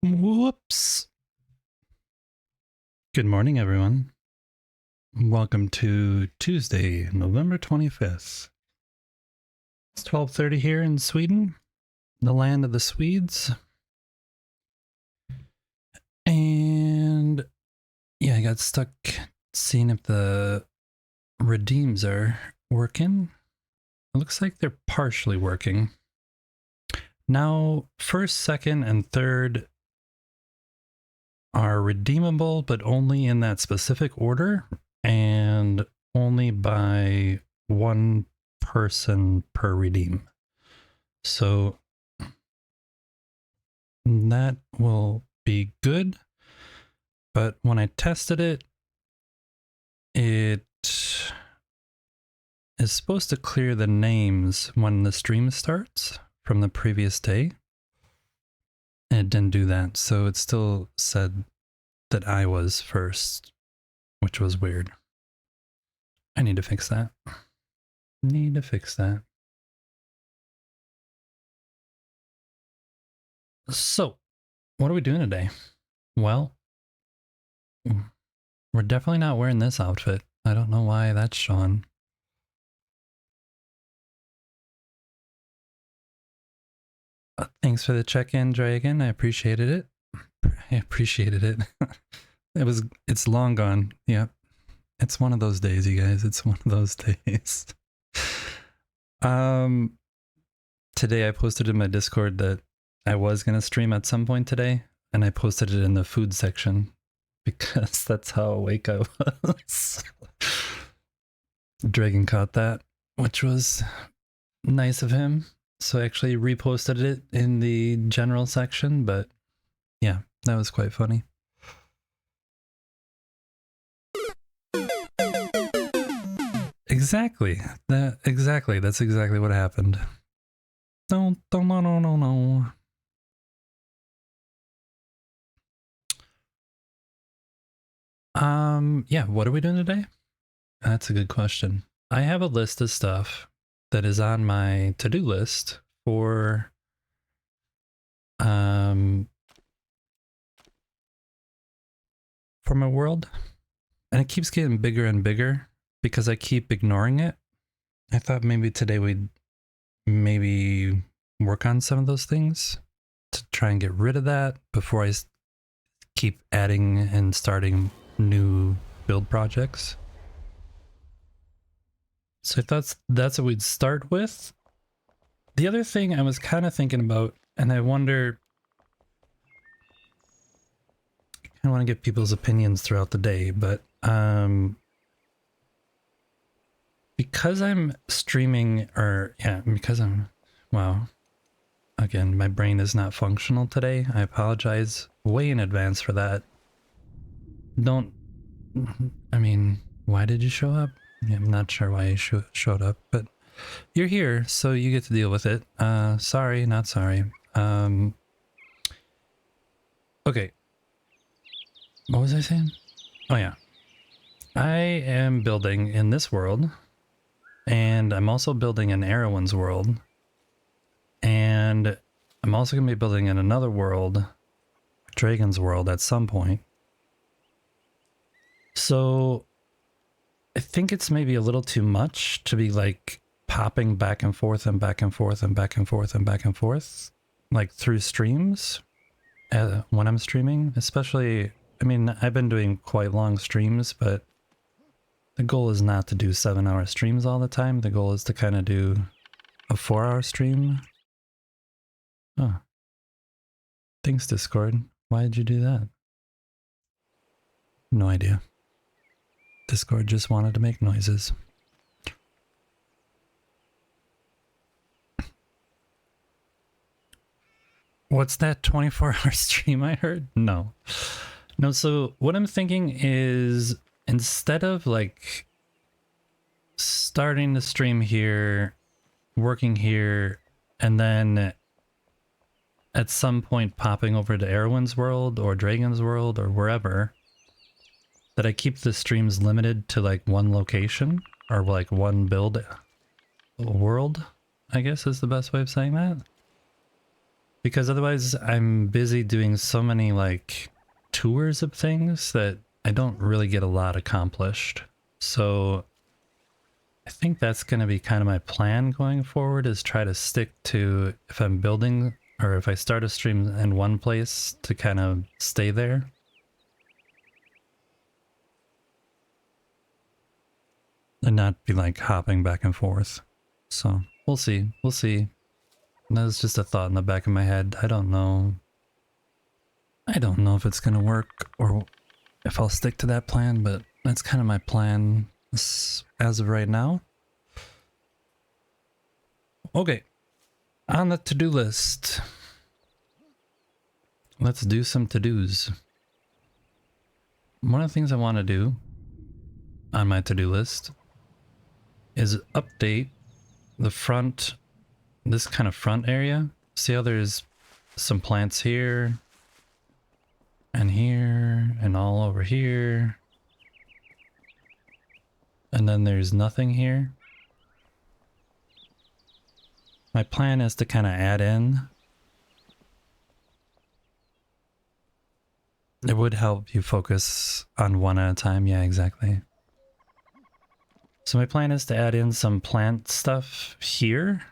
Whoops. Good morning, everyone. Welcome to Tuesday, November 25th. It's 12:30 here in Sweden, the land of the Swedes. And yeah, I got stuck seeing if the redeems are working. It looks like they're partially working. Now, first, second, and third are redeemable, but only in that specific order and only by one person per redeem. So that will be good. But when I tested it, it is supposed to clear the names when the stream starts from the previous day. And it didn't do that. So it still said that I was first, which was weird. I need to fix that. So, what are we doing today? Well, we're definitely not wearing this outfit. I don't know why that's showing. Thanks for the check-in, Dragon. I appreciated it. It's long gone. Yep. It's one of those days, you guys. It's one of those days. Today I posted in my Discord that I was going to stream at some point today, and I posted it in the food section because that's how awake I was. Dragon caught that, which was nice of him. So I actually reposted it in the general section, but yeah, that was quite funny. Exactly. That's exactly what happened. No. Yeah, what are we doing today? That's a good question. I have a list of stuff that is on my to-do list for my world, and it keeps getting bigger and bigger because I keep ignoring it. I thought maybe today we'd maybe work on some of those things to try and get rid of that before I keep adding and starting new build projects. So I thought that's what we'd start with. The other thing I was kind of thinking about, and I wonder, I want to get people's opinions throughout the day, but because I'm streaming, wow, again, my brain is not functional today. I apologize way in advance for that. Why did you show up? Yeah, I'm not sure why you showed up, but you're here, so you get to deal with it. Sorry, not sorry. Okay. What was I saying? Oh yeah. I am building in this world, and I'm also building in Erewhon's world, and I'm also going to be building in another world, Dragon's world, at some point. So I think it's maybe a little too much to be like popping back and forth and back and forth and back and forth and back and forth, like through streams when I'm streaming. Especially, I mean, I've been doing quite long streams, but the goal is not to do 7-hour streams all the time. The goal is to kind of do a 4-hour stream. Oh. Thanks, Discord. Why did you do that? No idea. Discord just wanted to make noises. What's that 24-hour stream I heard? No, so what I'm thinking is, instead of like starting the stream here, working here, and then at some point popping over to Erewhon's world or Dragon's world or wherever, that I keep the streams limited to like one location or like one build world, I guess is the best way of saying that. Because otherwise I'm busy doing so many like tours of things that I don't really get a lot accomplished. So I think that's going to be kind of my plan going forward, is try to stick to, if I'm building or if I start a stream in one place, to kind of stay there. And not be like hopping back and forth. So we'll see. We'll see. That's just a thought in the back of my head. I don't know. I don't know if it's going to work or if I'll stick to that plan, but that's kind of my plan as of right now. Okay. On the to-do list. Let's do some to-dos. One of the things I want to do on my to-do list is update the front, this kind of front area. See how there's some plants here and all over here, and then there's nothing here. My plan is to kind of add in. It would help you focus on one at a time. Yeah, exactly. So my plan is to add in some plant stuff here,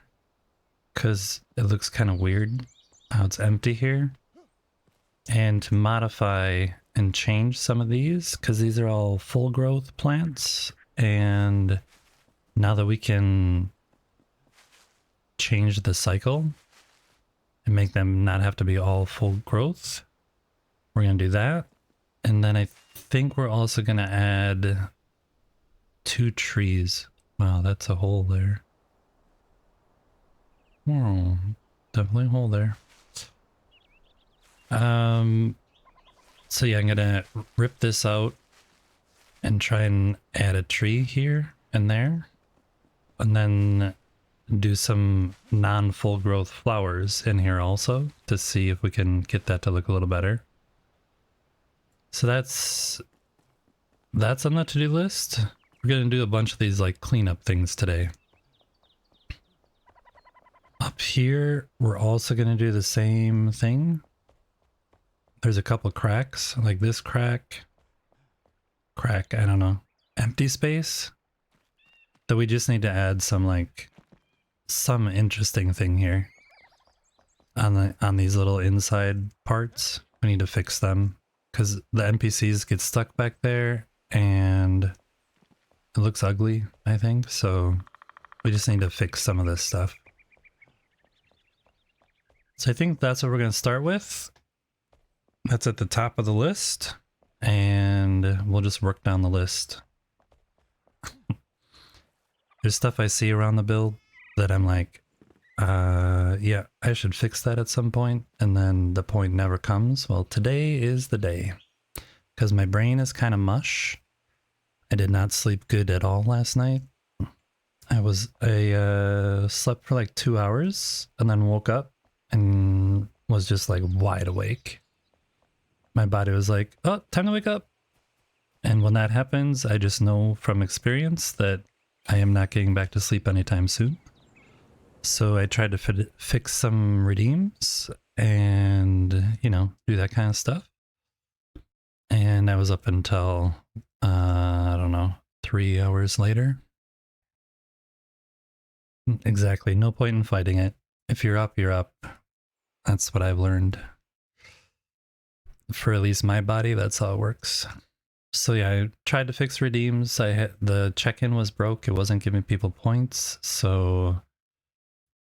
because it looks kind of weird how it's empty here. And to modify and change some of these, because these are all full growth plants. And now that we can change the cycle and make them not have to be all full growth, we're going to do that. And then I think we're also going to add 2 trees. Wow, that's a hole there. Oh, definitely a hole there. So yeah, I'm gonna rip this out and try and add a tree here and there, and then do some non-full growth flowers in here also to see if we can get that to look a little better. So that's on the to-do list. We're gonna do a bunch of these like cleanup things today. Up here, we're also gonna do the same thing. There's a couple cracks, like this crack, I don't know, empty space. So we just need to add some like, some interesting thing here on these little inside parts. We need to fix them because the NPCs get stuck back there and it looks ugly, I think. So we just need to fix some of this stuff. So I think that's what we're going to start with. That's at the top of the list, and we'll just work down the list. There's stuff I see around the build that I'm like, yeah, I should fix that at some point, and then the point never comes. Well, today is the day, because my brain is kind of mush. I did not sleep good at all last night. I slept for like 2 hours, and then woke up and was just like wide awake. My body was like, oh, time to wake up. And when that happens, I just know from experience that I am not getting back to sleep anytime soon. So I tried to fix some redeems and, you know, do that kind of stuff. And I was up until, I don't know, 3 hours later. Exactly. No point in fighting it. If you're up, you're up. That's what I've learned. For at least my body, that's how it works. So yeah, I tried to fix redeems. The check-in was broke. It wasn't giving people points. So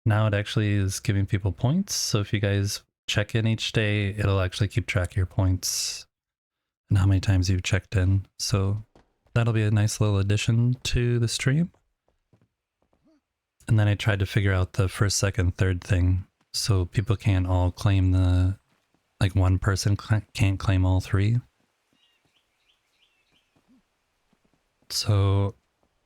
now it actually is giving people points. So if you guys check in each day, it'll actually keep track of your points and how many times you've checked in. So that'll be a nice little addition to the stream. And then I tried to figure out the first, second, third thing. So people can't all claim the, like one person can't claim all 3. So,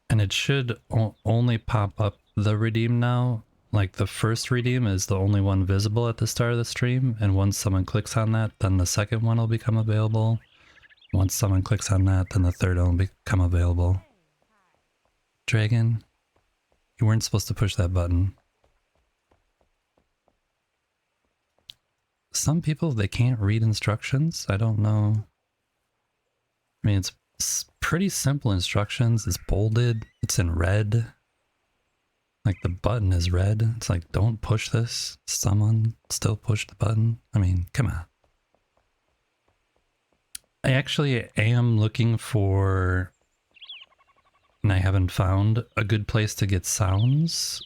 and it should only pop up the redeem now. Like the first redeem is the only one visible at the start of the stream. And once someone clicks on that, then the second one will become available. Once someone clicks on that, then the third one will become available. Dragon, you weren't supposed to push that button. some people, they can't read instructions. I don't know. I mean, it's pretty simple instructions. It's bolded. It's in red. Like the button is red. It's like, don't push this. Someone still push the button. I mean, come on. I actually am looking for, and I haven't found a good place to get sounds,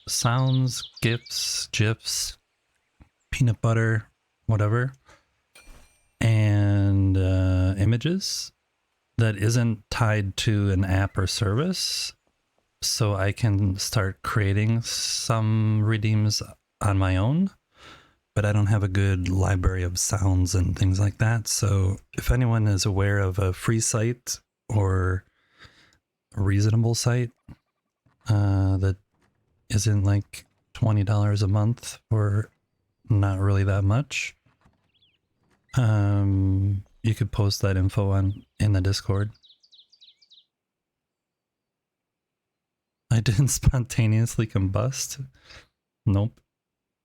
GIFs, GIFs, peanut butter, whatever, and images that isn't tied to an app or service, so I can start creating some redeems on my own. But I don't have a good library of sounds and things like that. So if anyone is aware of a free site or a reasonable site that isn't like $20 a month or not really that much, you could post that info in the Discord. I didn't spontaneously combust. Nope.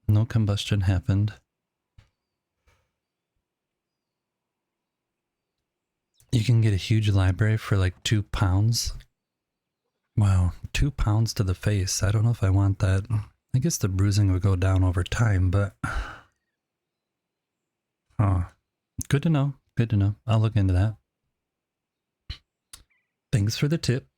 No combustion happened. You can get a huge library for like £2. Wow, £2 to the face. I don't know if I want that. I guess the bruising would go down over time, but... Oh, good to know. Good to know. I'll look into that. Thanks for the tip.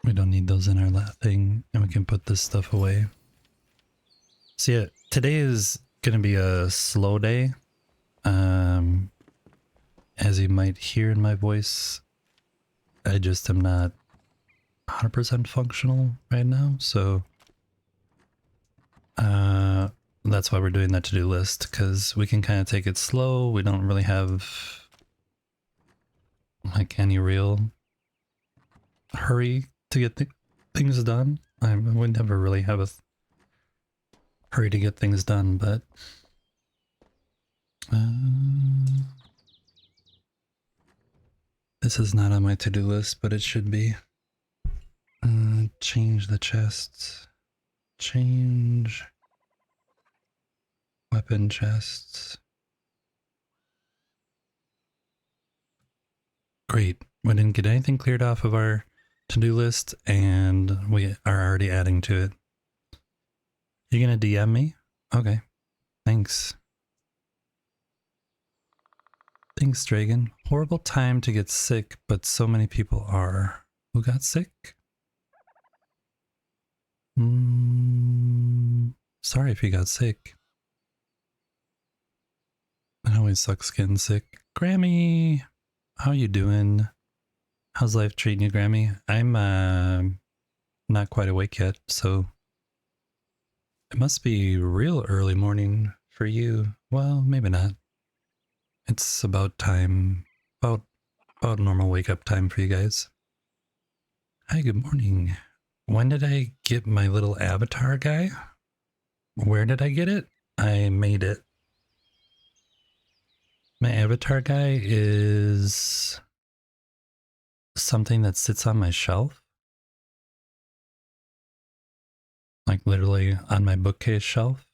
We don't need those in our thing, and we can put this stuff away. So yeah, today is gonna be a slow day. As you might hear in my voice, I just am not 100% functional right now, so that's why we're doing that to-do list, because we can kind of take it slow. We don't really have like any real hurry to get things done. I would never really have a hurry to get things done, but this is not on my to-do list, but it should be. Change the chests. Change weapon chests. Great. We didn't get anything cleared off of our to-do list, and we are already adding to it. You gonna DM me? Okay. Thanks. Thanks, Dragon. Horrible time to get sick, but so many people are. Who got sick? Sorry if you got sick. It always sucks getting sick. Grammy, how you doing? How's life treating you, Grammy? I'm not quite awake yet, so it must be real early morning for you. Well, maybe not. It's about time, about normal wake up time for you guys. Hi, good morning. When did I get my little avatar guy? Where did I get it? I made it. My avatar guy is something that sits on my shelf. Like literally on my bookcase shelf.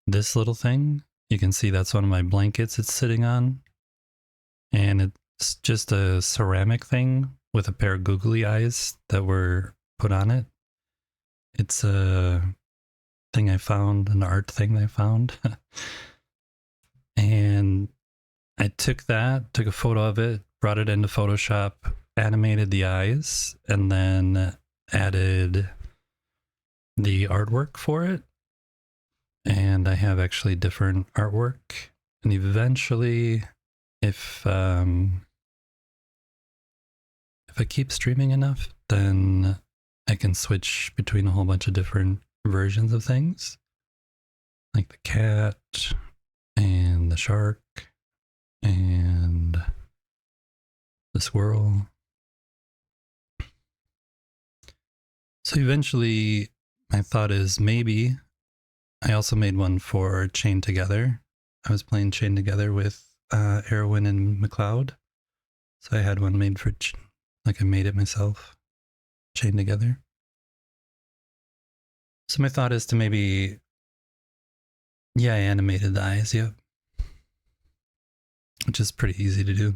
This little thing, you can see that's one of my blankets it's sitting on. And it's just a ceramic thing with a pair of googly eyes that were put on it. It's a thing I found, an art thing I found. And I took a photo of it, brought it into Photoshop, animated the eyes, and then added the artwork for it. And I have actually different artwork. And eventually, if I keep streaming enough, then I can switch between a whole bunch of different versions of things. Like the cat, and the shark, and the squirrel. So eventually, my thought is maybe I also made one for Chained Together. I was playing Chained Together with Erwin and McLeod. So I had one made for, like I made it myself, Chained Together. So my thought is to maybe, yeah, I animated the eyes, yep. Which is pretty easy to do.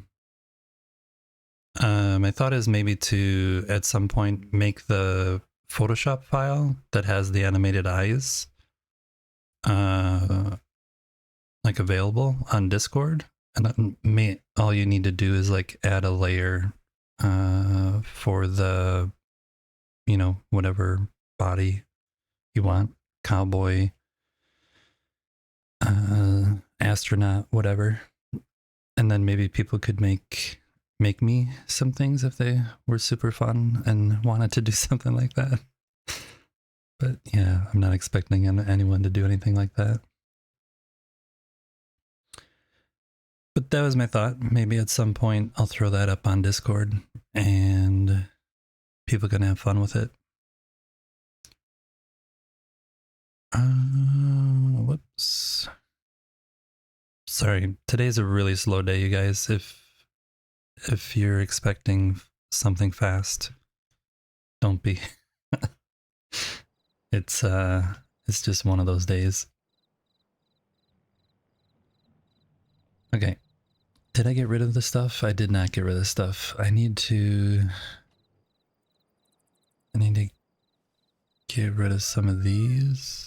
My thought is maybe to, at some point, make the Photoshop file that has the animated eyes like available on Discord. And all you need to do is like add a layer for the, you know, whatever body you want, cowboy, astronaut, whatever. And then maybe people could make me some things if they were super fun and wanted to do something like that. But yeah, I'm not expecting anyone to do anything like that. But that was my thought. Maybe at some point I'll throw that up on Discord and people can have fun with it. Whoops. Sorry, today's a really slow day, you guys. If you're expecting something fast, don't be. It's just one of those days. Okay. Did I get rid of the stuff? I did not get rid of the stuff. I need to get rid of some of these.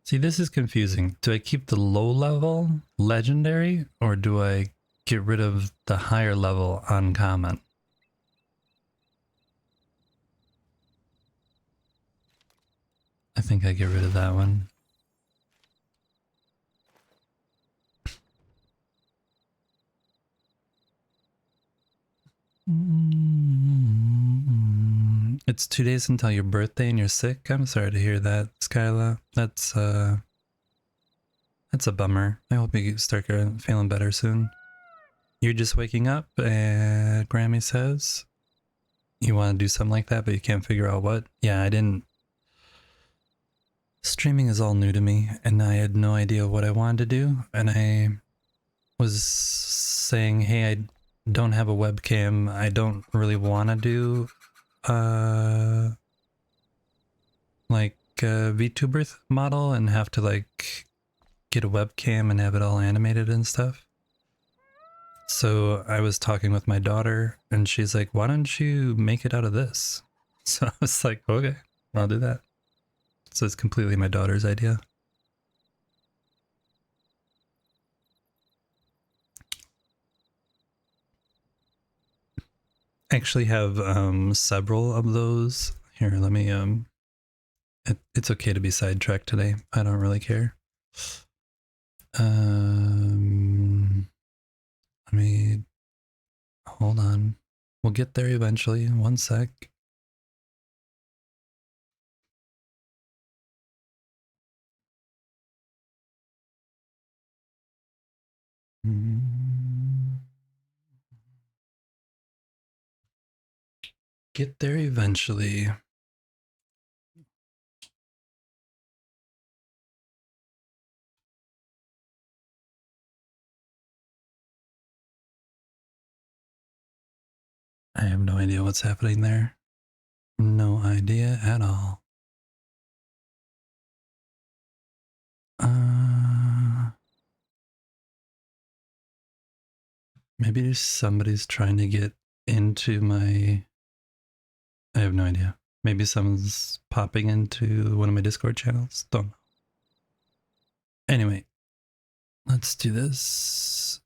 See, this is confusing. Do I keep the low level legendary or do I get rid of the higher level uncommon? I think I get rid of that one. It's 2 days until your birthday and you're sick. I'm sorry to hear that, Skyla. That's a bummer. I hope you start feeling better soon. You're just waking up, and Grammy says you want to do something like that, but you can't figure out what. Yeah, I didn't. Streaming is all new to me, and I had no idea what I wanted to do. And I was saying, hey, I don't have a webcam. I don't really want to do like a VTuber model and have to like get a webcam and have it all animated and stuff. So I was talking with my daughter and she's like, why don't you make it out of this? So I was like, okay, I'll do that. So it's completely my daughter's idea. I actually have several of those. Here, let me it's okay to be sidetracked today. I don't really care. Let me hold on. We'll get there eventually. One sec. Get there eventually. I have no idea what's happening there. No idea at all. Maybe somebody's trying to get into my... I have no idea. Maybe someone's popping into one of my Discord channels. Don't know. Anyway, let's do this.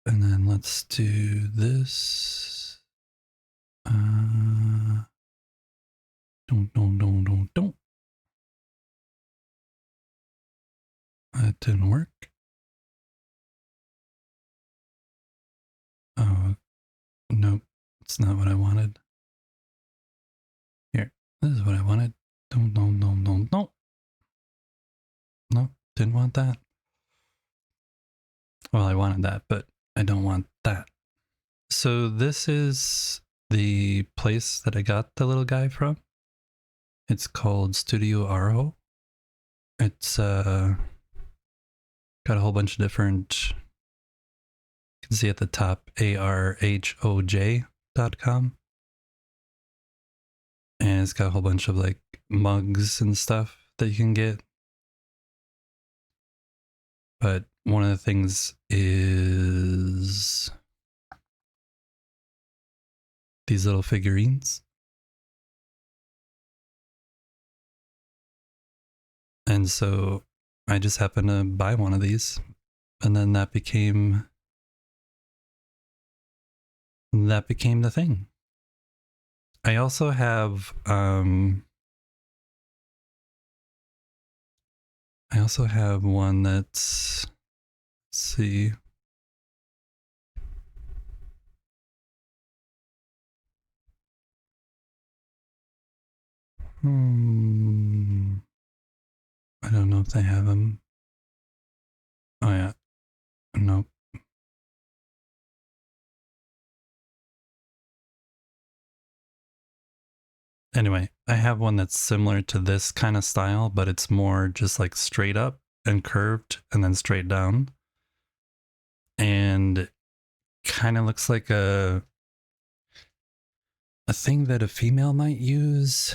And then let's do this. Don't. That didn't work. Oh, nope. It's not what I wanted. Here, this is what I wanted. Don't. Nope, didn't want that. Well, I wanted that, but I don't want that. So this is the place that I got the little guy from. It's called Studio Arho. It's got a whole bunch of different, you can see at the top, arhoj.com. And it's got a whole bunch of like mugs and stuff that you can get. But one of the things is these little figurines. And so I just happened to buy one of these, and then that became the thing. I also have one that's, let's see. I don't know if they have them. Oh yeah. Nope. Anyway, I have one that's similar to this kind of style, but it's more just like straight up and curved and then straight down. And kind of looks like a thing that a female might use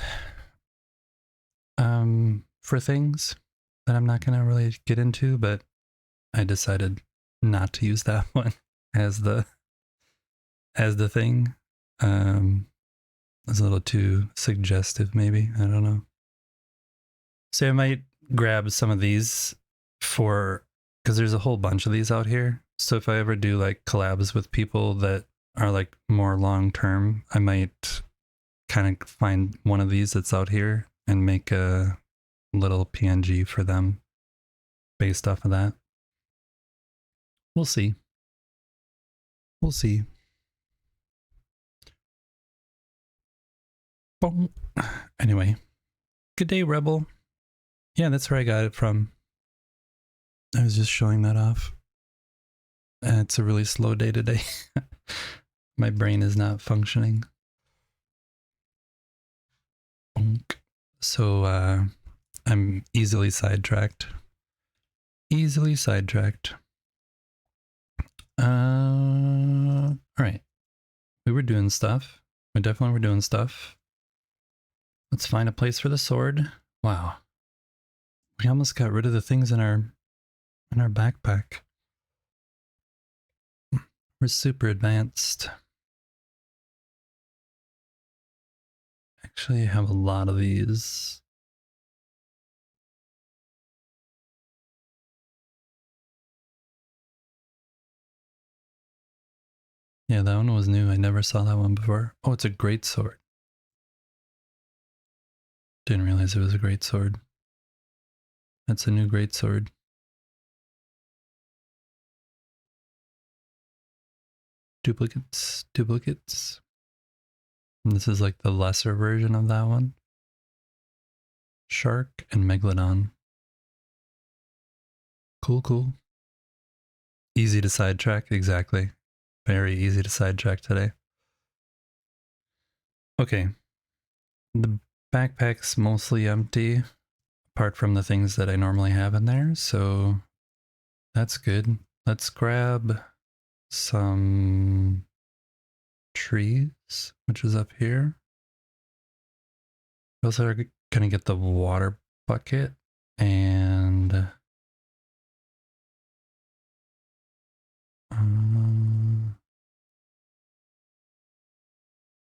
for things that I'm not gonna really get into, but I decided not to use that one as the thing. It's a little too suggestive, maybe. I don't know. So I might grab some of these because there's a whole bunch of these out here. So if I ever do like collabs with people that are like more long term, I might kind of find one of these that's out here and make a little PNG for them based off of that. We'll see. We'll see. Boom. Anyway, good day, Rebel. Yeah, that's where I got it from. I was just showing that off. It's a really slow day today. My brain is not functioning. So I'm easily sidetracked. All right. We were doing stuff. We definitely were doing stuff. Let's find a place for the sword. Wow. We almost got rid of the things in our backpack. We're super advanced. Actually, I have a lot of these. Yeah, that one was new. I never saw that one before. Oh, it's a great sword. Didn't realize it was a great sword. That's a new great sword. Duplicates. And this is like the lesser version of that one. Shark and Megalodon. Cool. Easy to sidetrack, exactly. Very easy to sidetrack today. Okay. The backpack's mostly empty, apart from the things that I normally have in there, so that's good. Let's grab some trees, which is up here. We also are gonna get the water bucket and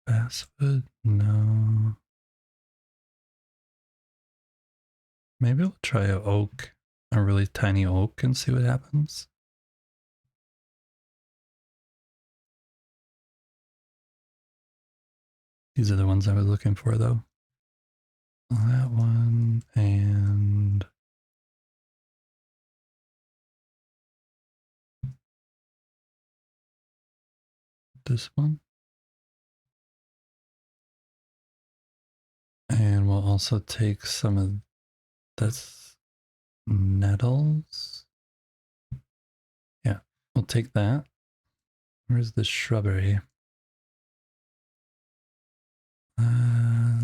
basswood? No. Maybe we'll try a oak, a really tiny oak, and see what happens. These are the ones I was looking for, though. That one and this one. And we'll also take some of this nettles. Yeah, we'll take that. Where's the shrubbery?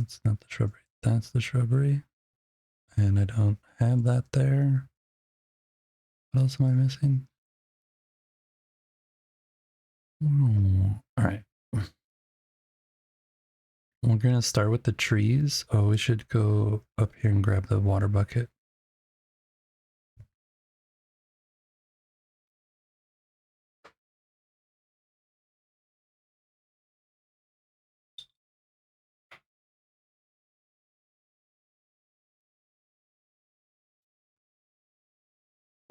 It's not the shrubbery. That's the shrubbery. And I don't have that there. What else am I missing? All right. We're going to start with the trees. Oh, we should go up here and grab the water bucket.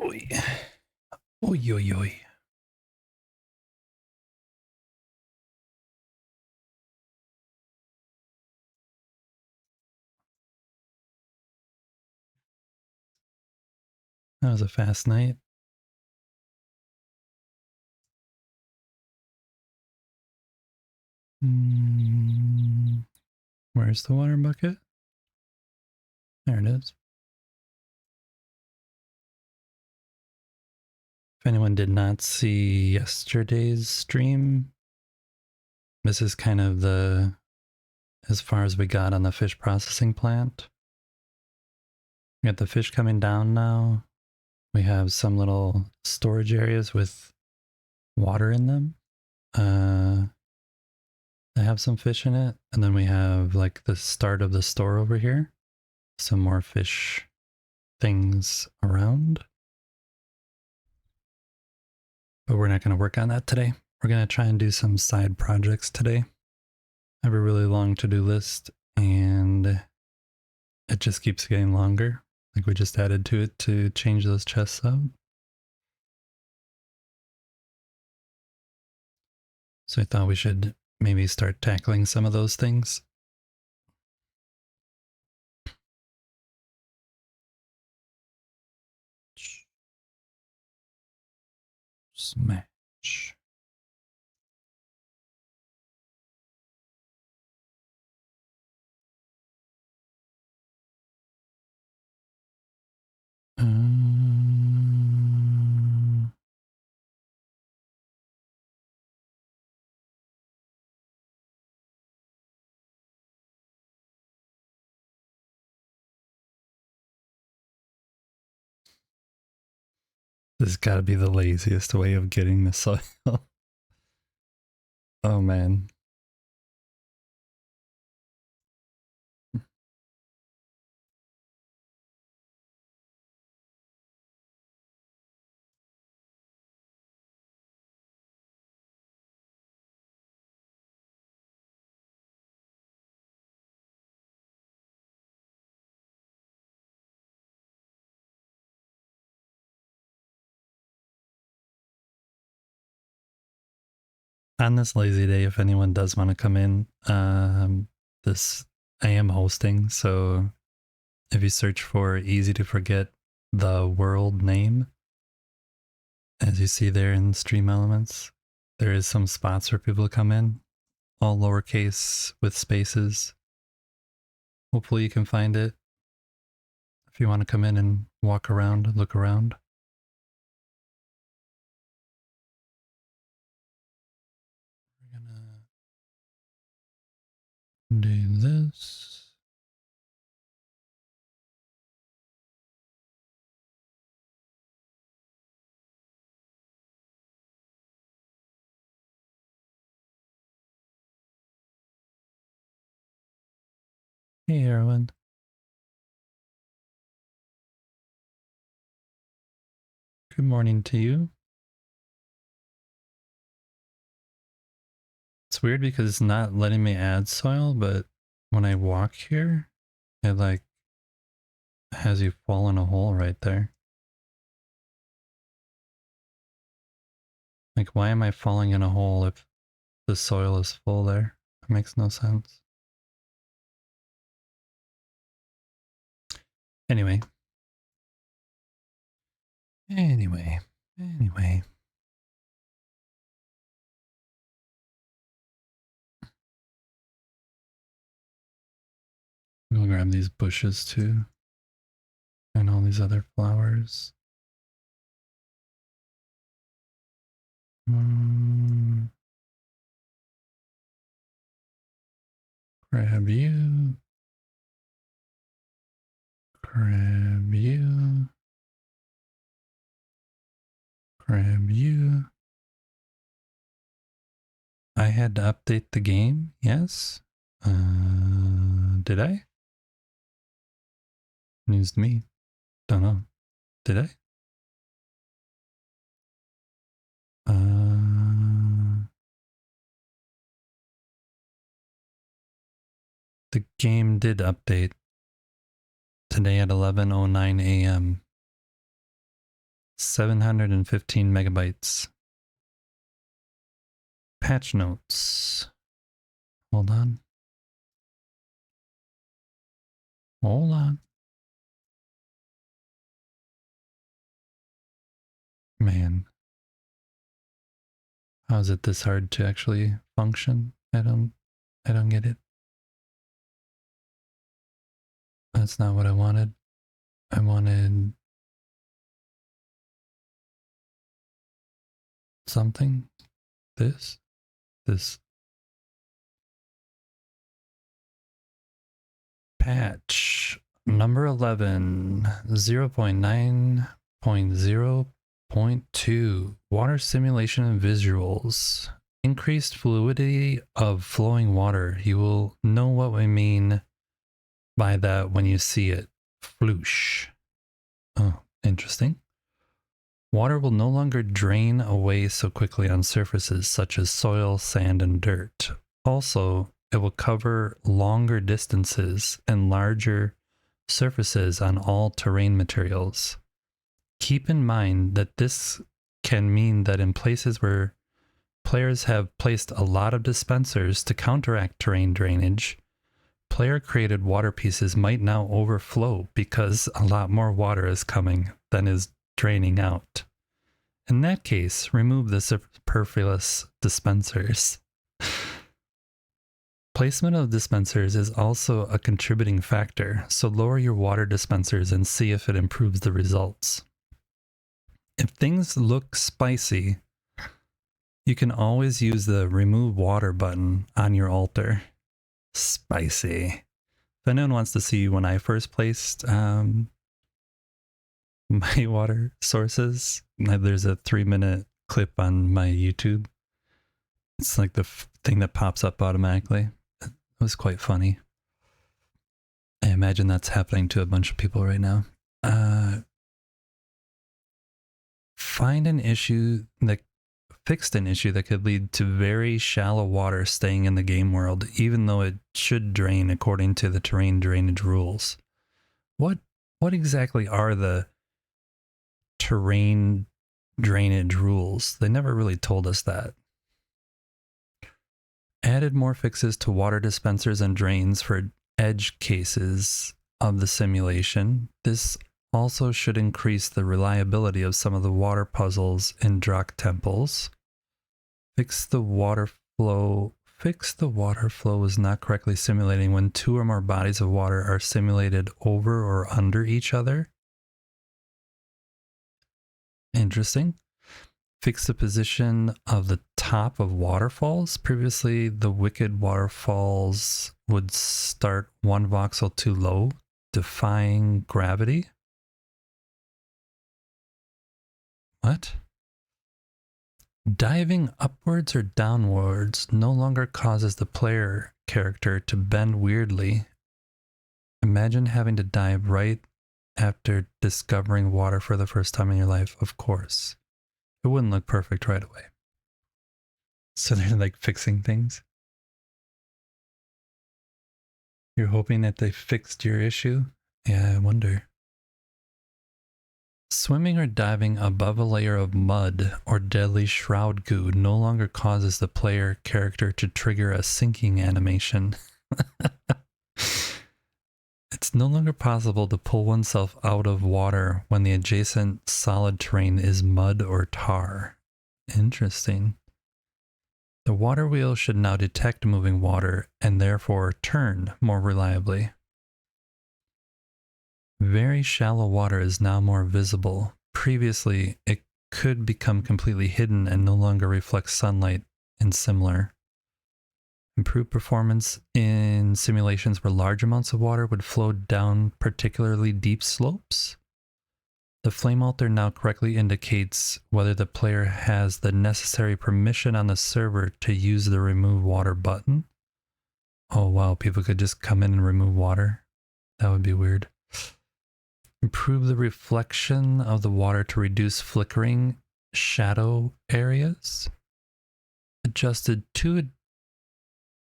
Oy. Oy, oy, oy. That was a fast night. Where's the water bucket? There it is. If anyone did not see yesterday's stream, this is kind of as far as we got on the fish processing plant. We got the fish coming down now. We have some little storage areas with water in them. I have some fish in it. And then we have like the start of the store over here. Some more fish things around. But we're not going to work on that today. We're going to try and do some side projects today. I have a really long to-do list and it just keeps getting longer. Like we just added to it to change those chests out. So I thought we should maybe start tackling some of those things. Smash. This has got to be the laziest way of getting the soil. Oh man. On this lazy day, if anyone does want to come in, this I am hosting, so if you search for easy to forget the world name, as you see there in Stream Elements, there is some spots for people to come in, all lowercase with spaces. Hopefully you can find it if you want to come in and walk around, look around. We're gonna do this. Hey, Erwin. Good morning to you. It's weird because it's not letting me add soil, but when I walk here, it like has you fall in a hole right there. Like, why am I falling in a hole if the soil is full there? It makes no sense. Anyway. We'll grab these bushes too. And all these other flowers. Grab you. Review. Review. I had to update the game, yes? Did I? News to me. Don't know. Did I? The game did update today at 11:09 a.m. 715 megabytes. Patch notes. Hold on. Hold on. Man. How is it this hard to actually function? I don't get it. That's not what I wanted. I wanted something. This. Patch number 11, 0.9.0.2, water simulation and visuals. Increased fluidity of flowing water. You will know what we mean by that when you see it. Floosh. Oh, interesting. Water will no longer drain away so quickly on surfaces such as soil, sand, and dirt. Also, it will cover longer distances and larger surfaces on all terrain materials. Keep in mind that this can mean that in places where players have placed a lot of dispensers to counteract terrain drainage, player-created water pieces might now overflow because a lot more water is coming than is draining out. In that case, remove the superfluous dispensers. Placement of dispensers is also a contributing factor, so lower your water dispensers and see if it improves the results. If things look spicy, you can always use the remove water button on your altar. Spicy. If anyone wants to see when I first placed my water sources, there's a 3-minute clip on my YouTube. It's like the thing that pops up automatically. It was quite funny. I imagine that's happening to a bunch of people right now. Fixed an issue that could lead to very shallow water staying in the game world, even though it should drain according to the terrain drainage rules. What exactly are the terrain drainage rules? They never really told us that. Added more fixes to water dispensers and drains for edge cases of the simulation. This also should increase the reliability of some of the water puzzles in Drakk temples. Fix the water flow is not correctly simulating when 2 or more bodies of water are simulated over or under each other. Interesting. Fix the position of the top of waterfalls. Previously, the wicked waterfalls would start 1 voxel too low, defying gravity. What? Diving upwards or downwards no longer causes the player character to bend weirdly. Imagine having to dive right after discovering water for the first time in your life. Of course. It wouldn't look perfect right away. So they're like fixing things. You're hoping that they fixed your issue? Yeah, I wonder. Swimming or diving above a layer of mud or deadly shroud goo no longer causes the player character to trigger a sinking animation. It's no longer possible to pull oneself out of water when the adjacent solid terrain is mud or tar. Interesting. The water wheel should now detect moving water and therefore turn more reliably. Very shallow water is now more visible. Previously, it could become completely hidden and no longer reflect sunlight and similar. Improved performance in simulations where large amounts of water would flow down particularly deep slopes. The flame altar now correctly indicates whether the player has the necessary permission on the server to use the remove water button. Oh wow, people could just come in and remove water. That would be weird. Improve the reflection of the water to reduce flickering shadow areas. Adjusted 2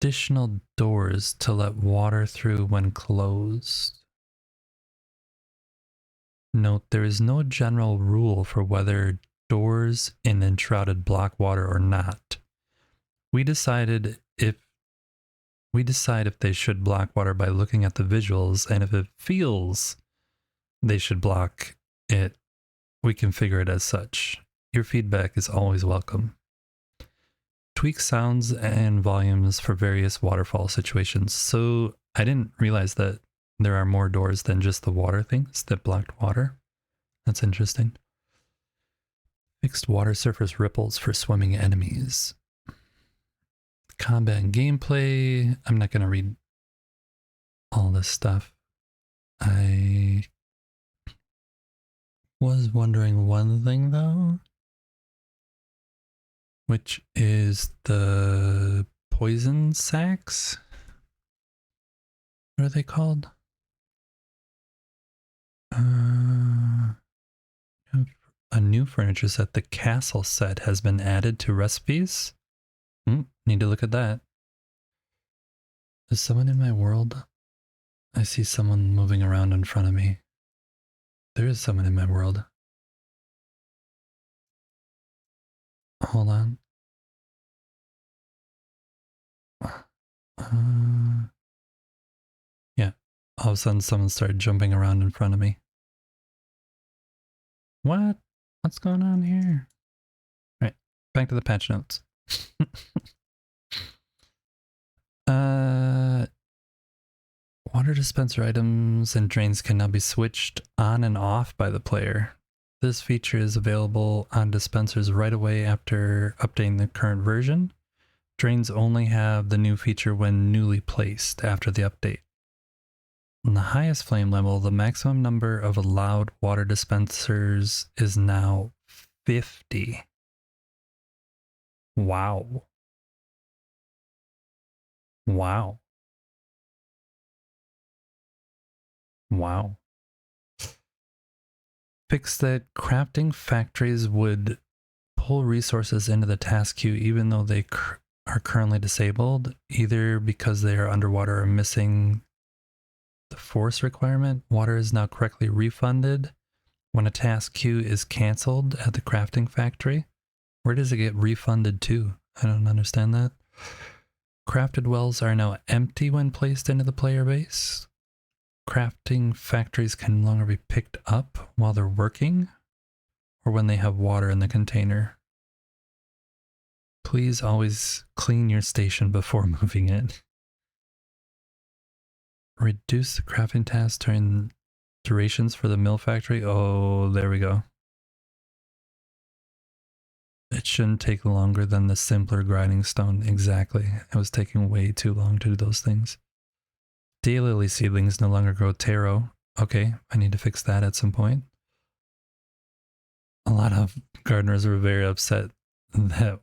additional doors to let water through when closed. Note, there is no general rule for whether doors in enshrouded block water or not. We decide if they should block water by looking at the visuals, and if it feels they should block it, we configure it as such. Your feedback is always welcome. Tweak sounds and volumes for various waterfall situations. So I didn't realize that there are more doors than just the water things that blocked water. That's interesting. Fixed water surface ripples for swimming enemies. Combat and gameplay. I'm not going to read all this stuff. I was wondering one thing though, which is the poison sacks. What are they called? A new furniture set, the castle set, has been added to recipes. Need to look at that. Is someone in my world? I see someone moving around in front of me. There is someone in my world. Hold on. Yeah. All of a sudden someone started jumping around in front of me. What? What's going on here? All right. Back to the patch notes. Water dispenser items and drains can now be switched on and off by the player. This feature is available on dispensers right away after updating the current version. Drains only have the new feature when newly placed after the update. On the highest flame level, the maximum number of allowed water dispensers is now 50. Wow. Wow. Wow. Fix that crafting factories would pull resources into the task queue even though they are currently disabled, either because they are underwater or missing the force requirement. Water is now correctly refunded when a task queue is canceled at the crafting factory. Where does it get refunded to? I don't understand that. Crafted wells are now empty when placed into the player base. Crafting factories can no longer be picked up while they're working or when they have water in the container. Please always clean your station before moving it. Reduce the crafting tasks during durations for the mill factory. Oh, there we go. It shouldn't take longer than the simpler grinding stone. Exactly. It was taking way too long to do those things. Daylily seedlings no longer grow taro. Okay, I need to fix that at some point. A lot of gardeners were very upset by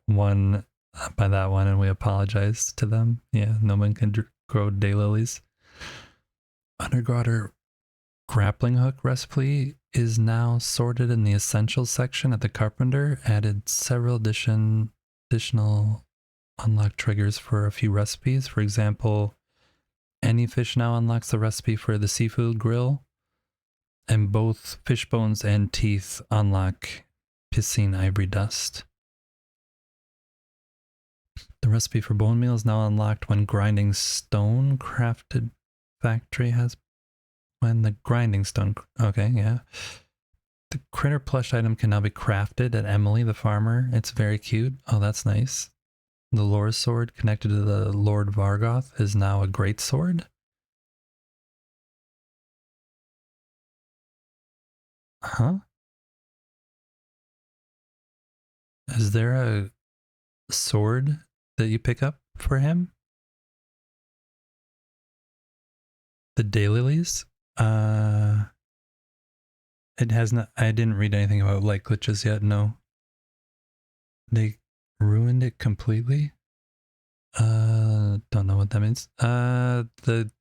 that one, and we apologized to them. Yeah, no one can grow daylilies. Underwater grappling hook recipe is now sorted in the essentials section at the carpenter. Added several additional unlock triggers for a few recipes. For example, any fish now unlocks the recipe for the seafood grill, and both fish bones and teeth unlock piscine ivory dust. The recipe for bone meal is now unlocked when grinding stone crafted factory has... When the grinding stone... Okay, yeah. The critter plush item can now be crafted at Emily the farmer. It's very cute. Oh, that's nice. The lore sword connected to the Lord Vargoth is now a great sword. Huh? Is there a sword that you pick up for him? The daylilies? It has not. I didn't read anything about light glitches yet. No. They ruined it completely. Don't know what that means. The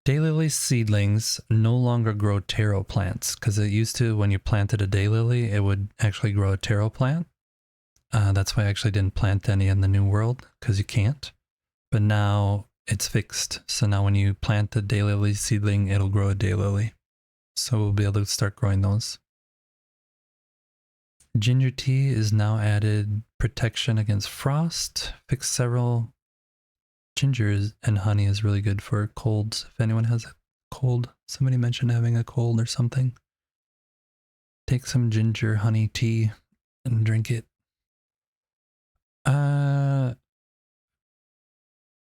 daylily seedlings no longer grow taro plants because it used to, when you planted a daylily, it would actually grow a taro plant. That's why I actually didn't plant any in the new world because you can't. But now it's fixed. So now when you plant a daylily seedling, it'll grow a daylily. So we'll be able to start growing those. Ginger tea is now added protection against frost. Fix several. Ginger and honey is really good for colds. If anyone has a cold, somebody mentioned having a cold or something. Take some ginger honey tea and drink it.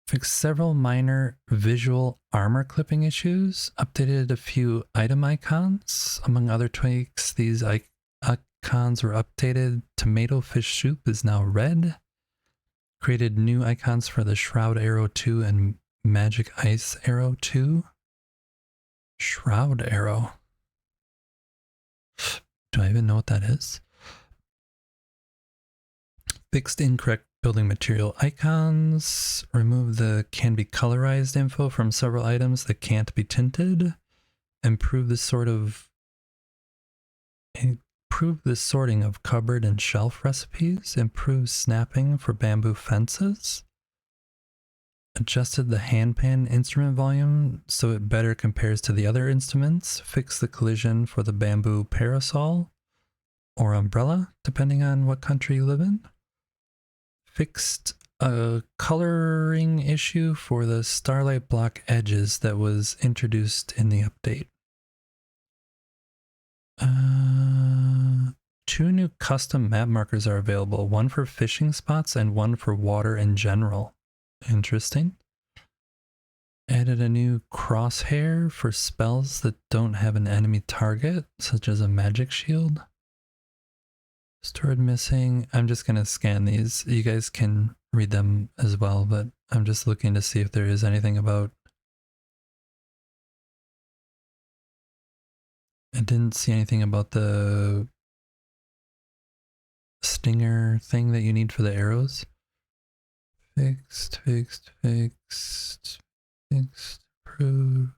Fix several minor visual armor clipping issues. Updated a few item icons. Among other tweaks, these icons were updated. Tomato fish soup is now red. Created new icons for the Shroud Arrow 2 and Magic Ice Arrow 2. Shroud Arrow. Do I even know what that is? Fixed incorrect building material icons. Remove the can be colorized info from several items that can't be tinted. Improve the sorting of cupboard and shelf recipes. Improve snapping for bamboo fences. Adjusted the handpan instrument volume so it better compares to the other instruments. Fix the collision for the bamboo parasol or umbrella, depending on what country you live in. Fixed a coloring issue for the starlight block edges that was introduced in the update. 2 new custom map markers are available, one for fishing spots and one for water in general. Interesting. Added a new crosshair for spells that don't have an enemy target, such as a magic shield. Stored missing. I'm just going to scan these. You guys can read them as well, but I'm just looking to see if there is anything about... I didn't see anything about the stinger thing that you need for the arrows. Fixed, approved.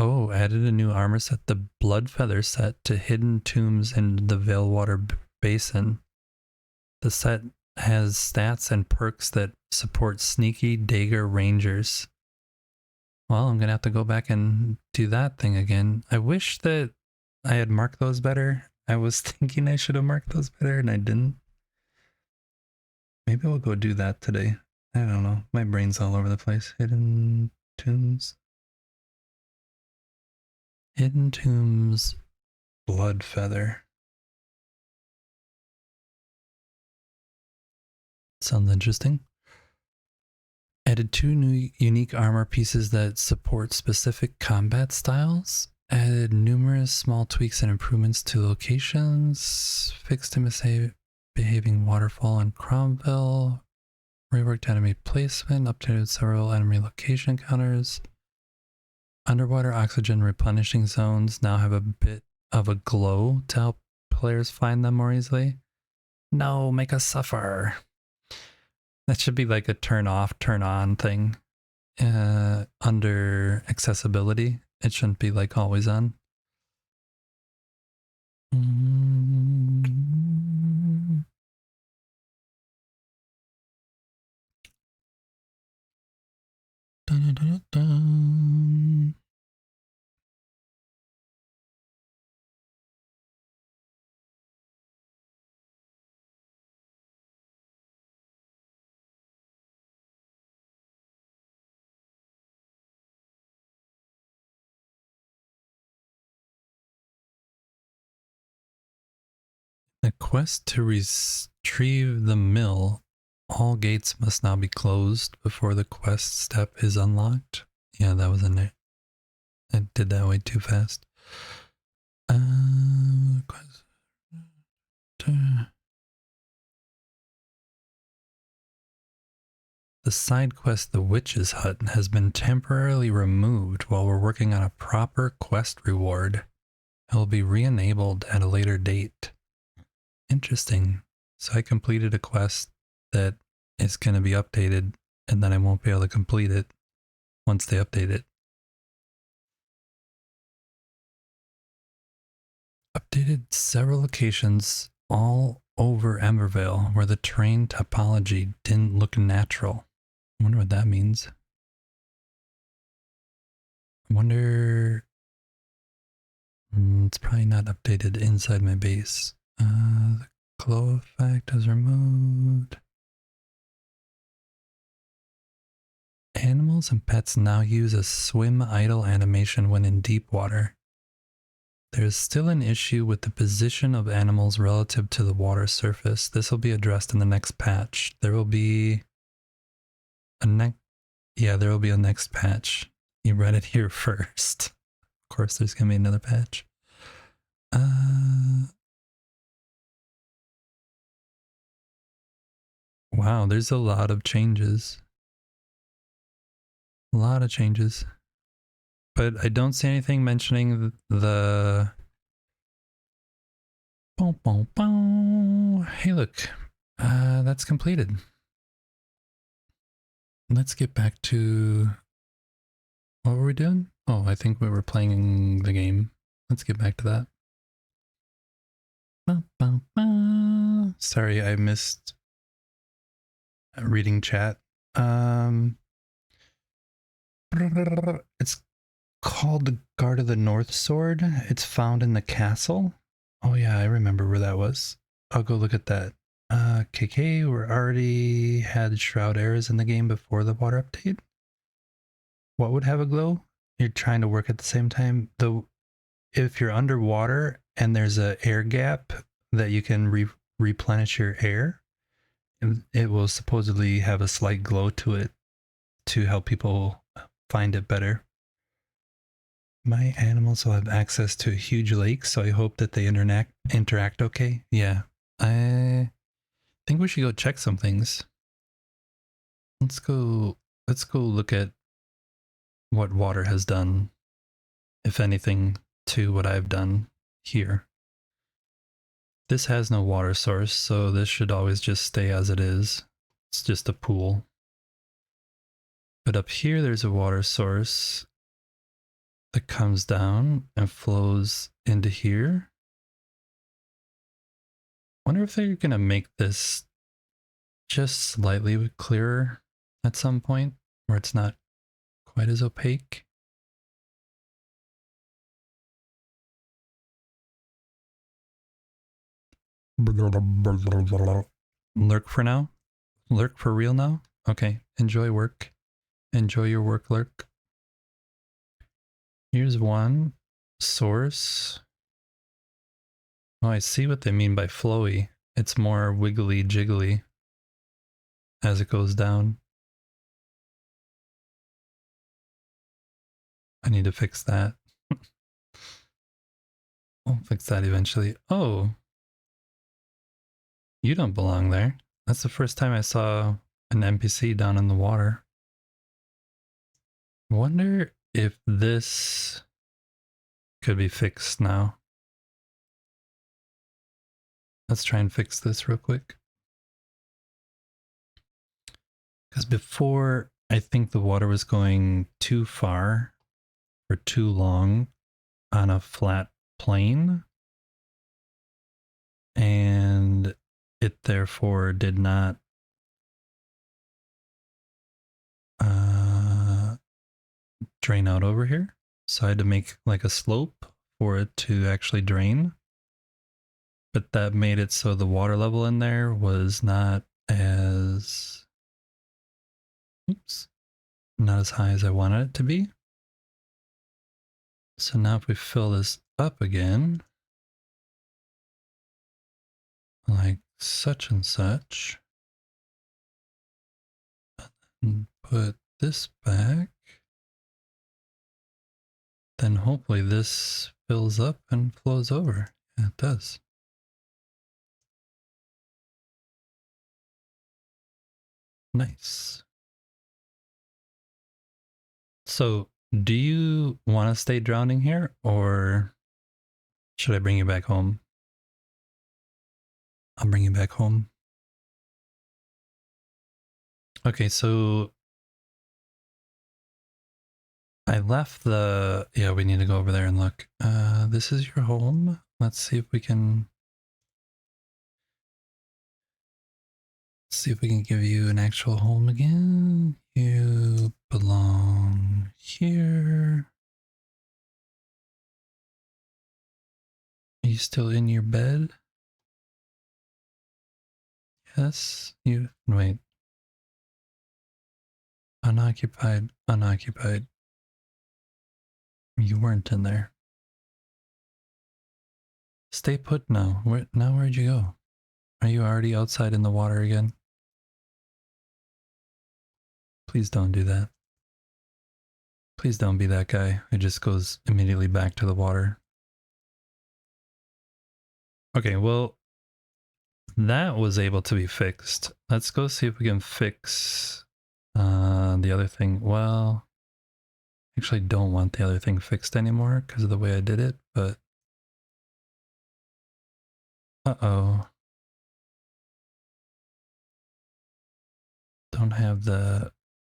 Oh, added a new armor set, the Blood Feather set, to hidden tombs in the Veilwater Basin. The set has stats and perks that support sneaky Dagger Rangers. Well, I'm going to have to go back and do that thing again. I wish that I had marked those better. I was thinking I should have marked those better and I didn't. Maybe I'll go do that today. I don't know. My brain's all over the place. Hidden tombs. Hidden Tombs, Blood Feather. Sounds interesting. Added 2 new unique armor pieces that support specific combat styles. Added numerous small tweaks and improvements to locations. Fixed and misbehaving waterfall in Cromwell. Reworked enemy placement. Updated several enemy location counters. Underwater oxygen replenishing zones now have a bit of a glow to help players find them more easily. No, make us suffer. That should be like a turn off, turn on thing under accessibility. It shouldn't be like always on. Dun, dun, dun. The quest to retrieve the mill. All gates must now be closed before the quest step is unlocked. Yeah, that was in there. I did that way too fast. The side quest The Witch's Hut has been temporarily removed while we're working on a proper quest reward. It will be re-enabled at a later date. Interesting. So I completed a quest that is going to be updated, and then I won't be able to complete it once they update it. Updated several locations all over Embervale where the terrain topology didn't look natural. I wonder what that means. I wonder... it's probably not updated inside my base. The glow effect is removed. Animals and pets now use a swim idle animation when in deep water. There is still an issue with the position of animals relative to the water surface. This will be addressed in the next patch. There will be a there will be a next patch. You read it here first. Of course, there's gonna be another patch. Wow, there's a lot of changes. A lot of changes. But I don't see anything mentioning the... Hey, look. That's completed. Let's get back to... What were we doing? Oh, I think we were playing the game. Let's get back to that. Sorry, I missed reading chat. It's called the Guard of the North Sword. It's found in the castle. Oh yeah, I remember where that was. I'll go look at that. KK, we already had Shroud Eras in the game before the water update. What would have a glow? You're trying to work at the same time. If you're underwater and there's a air gap that you can replenish your air, it will supposedly have a slight glow to it to help people find it better. My animals will have access to a huge lake, so I hope that they interact okay. Yeah, I think we should go check some things. Let's go look at what water has done, if anything, to what I've done here. This has no water source, so this should always just stay as it is. It's just a pool. But up here there's a water source that comes down and flows into here. Wonder if they're gonna make this just slightly clearer at some point, where it's not quite as opaque. Lurk for now? Lurk for real now? Okay, enjoy work. Enjoy your work, Lurk. Here's one. Source. Oh, I see what they mean by flowy. It's more wiggly jiggly as it goes down. I need to fix that. I'll fix that eventually. Oh, you don't belong there. That's the first time I saw an NPC down in the water. Wonder if this could be fixed now. Let's try and fix this real quick. Because before, I think the water was going too far for too long on a flat plane. And it therefore did not drain out over here. So I had to make like a slope for it to actually drain. But that made it so the water level in there was not as... Oops. Not as high as I wanted it to be. So now if we fill this up again, like such and such, and put this back, then hopefully this fills up and flows over. Yeah, it does. Nice. So, do you want to stay drowning here, or should I bring you back home? I'll bring you back home. Okay, so I left the... Yeah, we need to go over there and look. This is your home. Let's see if we can... See if we can give you an actual home again. You belong here. Are you still in your bed? Yes. You... Wait. Unoccupied. Unoccupied. You weren't in there. Stay put now. Now where'd you go? Are you already outside in the water again? Please don't do that. Please don't be that guy who just goes immediately back to the water. Okay, well, that was able to be fixed. Let's go see if we can fix the other thing. Well, actually don't want the other thing fixed anymore because of the way I did it, but... Uh-oh. Don't have the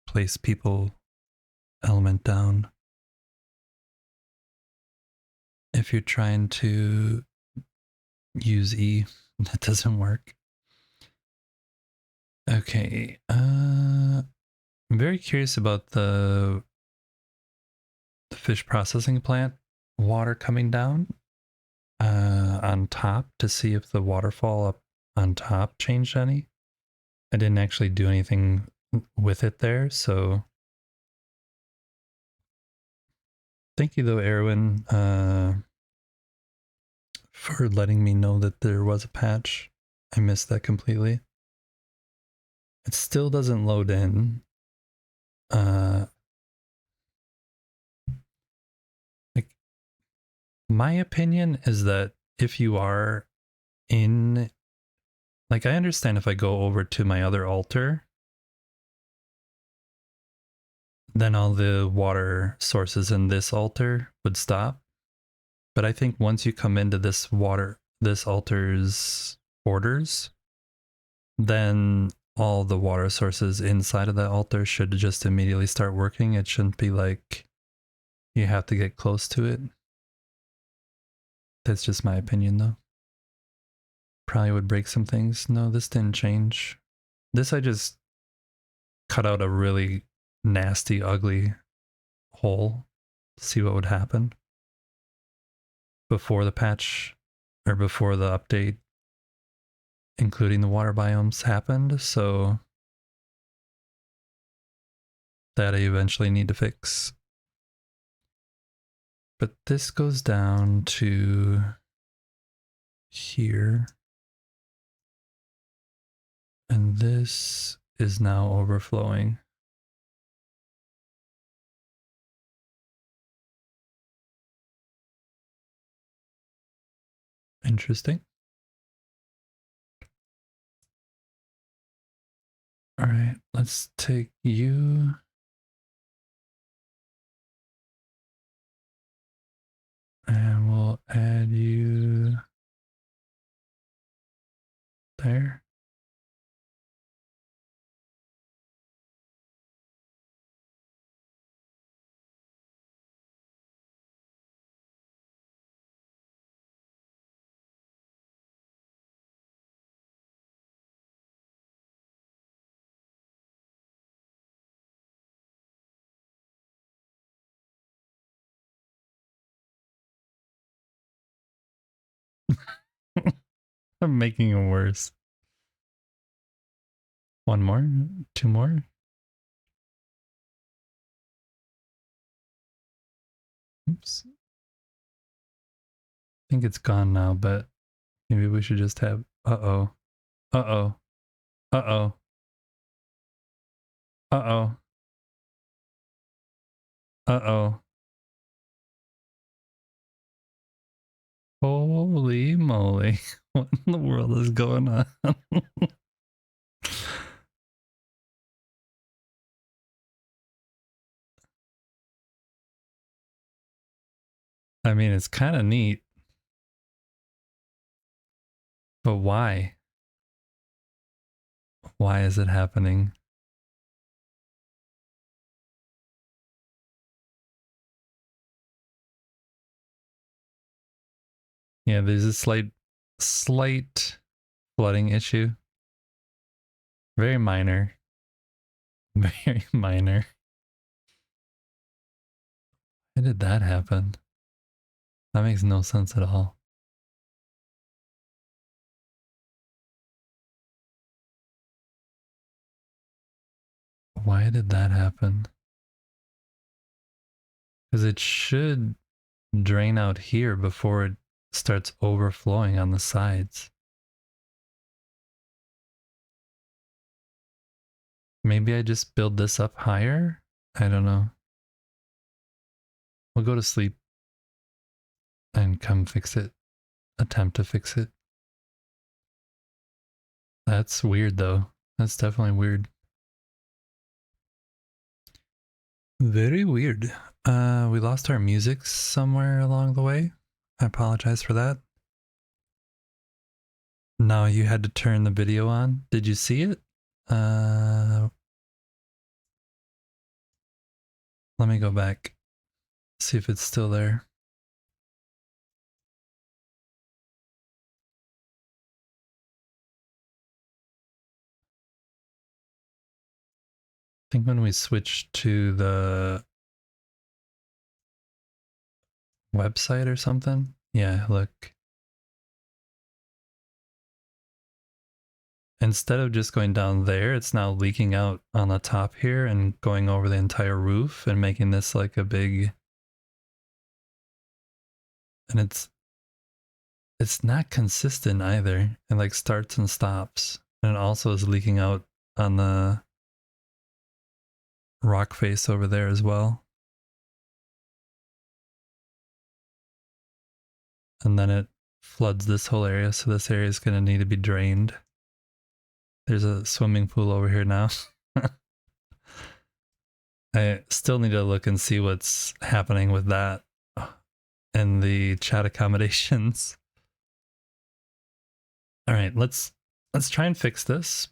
place people element down. If you're trying to use E, that doesn't work. Okay, I'm very curious about the fish processing plant water coming down on top to see if the waterfall up on top changed any. I didn't actually do anything with it there, so thank you though, Erwin, for letting me know that there was a patch. I missed that completely. It still doesn't load in. Like, my opinion is that if you are in... Like, I understand if I go over to my other altar, then all the water sources in this altar would stop. But I think once you come into this altar's borders, then all the water sources inside of that altar should just immediately start working. It shouldn't be like you have to get close to it. That's just my opinion though. Probably would break some things. No, this didn't change. This I just cut out a really nasty, ugly hole to see what would happen before the patch or before the update, including the water biomes, happened. So that I eventually need to fix. But this goes down to here. And this is now overflowing. Interesting. All right, let's take you. And we'll add you there. I'm making it worse. One more? Two more? Oops. I think it's gone now, but maybe we should just have... Uh-oh. Uh-oh. Uh-oh. Uh-oh. Uh-oh. Holy moly. What in the world is going on? I mean, it's kind of neat. But why? Why is it happening? Yeah, there's a slight flooding issue. Very minor. Very minor. How did that happen? That makes no sense at all. Why did that happen? Because it should drain out here before it starts overflowing on the sides. Maybe I just build this up higher? I don't know. We'll go to sleep and come fix it. Attempt to fix it. That's weird though. That's definitely weird. Very weird. We lost our music somewhere along the way. I apologize for that. No, you had to turn the video on. Did you see it? Let me go back. See if it's still there. I think when we switched to the website or something. Yeah, look. Instead of just going down there, it's now leaking out on the top here and going over the entire roof and making this like a big... And it's not consistent either. It like starts and stops. And it also is leaking out on the rock face over there as well. And then it floods this whole area, so this area is going to need to be drained. There's a swimming pool over here now. I still need to look and see what's happening with that in the chat accommodations. All right, let's try and fix this.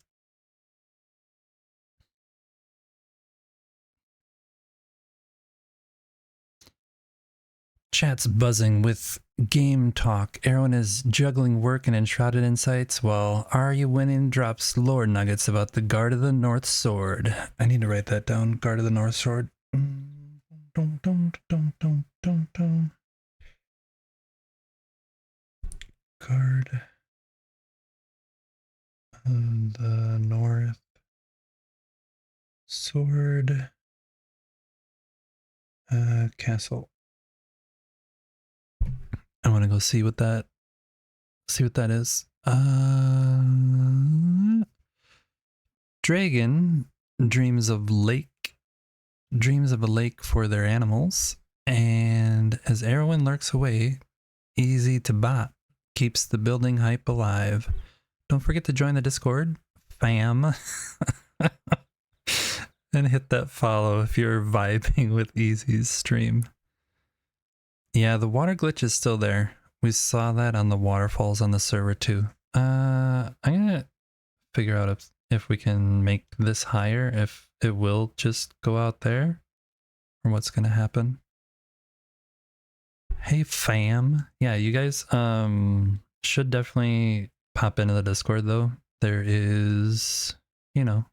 Chat's buzzing with game talk. Erwin is juggling work and Enshrouded Insights, while Are You Winning drops lore nuggets about the Guard of the North Sword. I need to write that down. Guard of the North Sword. Guard of the North Sword. Castle. I want to go see what that is. Dragon dreams of a lake for their animals, and as Erwin lurks away, Easy to Bot keeps the building hype alive. Don't forget to join the Discord, fam. And hit that follow if you're vibing with Easy's stream. Yeah, the water glitch is still there. We saw that on the waterfalls on the server too. I'm gonna figure out if we can make this higher, if it will just go out there, or what's gonna happen. Hey fam. Yeah, you guys should definitely pop into the Discord though. There is, you know,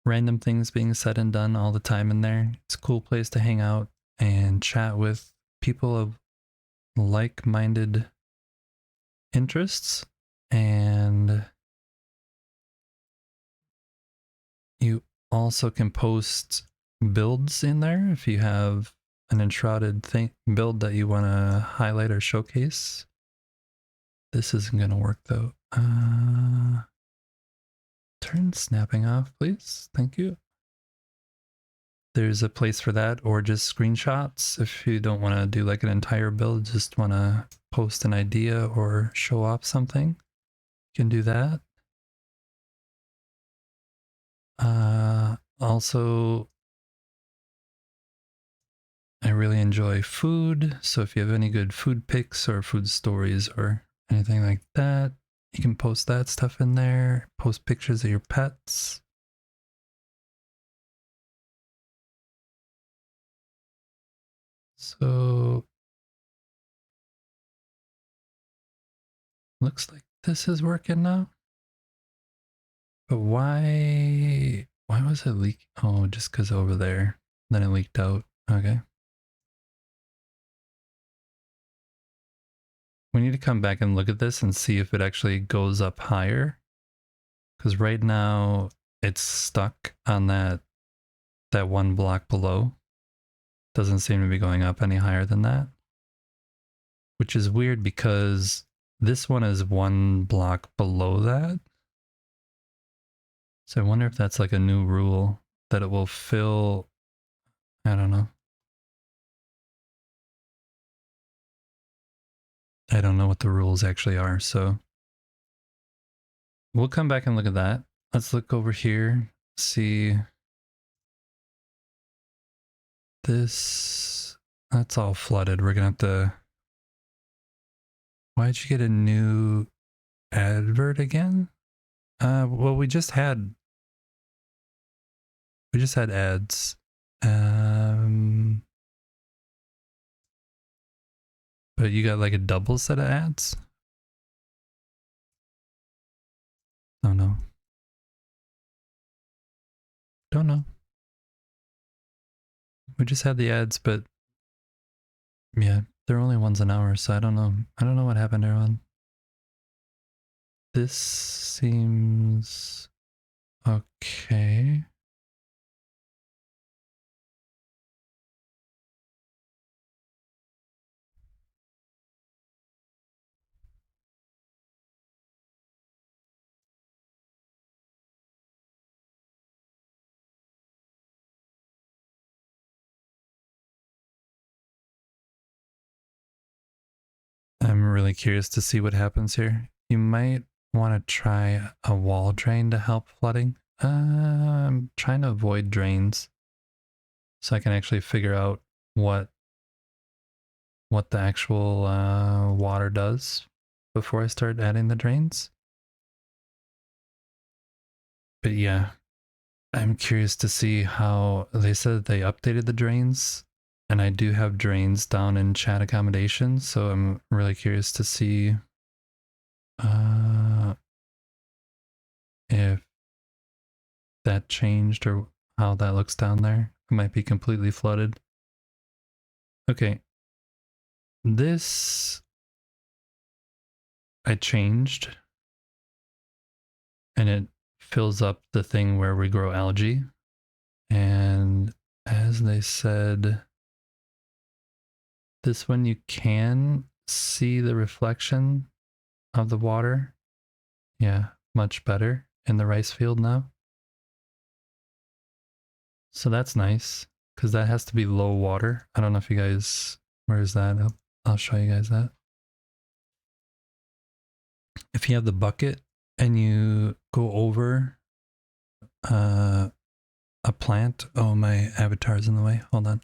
random things being said and done all the time in there. It's a cool place to hang out and chat with people of like-minded interests, and you also can post builds in there if you have an Enshrouded build that you want to highlight or showcase. This isn't going to work though. Turn snapping off, please. Thank you. There's a place for that, or just screenshots if you don't want to do like an entire build, just want to post an idea or show off something, you can do that. Also, I really enjoy food. So if you have any good food pics or food stories or anything like that, you can post that stuff in there. Post pictures of your pets. So looks like this is working now. But why was it leak? Oh, just because over there. Then it leaked out. Okay. We need to come back and look at this and see if it actually goes up higher. Because right now it's stuck on that one block below. Doesn't seem to be going up any higher than that. Which is weird because this one is one block below that. So I wonder if that's like a new rule that it will fill. I don't know. I don't know what the rules actually are, so we'll come back and look at that. Let's look over here, see this. That's all flooded. We're gonna have to. Why'd you get a new advert again? Well, we just had ads. But you got like a double set of ads? Oh no. Don't know. We just had the ads, but yeah, they're only once an hour, so I don't know. I don't know what happened, everyone. This seems okay. I'm really curious to see what happens here. You might want to try a wall drain to help flooding. I'm trying to avoid drains so I can actually figure out what the actual water does before I start adding the drains. But yeah, I'm curious to see how they said they updated the drains, and I do have drains down in chat accommodations, so I'm really curious to see if that changed or how that looks down there. It might be completely flooded. Okay. This I changed, and it fills up the thing where we grow algae. And as they said, this one you can see the reflection of the water. Yeah, much better in the rice field now. So that's nice because that has to be low water. I don't know if you guys, where is that? I'll show you guys that. If you have the bucket and you go over a plant. Oh, my avatar's in the way. Hold on.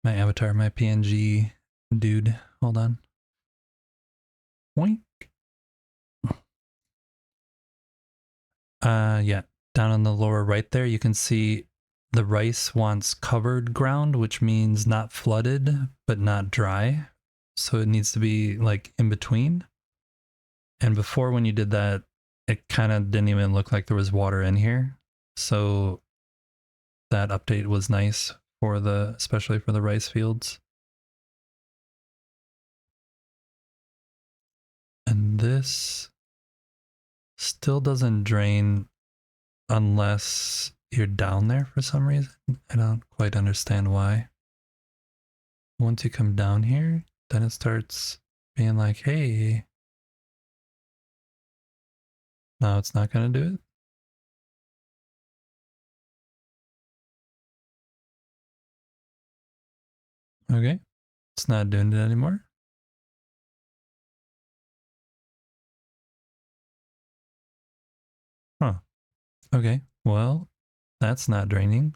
My avatar, my PNG dude. Hold on. Boink. Yeah. Down on the lower right there, you can see the rice wants covered ground, which means not flooded, but not dry. So it needs to be like in between. And before, when you did that, it kind of didn't even look like there was water in here. So that update was nice for especially for the rice fields. And this still doesn't drain unless you're down there for some reason. I don't quite understand why. Once you come down here, then it starts being like, hey, no, it's not going to do it. Okay, it's not doing it anymore. Okay, well, that's not draining.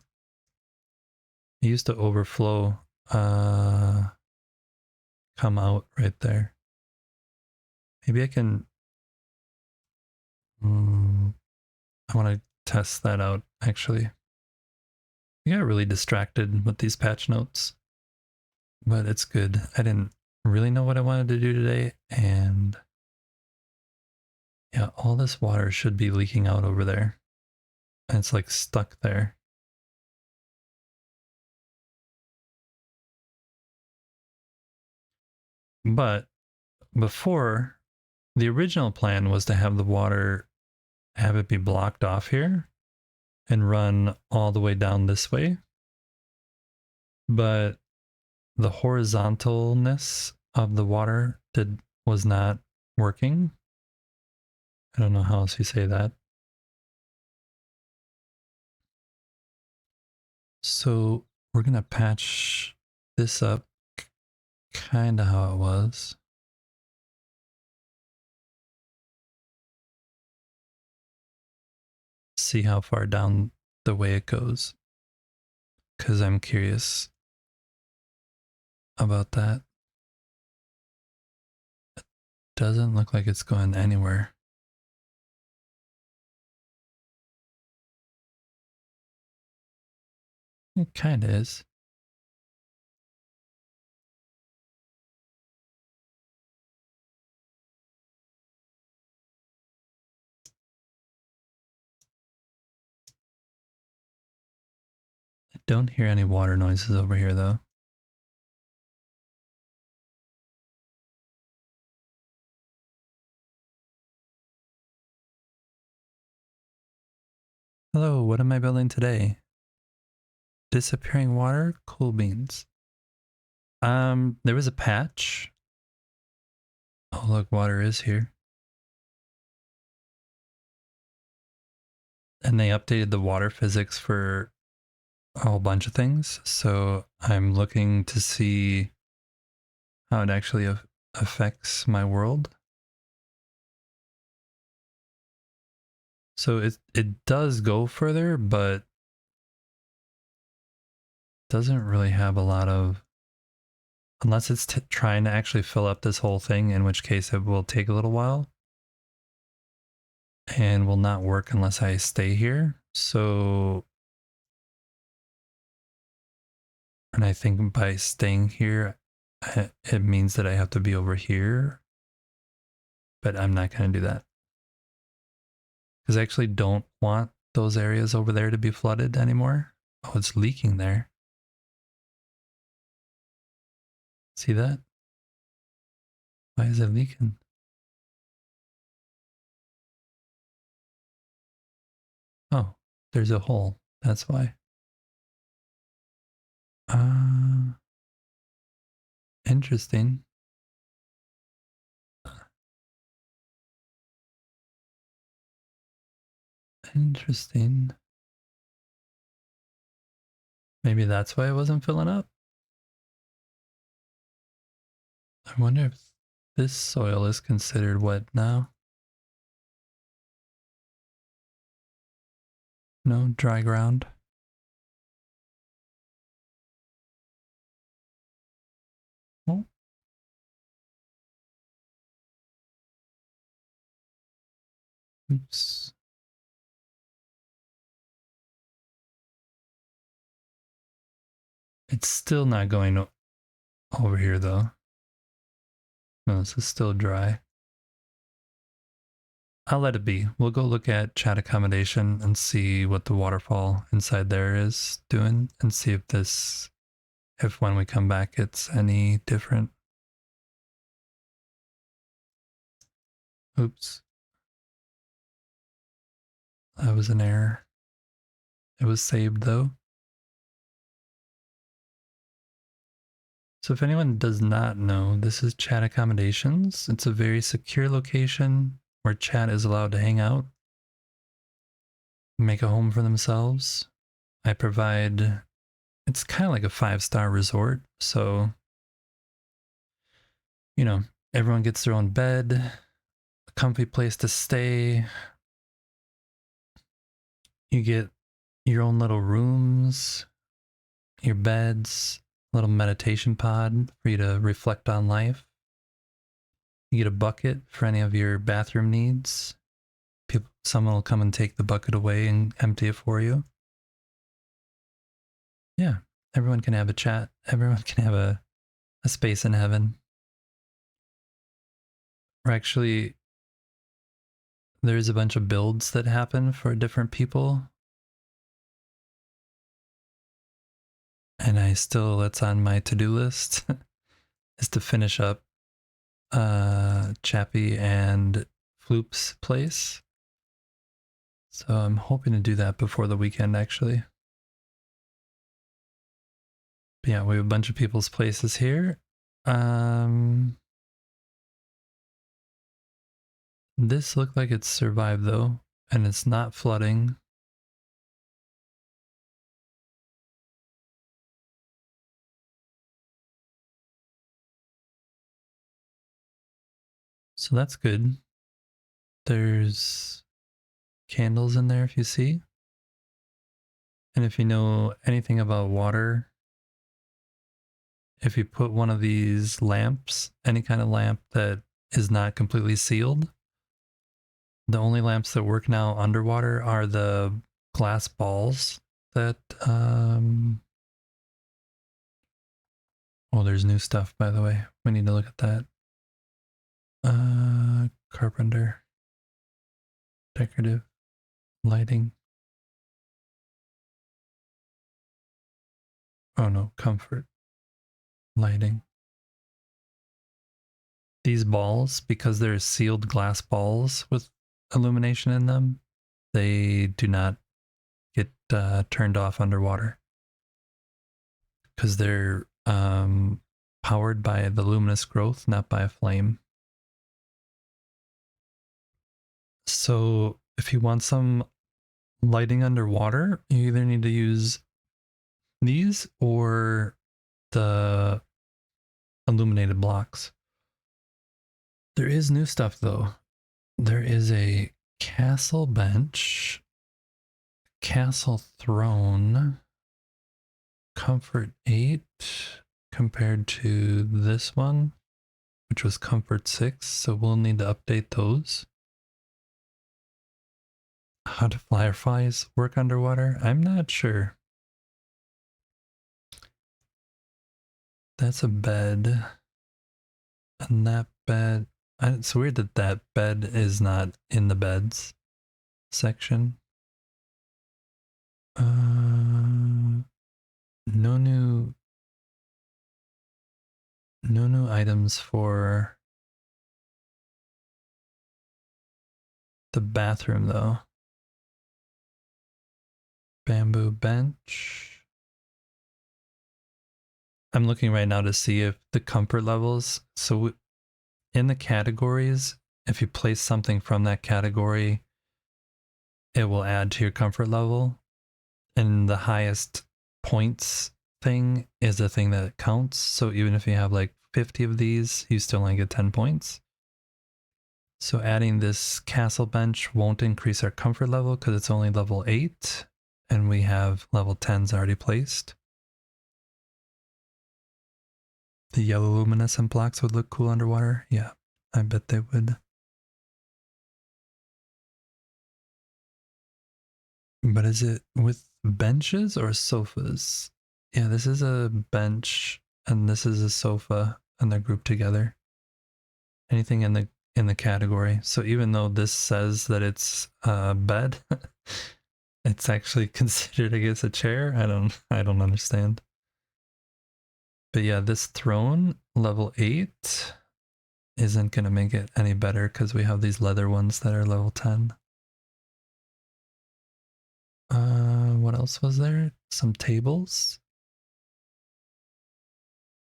It used to overflow, come out right there. Maybe I can, I want to test that out actually. I got really distracted with these patch notes, but it's good. I didn't really know what I wanted to do today, and yeah, all this water should be leaking out over there. And it's like stuck there. But before, the original plan was to have the water, have it be blocked off here and run all the way down this way. But the horizontalness of the water was not working. I don't know how else you say that. So we're gonna patch this up kind of how it was. See how far down the way it goes, because I'm curious about that. It doesn't look like it's going anywhere. It kind of is. I don't hear any water noises over here though. Hello, what am I building today? Disappearing water? Cool beans. There was a patch. Oh look, water is here. And they updated the water physics for a whole bunch of things. So I'm looking to see how it actually affects my world. So it does go further, but doesn't really have a lot of, unless it's trying to actually fill up this whole thing, in which case it will take a little while and will not work unless I stay here. So, and I think by staying here, it means that I have to be over here, but I'm not going to do that because I actually don't want those areas over there to be flooded anymore. Oh, it's leaking there. See that? Why is it leaking? Oh, there's a hole. That's why. Interesting. Interesting. Maybe that's why it wasn't filling up. I wonder if this soil is considered wet now. No, dry ground. Oh. Oops. It's still not going over here though. No, this is still dry. I'll let it be. We'll go look at chat accommodation and see what the waterfall inside there is doing and see if when we come back it's any different. Oops. That was an error. It was saved though. So if anyone does not know, this is chat accommodations. It's a very secure location where chat is allowed to hang out, make a home for themselves. I provide, it's kind of like a 5-star resort. So, you know, everyone gets their own bed, a comfy place to stay, You get your own little rooms, your beds, little meditation pod for you to reflect on life. You get a bucket for any of your bathroom needs. Someone will come and take the bucket away and empty it for you. Yeah, everyone can have a chat. Everyone can have a space in heaven. Or actually, there's a bunch of builds that happen for different people. And it's on my to-do list is to finish up Chappie and Floop's place. So I'm hoping to do that before the weekend, actually. But yeah, we have a bunch of people's places here. This looked like it's survived though, and it's not flooding. So that's good. There's candles in there if you see. And if you know anything about water, if you put one of these lamps, any kind of lamp that is not completely sealed, the only lamps that work now underwater are the glass balls that, oh, there's new stuff, by the way. We need to look at that. Carpenter. Decorative. Lighting. Oh no, comfort. Lighting. These balls, because they're sealed glass balls with illumination in them, they do not get turned off underwater because they're powered by the luminous growth, not by a flame. So if you want some lighting underwater, you either need to use these or the illuminated blocks. There is new stuff though. There is a castle bench, castle throne, comfort 8 compared to this one, which was comfort 6. So we'll need to update those. How do fireflies work underwater? I'm not sure. That's a bed. And that bed, it's weird that that bed is not in the beds section. No new items for the bathroom though. Bamboo bench. I'm looking right now to see if the comfort levels. So in the categories, if you place something from that category, it will add to your comfort level. And the highest points thing is the thing that counts. So even if you have like 50 of these, you still only get 10 points. So adding this castle bench won't increase our comfort level because it's only level 8 and we have level 10s already placed. The yellow luminescent blocks would look cool underwater. Yeah, I bet they would. But is it with benches or sofas? Yeah, this is a bench and this is a sofa and they're grouped together. Anything in the category. So even though this says that it's a bed, it's actually considered, I guess, a chair. I don't understand. But yeah, this throne, level 8, isn't going to make it any better because we have these leather ones that are level 10. What else was there? Some tables.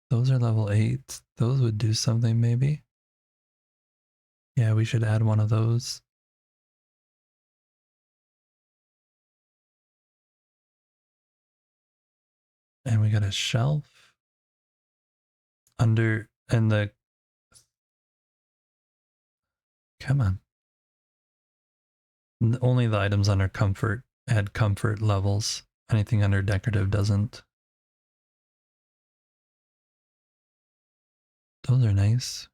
Those are level 8. Those would do something maybe. Yeah, we should add one of those. And we got a shelf. Under, and the, come on. Only the items under comfort add comfort levels. Anything under decorative doesn't. Those are nice.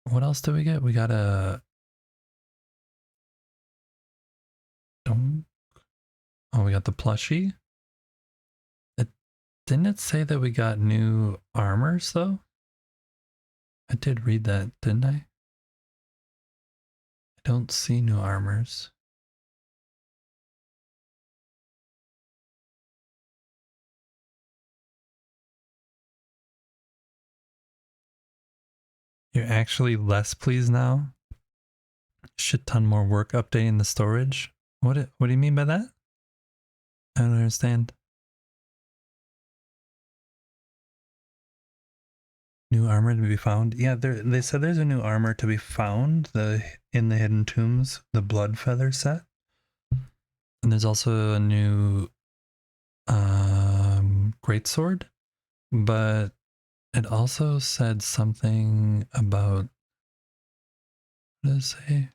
What else do we get? We got a... Oh, we got the plushie. Didn't it say that we got new armors, though? I did read that, didn't I? I don't see new armors. You're actually less pleased now? Shit ton more work updating the storage? What do you mean by that? I don't understand. New armor to be found? Yeah, they said there's a new armor to be found in the Hidden Tombs, the Blood Feather set. And there's also a new greatsword, but it also said something about, what does it say?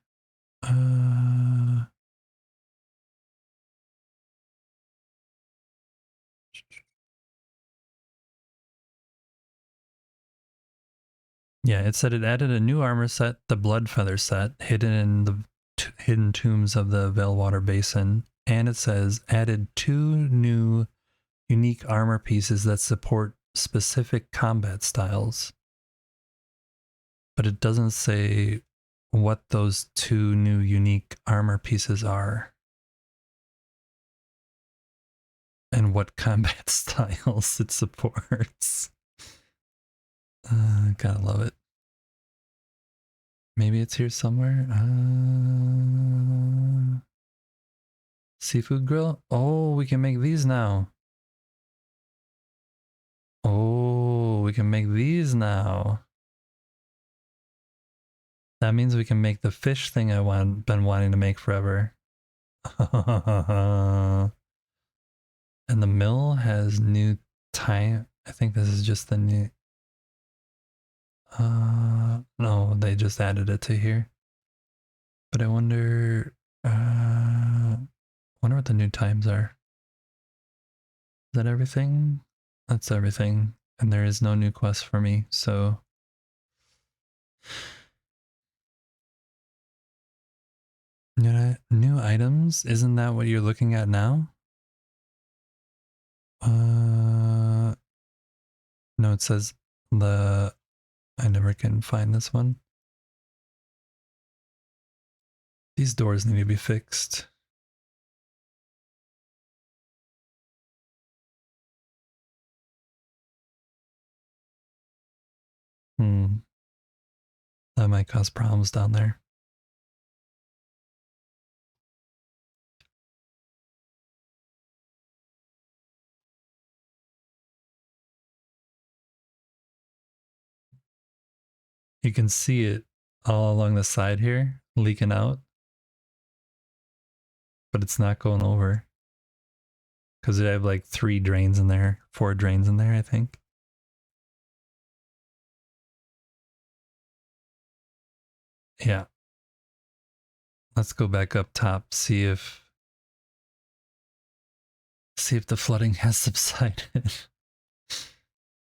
Yeah, it said it added a new armor set, the Blood Feather set, hidden in the Hidden Tombs of the Veilwater Basin, and it says added 2 new unique armor pieces that support specific combat styles. But it doesn't say what those 2 new unique armor pieces are. And what combat styles it supports. Gotta love it. Maybe it's here somewhere. Seafood grill? Oh, we can make these now. Oh, we can make these now. That means we can make the fish thing been wanting to make forever. And the mill has new time. I think this is just the new... no, they just added it to here. But I wonder what the new times are. Is that everything? That's everything. And there is no new quest for me, so... New items? Isn't that what you're looking at now? No, it says I never can find this one. These doors need to be fixed. That might cause problems down there. You can see it all along the side here, leaking out. But it's not going over. Because they have like 3 drains in there, 4 drains in there, I think. Yeah. Let's go back up top, see if the flooding has subsided.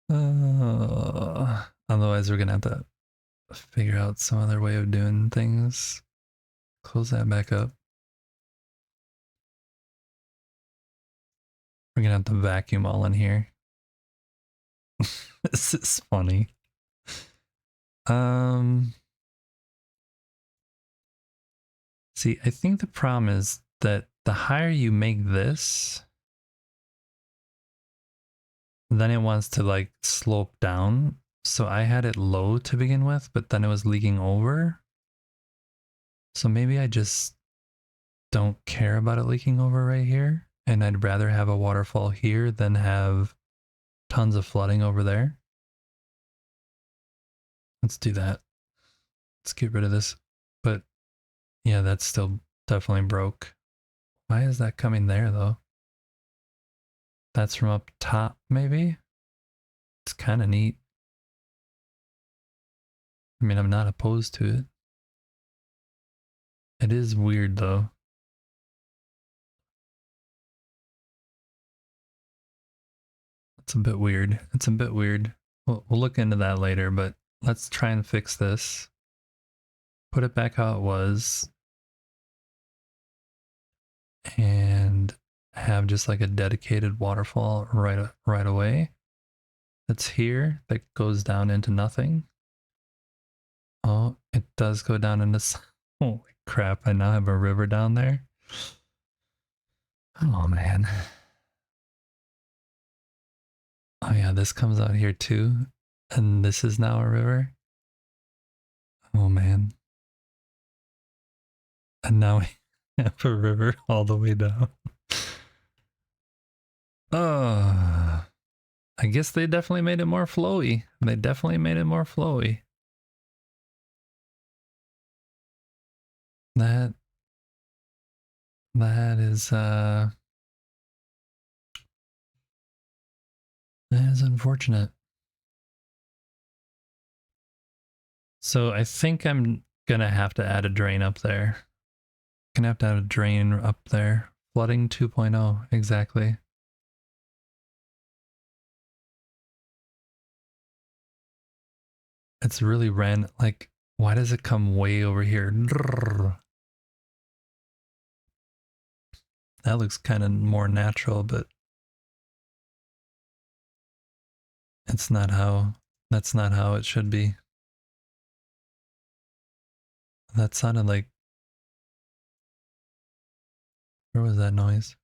Otherwise, we're gonna have to figure out some other way of doing things. Close that back up. We're gonna have to vacuum all in here. This is funny. See, I think the problem is that the higher you make this, then it wants to like slope down. So I had it low to begin with, but then it was leaking over. So maybe I just don't care about it leaking over right here. And I'd rather have a waterfall here than have tons of flooding over there. Let's do that. Let's get rid of this. But yeah, that's still definitely broke. Why is that coming there though? That's from up top, maybe? It's kind of neat. I mean, I'm not opposed to it. It is weird though. It's a bit weird. It's a bit weird. We'll look into that later, but let's try and fix this. Put it back how it was. And have just like a dedicated waterfall right away. That's here. That goes down into nothing. Oh, it does go down into... Holy crap, I now have a river down there. Oh man. Oh yeah, this comes out here too. And this is now a river. Oh man. And now we have a river all the way down. Oh, I guess they definitely made it more flowy. They definitely made it more flowy. That is unfortunate. So I think I'm gonna have to add a drain up there. Gonna have to add a drain up there. Flooding 2.0, exactly. It's really like, why does it come way over here? That looks kind of more natural, but that's not how it should be. That sounded like, where was that noise?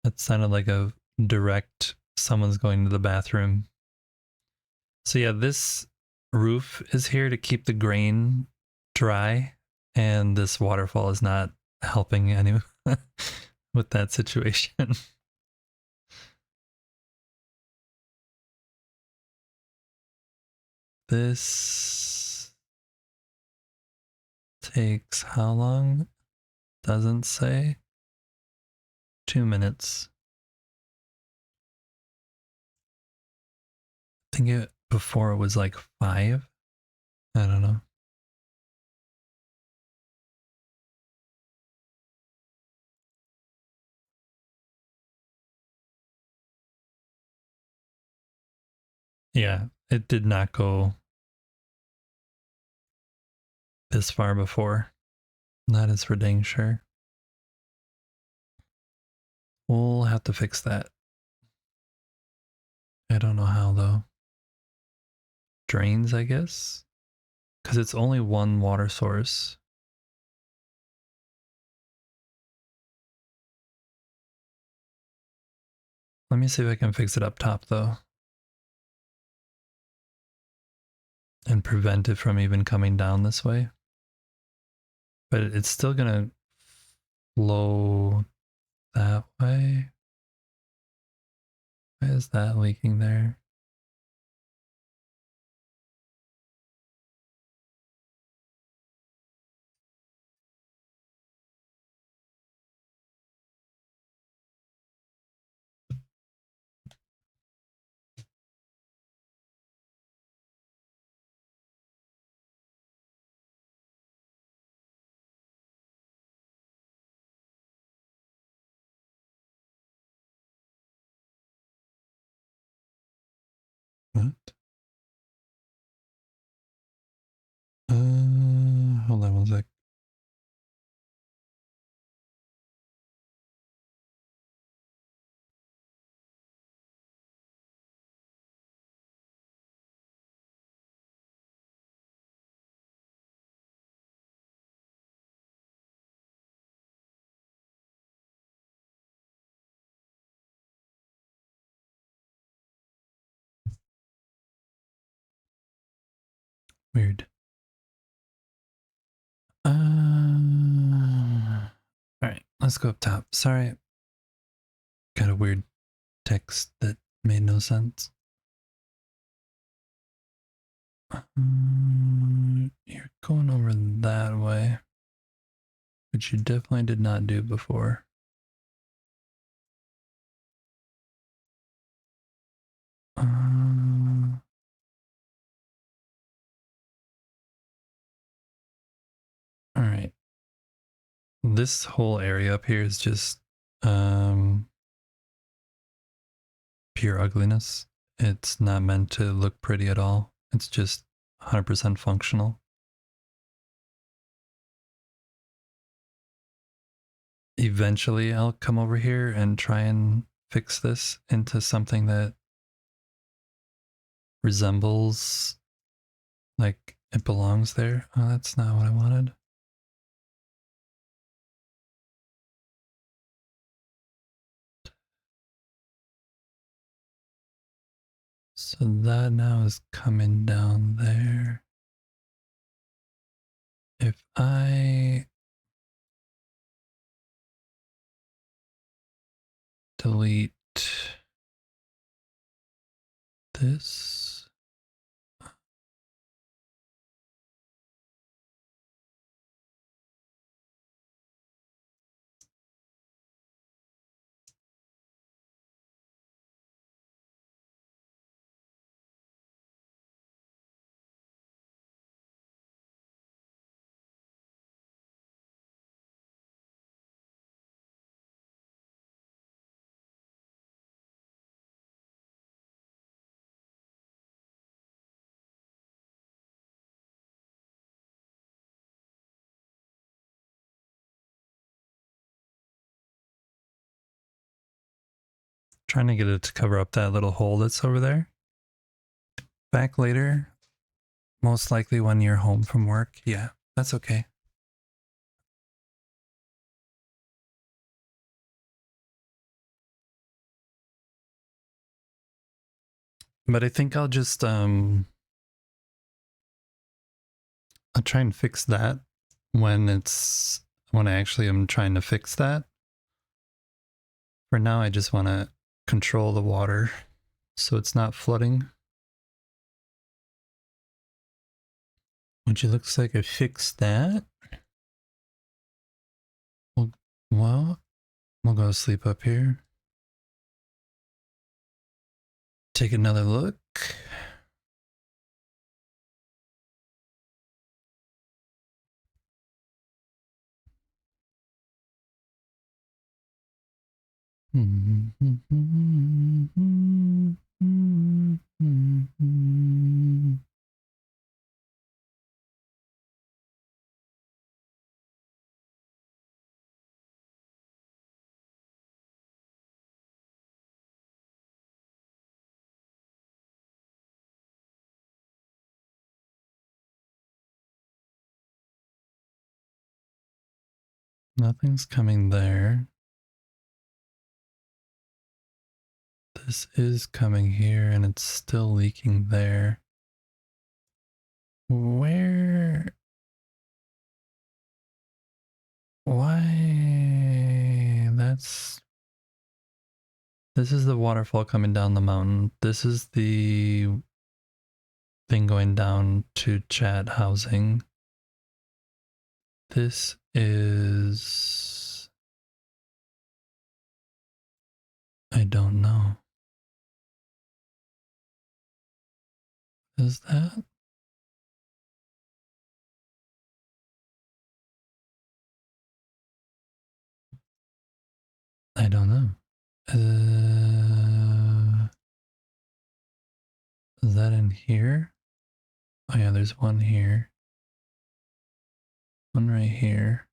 That sounded like a direct, someone's going to the bathroom. So yeah, this roof is here to keep the grain dry, and this waterfall is not helping anyone with that situation. This takes how long? Doesn't say. 2 minutes. I think it before it was like 5. I don't know. Yeah, it did not go this far before. That is for dang sure. We'll have to fix that. I don't know how though. Drains, I guess? Because it's only one water source. Let me see if I can fix it up top though. And prevent it from even coming down this way. But it's still gonna flow that way. Why is that leaking there? What? Hold on one sec. Weird. All right, let's go up top. Sorry. Got a weird text that made no sense. You're going over that way, which you definitely did not do before. this whole area up here is just pure ugliness. It's not meant to look pretty at all. It's just 100% functional. Eventually I'll come over here and try and fix this into something that resembles like it belongs there. Oh, that's not what I wanted. So that now is coming down there. If I delete this, trying to get it to cover up that little hole that's over there. Back later, most likely when you're home from work. Yeah, that's okay. But I think I'll just I'll try and fix that when I actually am trying to fix that. For now I just want to control the water so it's not flooding. Which it looks like I fixed that. Well, we'll go sleep up here. Take another look. Nothing's coming there. This is coming here and it's still leaking there. Where? Why? This is the waterfall coming down the mountain. This is the thing going down to chat housing. This is... I don't know. Is that? I don't know. Is that in here? Oh yeah, there's one here. One right here.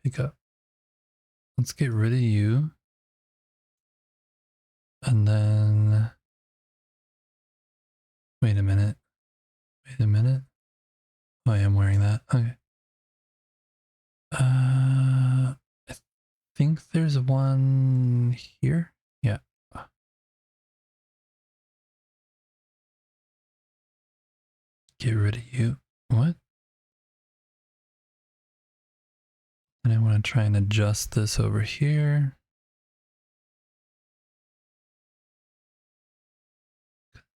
Pick up. Let's get rid of you. And then... Wait a minute. Wait a minute. Oh, I am wearing that. Okay. I think there's one here. Yeah. Get rid of you. What? And I want to try and adjust this over here.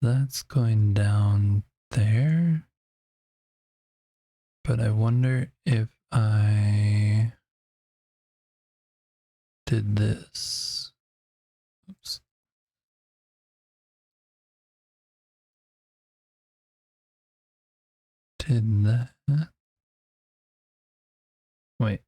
That's going down there. But I wonder if I did this. Oops. did that. Wait.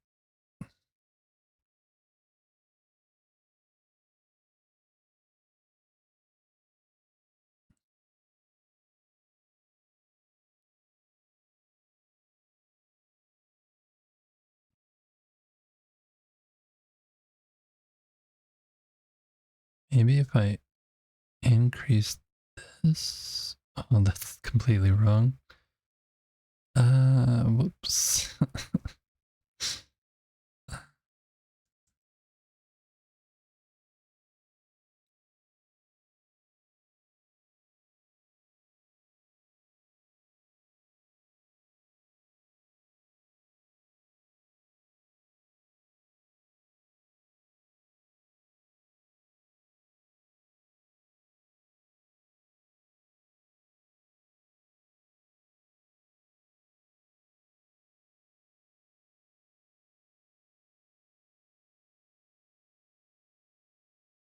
Maybe if I increase this. Oh, that's completely wrong. Whoops.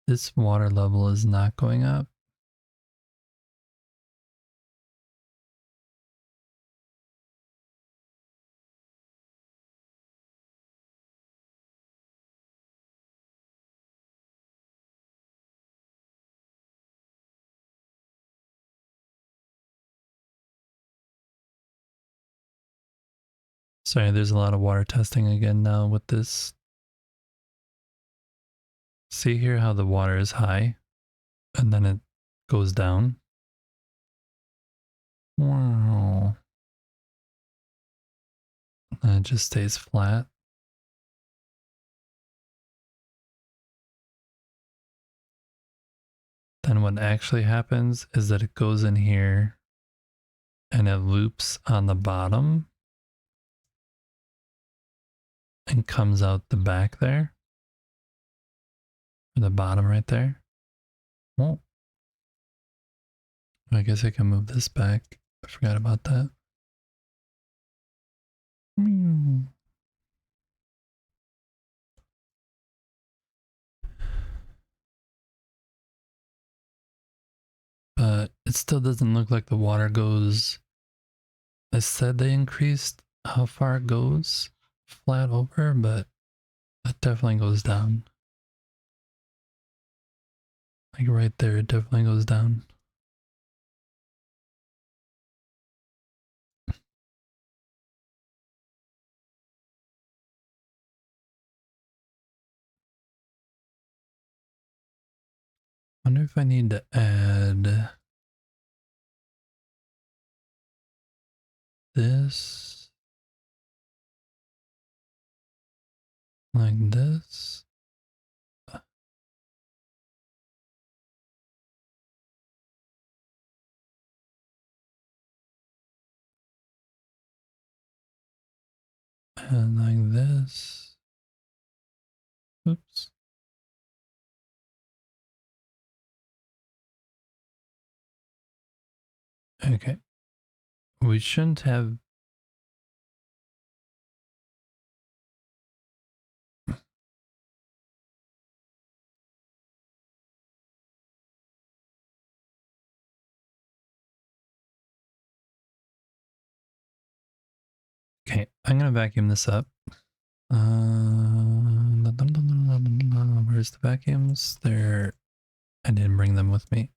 This water level is not going up. Sorry, there's a lot of water testing again now with this. See here how the water is high and then it goes down. Wow. And it just stays flat. Then what actually happens is that it goes in here and it loops on the bottom and comes out the back there. Or the bottom right there. Well, I guess I can move this back. I forgot about that. But it still doesn't look like the water goes. I said they increased how far it goes flat over, but it definitely goes down. Like right there, it definitely goes down. Wonder if I need to add this like this. And like this. Oops. Okay. We shouldn't have. Okay, I'm gonna vacuum this up. Where's the vacuums? There. I didn't bring them with me.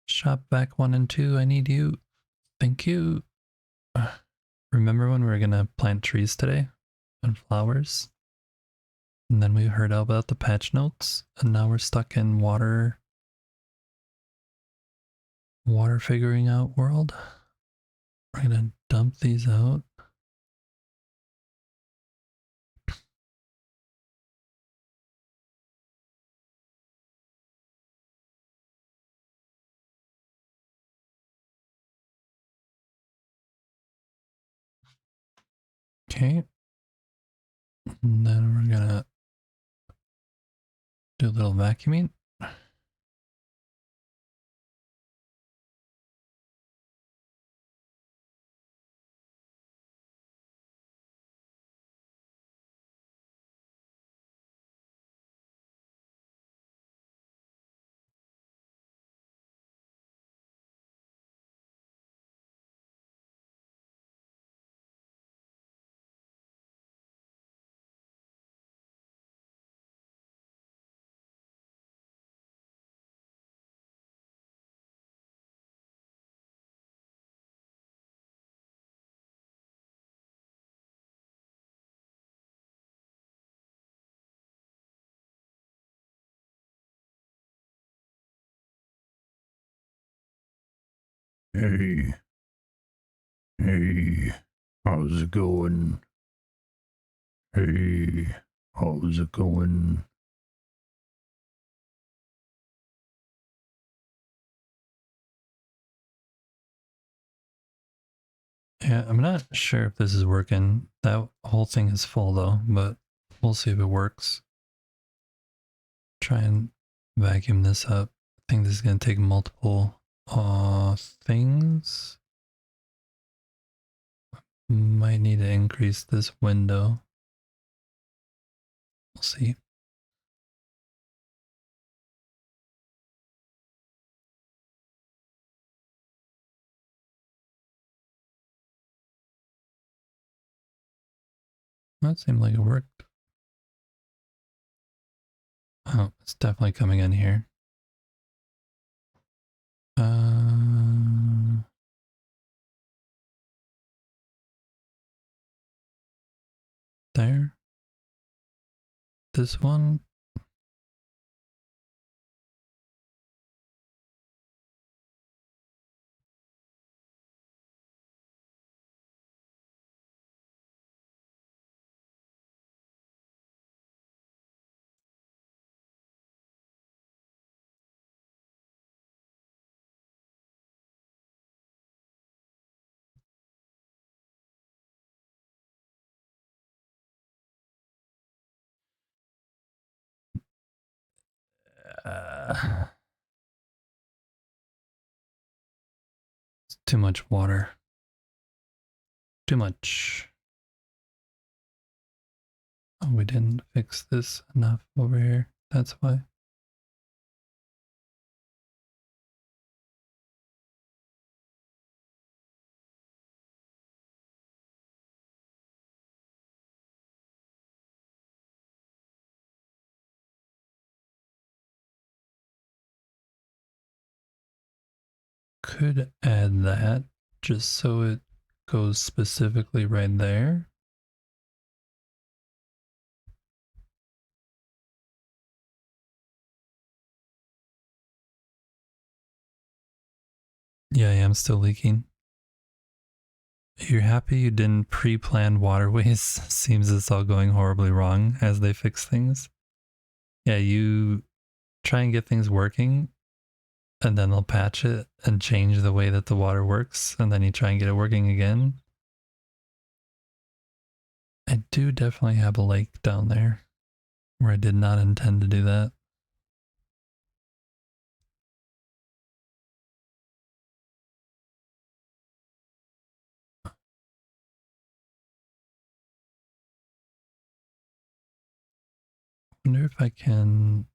Shop back 1 and 2. I need you. Thank you. Remember when we were gonna plant trees today and flowers? And then we heard about the patch notes, and now we're stuck in water figuring out world. We're gonna dump these out. Okay. And then we're gonna do a little vacuuming. Hey, hey, how's it going? Hey, how's it going? Yeah, I'm not sure if this is working. That whole thing is full though, but we'll see if it works. Try and vacuum this up. I think this is gonna take multiple things. Might need to increase this window. We'll see. That seemed like it worked. Oh, it's definitely coming in here. There. This one. It's too much water. Too much. Oh, we didn't fix this enough over here. That's why. Could add that just so it goes specifically right there. Yeah, I am still leaking. You're happy you didn't pre-plan waterways? Seems it's all going horribly wrong as they fix things. Yeah, you try and get things working, and then they'll patch it and change the way that the water works, and then you try and get it working again. I do definitely have a lake down there where I did not intend to do that. Wonder if I can.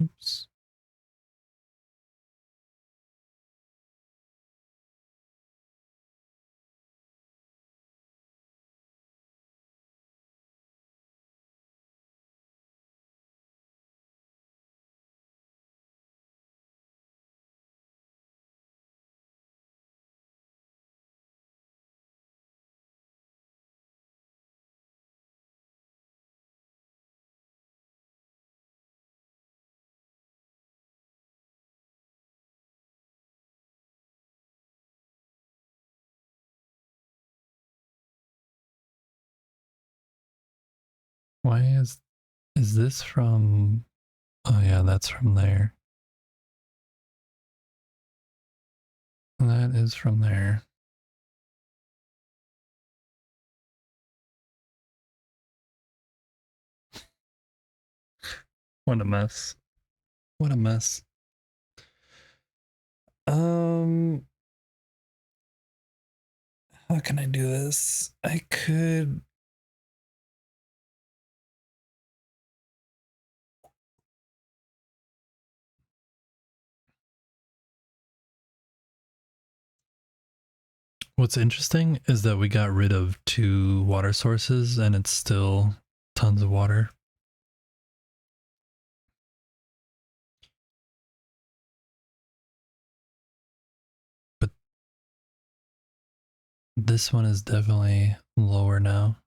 Oops. Why is this from? Oh yeah, that's from there. That is from there. What a mess. What a mess. Um, how can I do this? I could. What's interesting is that we got rid of 2 water sources and it's still tons of water. But this one is definitely lower now.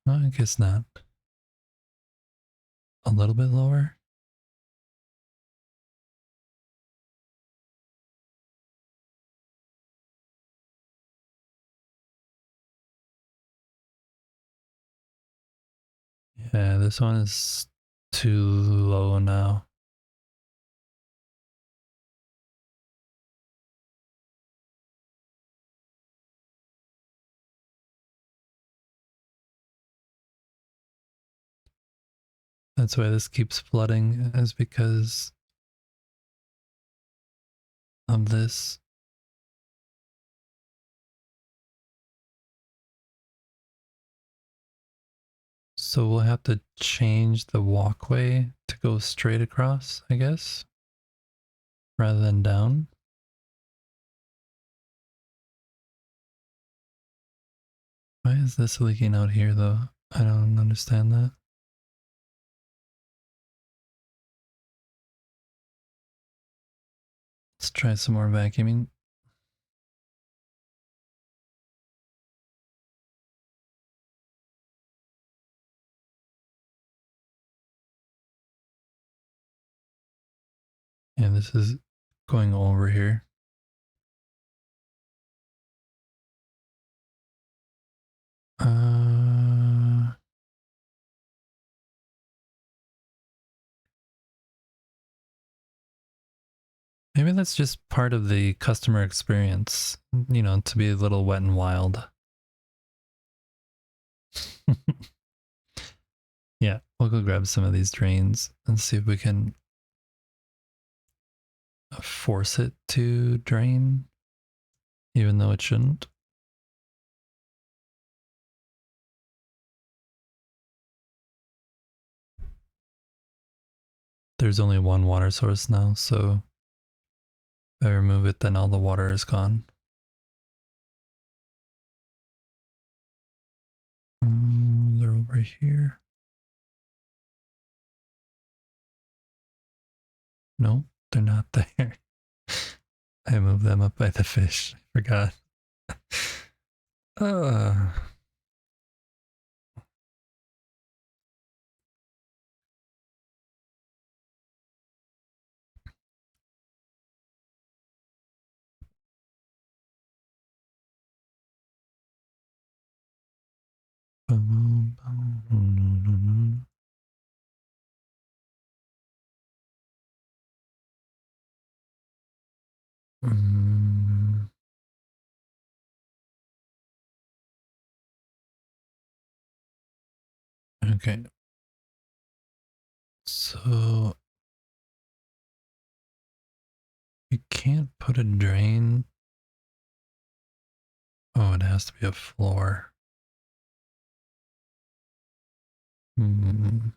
No, I guess not. A little bit lower. Yeah, this one is too low now. That's why this keeps flooding, is because of this. So we'll have to change the walkway to go straight across, I guess, rather than down. Why is this leaking out here though? I don't understand that. Let's try some more vacuuming. And this is going over here. Maybe that's just part of the customer experience, you know, to be a little wet and wild. Yeah, we'll go grab some of these drains and see if we can force it to drain, even though it shouldn't. There's only one water source now, so if I remove it, then all the water is gone. They're over here. No, they're not there. I moved them up by the fish. I forgot. uh, okay. So you can't put a drain. Oh, it has to be a floor. Hmm.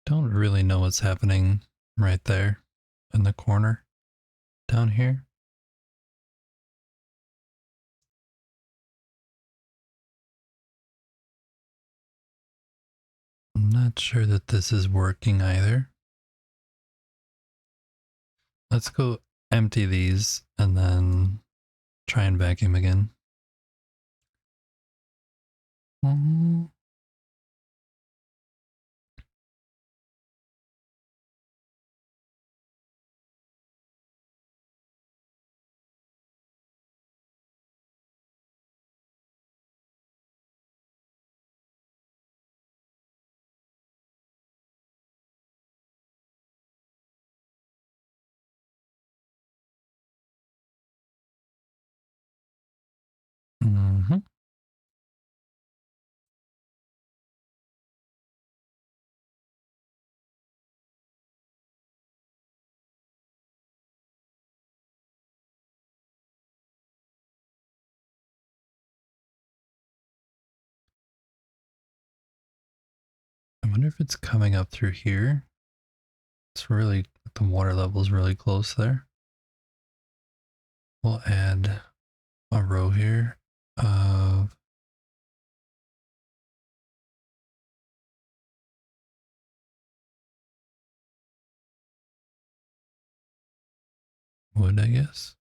Don't really know what's happening right there in the corner down here. I'm not sure that this is working either. Let's go empty these and then try and vacuum again. Mm-hmm. wonder if it's coming up through here. It's really, the water level is really close there. We'll add a row here of wood, I guess.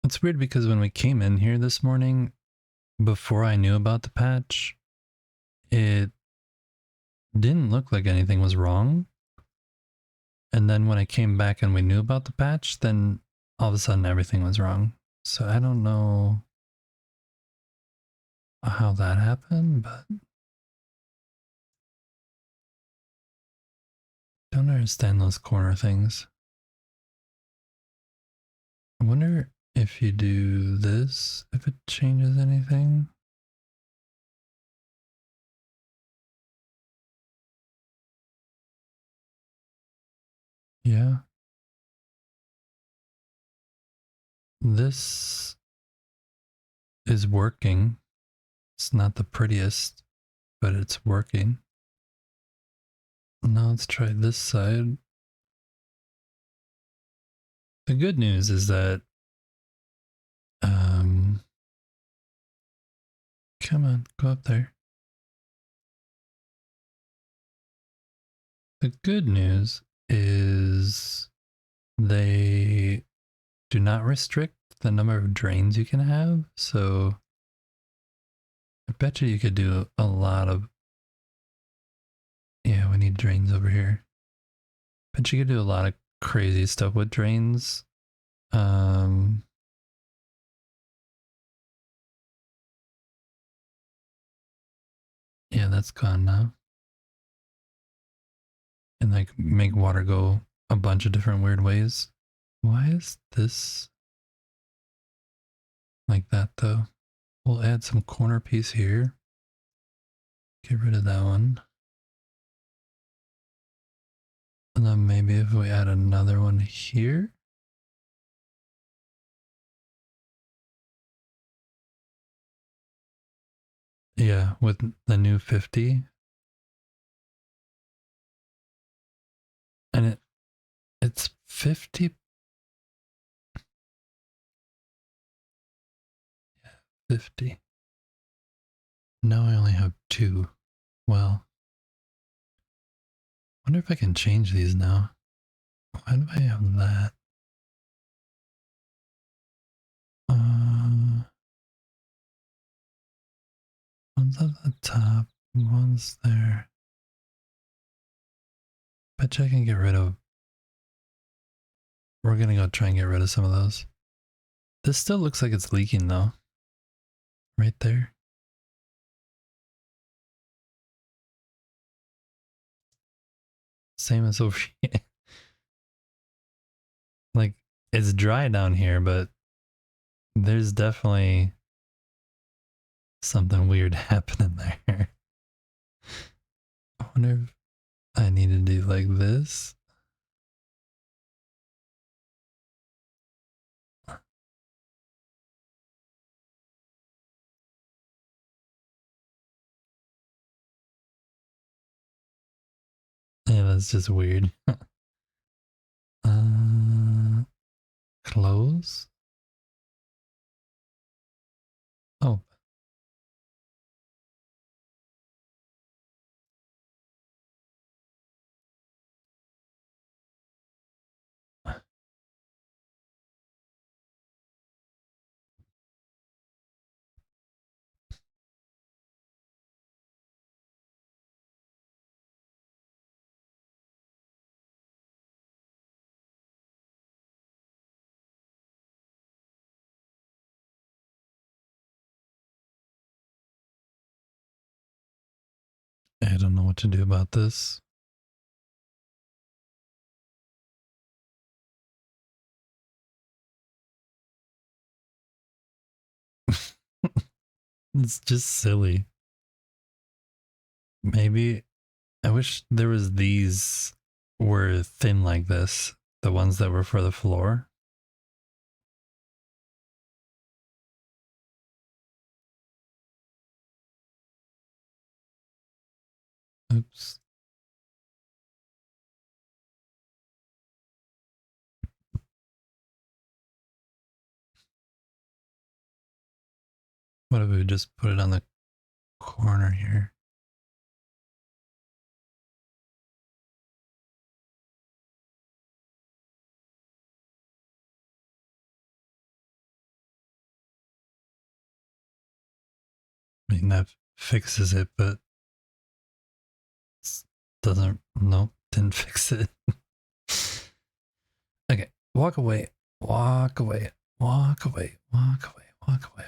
It's weird because when we came in here this morning, before I knew about the patch, it didn't look like anything was wrong. And then when I came back and we knew about the patch, then all of a sudden everything was wrong. So I don't know how that happened, but don't understand those corner things. I wonder if you do this, if it changes anything. Yeah. This is working. It's not the prettiest, but it's working. Now let's try this side. The good news is that, come on, go up there. The good news is they do not restrict the number of drains you can have. So I bet you could do a lot of, yeah, we need drains over here. Bet you could do a lot of crazy stuff with drains. Yeah, that's gone now. And like make water go a bunch of different weird ways. Why is this like that though? We'll add some corner piece here. Get rid of that one. And then maybe if we add another one here. Yeah, with the new 50. And it's 50. Yeah, 50. Now I only have 2. Well, wonder if I can change these now. Why do I have that? One's at the top, one's there. Bet you I can get rid of. We're gonna go try and get rid of some of those. This still looks like it's leaking though. Right there. Same as over here. Like, it's dry down here, but there's definitely something weird happening there. I wonder if I need to do like this. Yeah, that's just weird. Close? Oh. don't know what to do about this. It's just silly. Maybe I wish there was these were thin like this, the ones that were for the floor. Oops. What if we just put it on the corner here? I mean, that fixes it, but doesn't, nope, didn't fix it. Okay, walk away, walk away, walk away, walk away, walk away.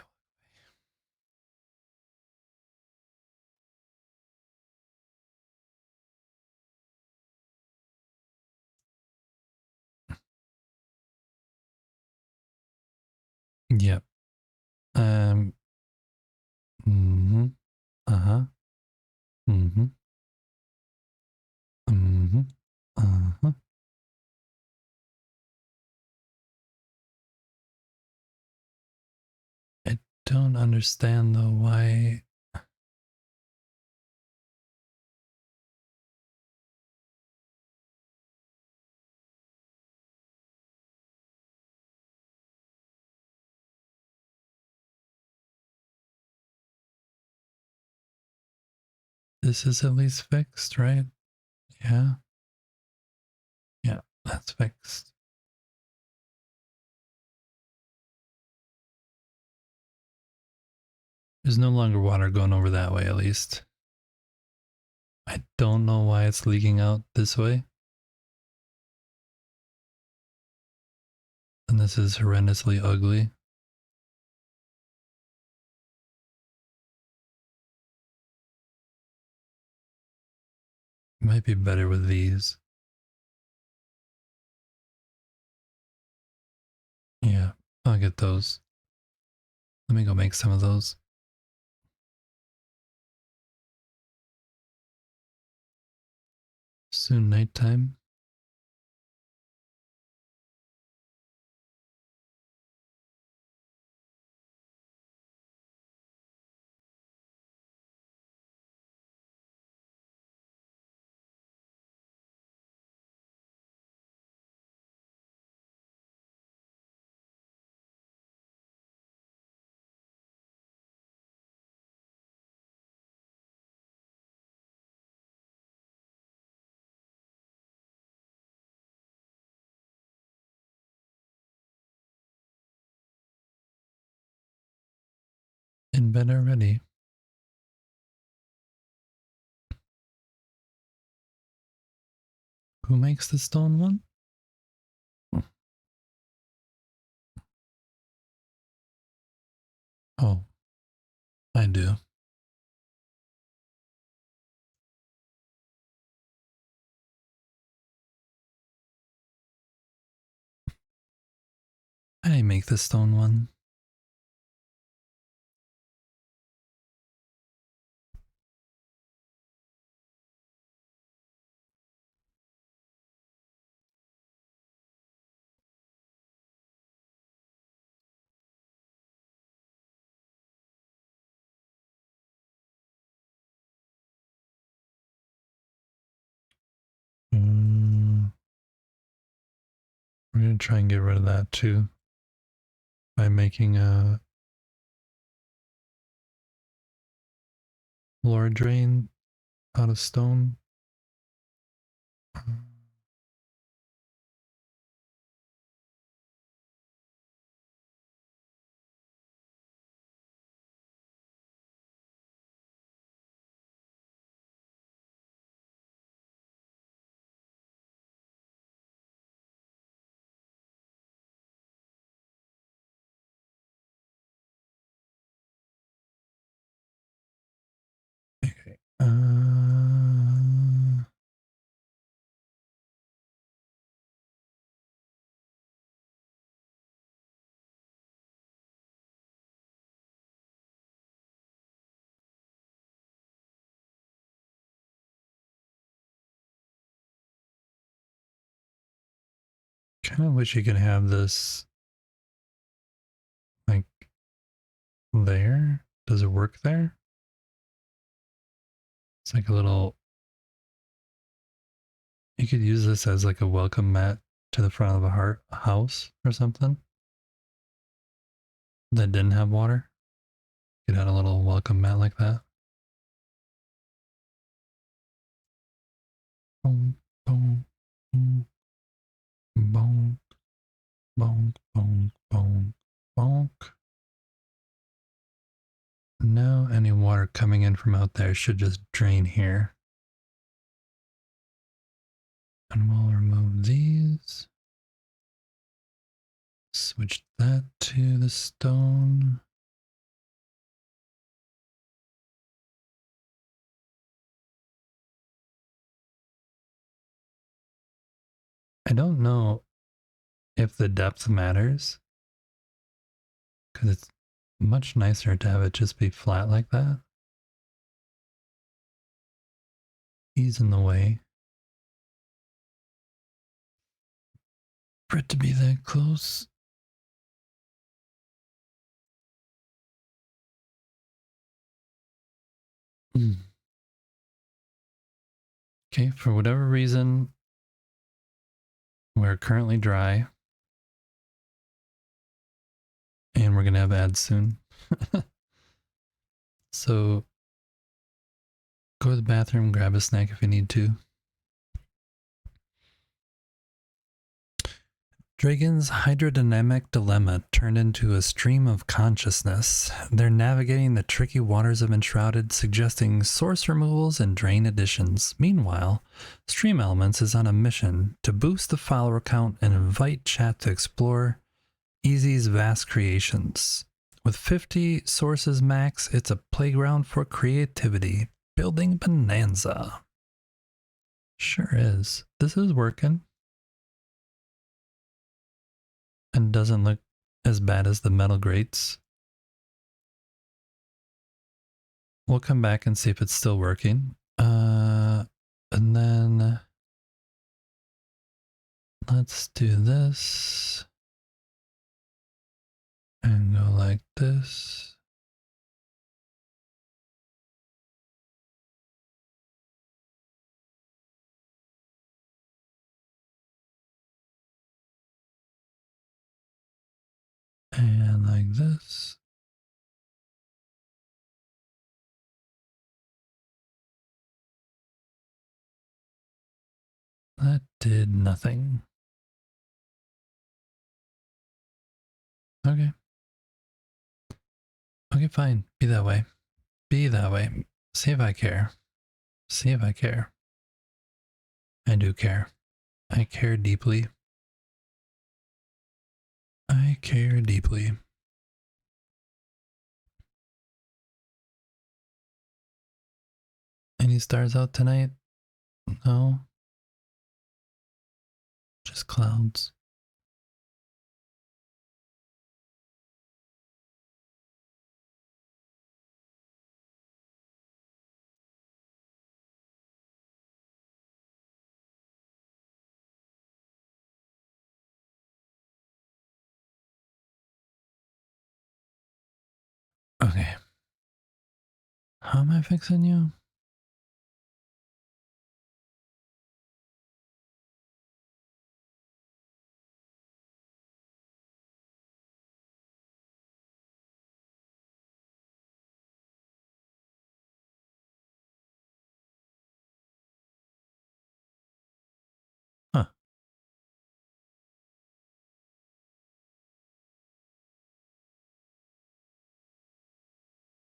Yep. Mm-hmm. Uh-huh. Mm-hmm. Mm-hmm. Uh-huh. I don't understand though why. This is at least fixed, right? Yeah. Yeah, that's fixed. There's no longer water going over that way, at least. I don't know why it's leaking out this way. And this is horrendously ugly. It might be better with these. Yeah, I'll get those. Let me go make some of those. Soon nighttime. In bed already. Who makes the stone one? Oh, I do. I make the stone one. Mm, we're gonna try and get rid of that too by making a floor drain out of stone. Okay. Kind of wish you could have this like there. Does it work there? It's like a little, you could use this as like a welcome mat to the front of a house or something that didn't have water. You could add a little welcome mat like that. Boom, boom, boom, boom, boom, boom, boom, bonk. Now any water coming in from out there should just drain here. And we'll remove these. Switch that to the stone. I don't know if the depth matters, because it's much nicer to have it just be flat like that. Ease in the way. For it to be that close. Okay, for whatever reason, we're currently dry. And we're going to have ads soon. So go to the bathroom, grab a snack if you need to. Dragon's hydrodynamic dilemma turned into a stream of consciousness. They're navigating the tricky waters of Enshrouded, suggesting source removals and drain additions. Meanwhile, Stream Elements is on a mission to boost the follower count and invite chat to explore Easy's vast creations. With 50 sources max, it's a playground for creativity. Building bonanza. Sure is. This is working. And doesn't look as bad as the metal grates. We'll come back and see if it's still working. And then let's do this. And go like this. And like this. That did nothing. Okay. Okay, fine. Be that way. Be that way. See if I care. See if I care. I do care. I care deeply. I care deeply. Any stars out tonight? No. Just clouds. Okay. How am I fixing you? Huh.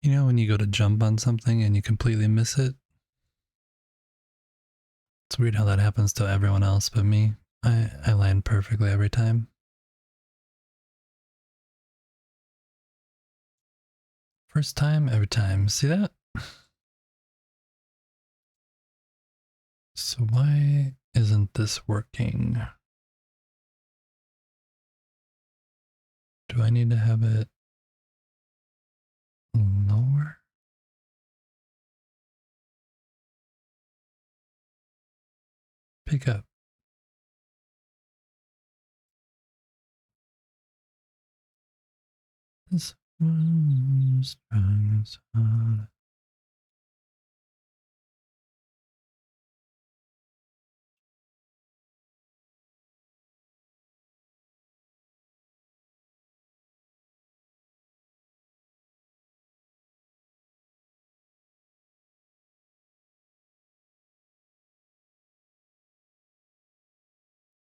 You know when you go to jump on something and you completely miss it? It's weird how that happens to everyone else but me. I land perfectly every time. First time, every time. See that? So why isn't this working? Do I need to have it lower? Pick up. This one's trying as hard.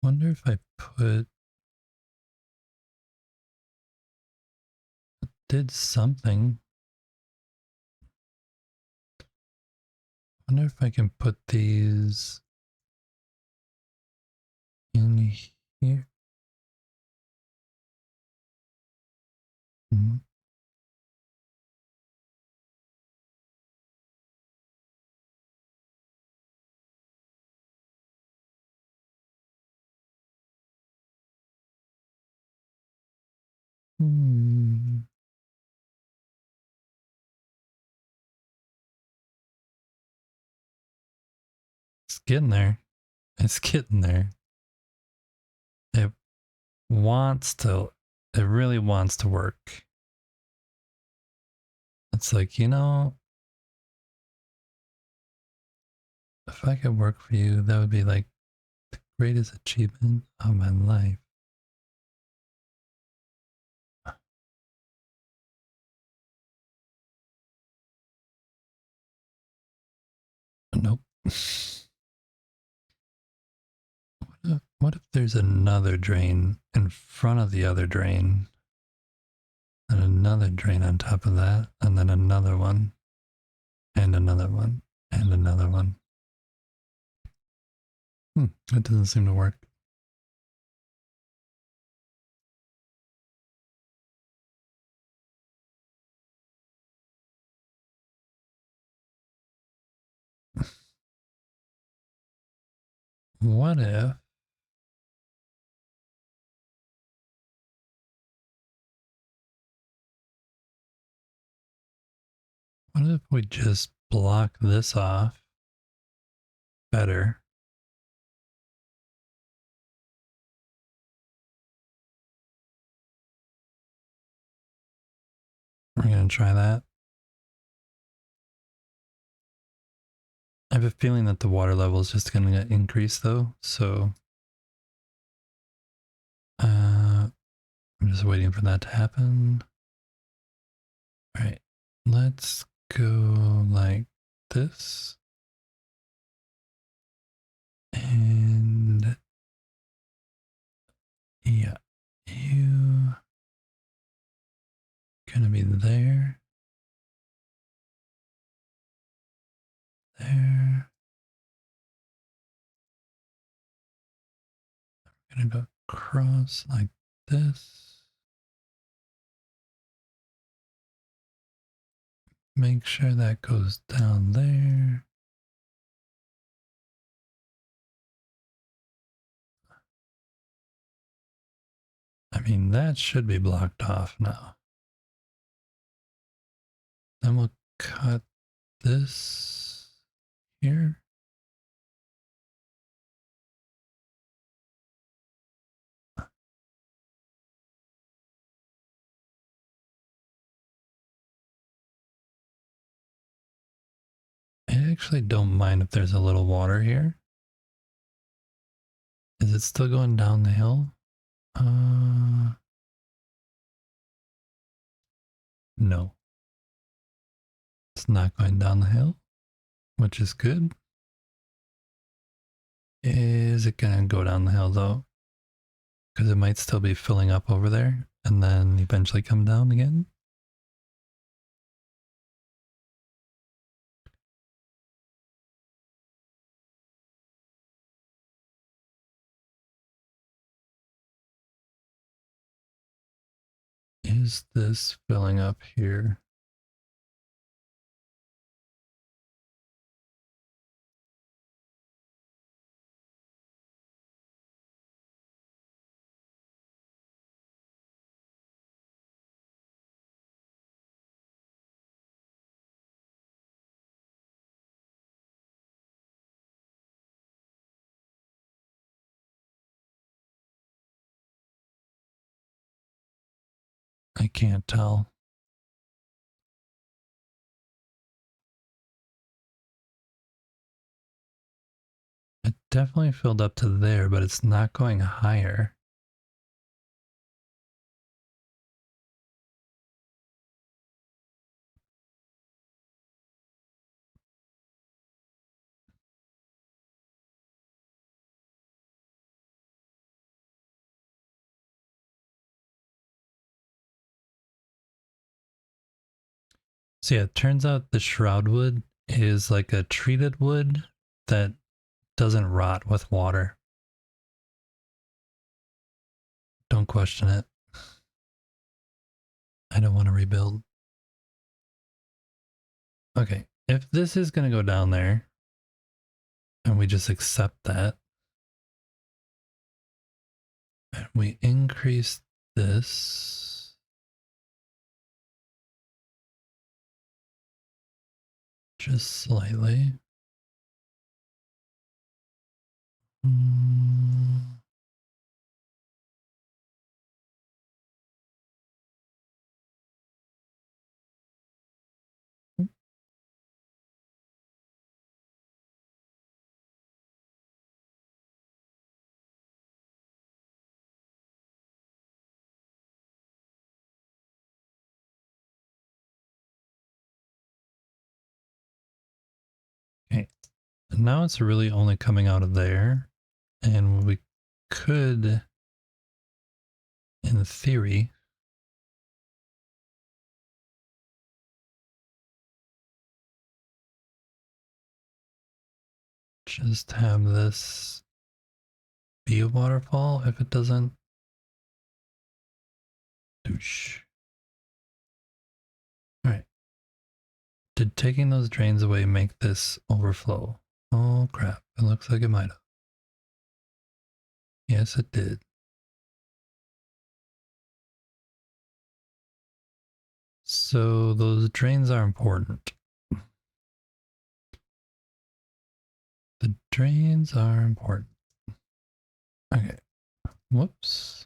Wonder if I did something. Wonder if I can put these in here. Hmm. Hmm. It's getting there. It's getting there. It wants to, it really wants to work. It's like, you know, if I could work for you, that would be like the greatest achievement of my life. Nope. What if there's another drain in front of the other drain? And another drain on top of that, and then another one, and another one, and another one. That doesn't seem to work. What if we just block this off better? We're gonna try that. I have a feeling that the water level is just gonna increase though, so I'm just waiting for that to happen. All right, let's go like this. And yeah, you gonna be there, there. Gonna go across like this. Make sure that goes down there. I mean, that should be blocked off now. Then we'll cut this here. I actually don't mind if there's a little water here. Is it still going down the hill? No. It's not going down the hill, which is good. Is it gonna go down the hill though? Because it might still be filling up over there and then eventually come down again. Is this filling up here? I can't tell. It definitely filled up to there, but it's not going higher. So yeah, it turns out the shroud wood is like a treated wood that doesn't rot with water. Don't question it. I don't want to rebuild. Okay, if this is going to go down there, and we just accept that, and we increase this just slightly. Okay, and now it's really only coming out of there, and we could, in theory, just have this be a waterfall if it doesn't. Douche. Alright. Did taking those drains away make this overflow? Oh crap, it looks like it might have. Yes, it did. So those drains are important. The drains are important. Okay. Whoops.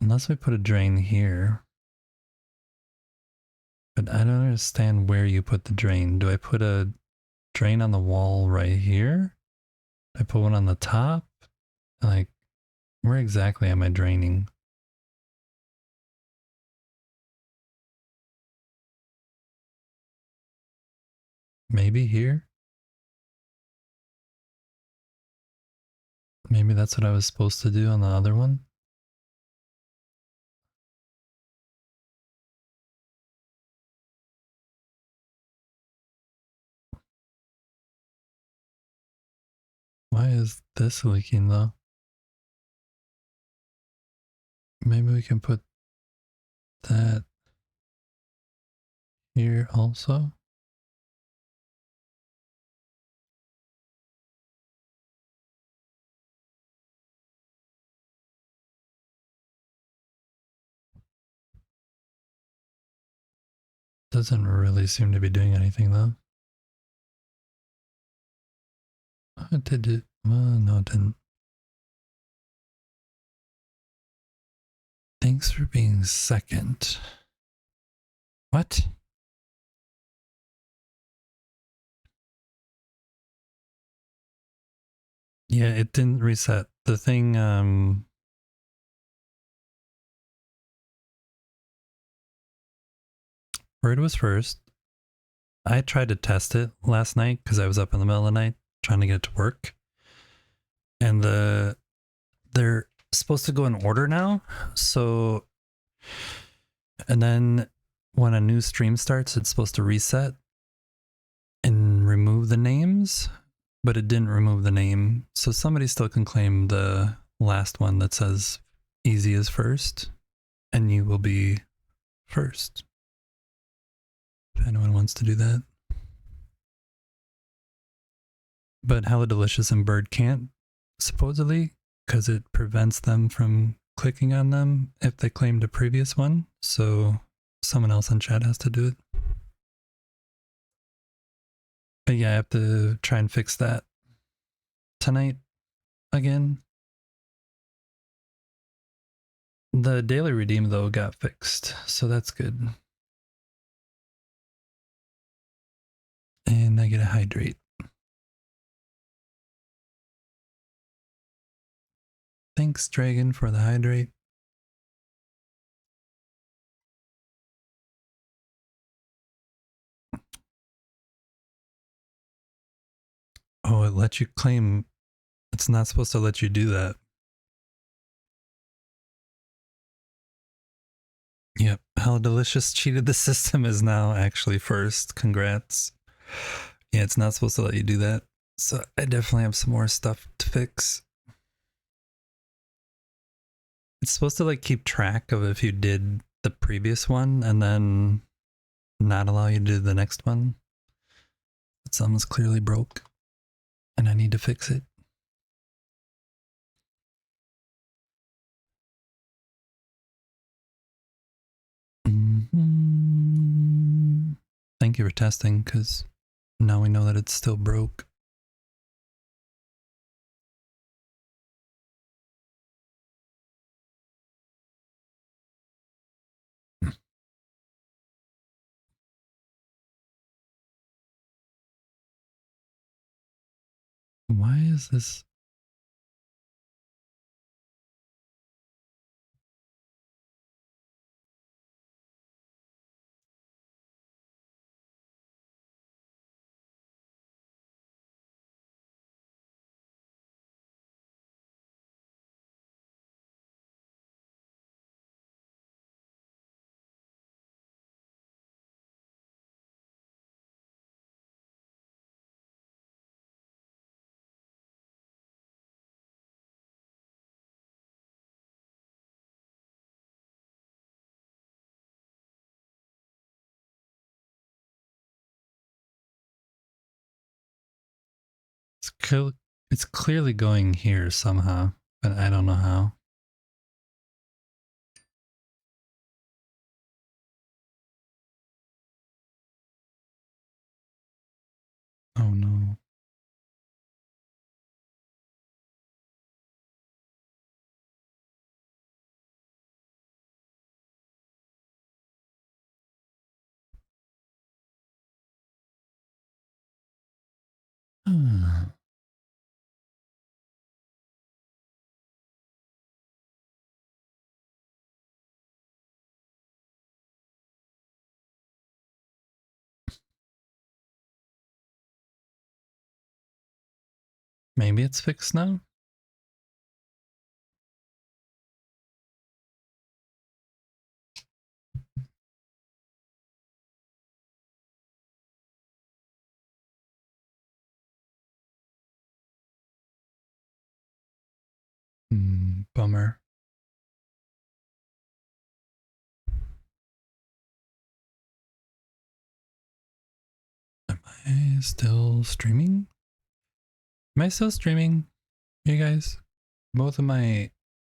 Unless we put a drain here. But I don't understand where you put the drain. Do I put a drain on the wall right here? I put one on the top? Like, where exactly am I draining? Maybe here? Maybe that's what I was supposed to do on the other one? Why is this leaking though? Maybe we can put that here also? Doesn't really seem to be doing anything though. It did it. Well, no, it didn't. Thanks for being second. What? Yeah, it didn't reset. The thing, Bird was first. I tried to test it last night because I was up in the middle of the night trying to get it to work. And they're supposed to go in order now. So, and then when a new stream starts, it's supposed to reset and remove the names, but it didn't remove the name. So somebody still can claim the last one that says easy is first, and you will be first. If anyone wants to do that. But Hello Delicious and Bird can't, supposedly, because it prevents them from clicking on them if they claimed a previous one. So someone else in chat has to do it. But yeah, I have to try and fix that tonight again. The daily redeem though got fixed, so that's good. And I get a hydrate. Thanks, Dragon, for the hydrate. Oh, it lets you claim. It's not supposed to let you do that. Yep. How Delicious cheated the system is now actually first. Congrats. Yeah, it's not supposed to let you do that. So I definitely have some more stuff to fix. It's supposed to like keep track of if you did the previous one and then not allow you to do the next one. But something's clearly broke and I need to fix it. Thank you for testing, because now we know that it's still broke. Why is this? It's clearly going here somehow, but I don't know how. Oh no. Maybe it's fixed now? Bummer. Am I still streaming? Am I still streaming, you guys? Both of my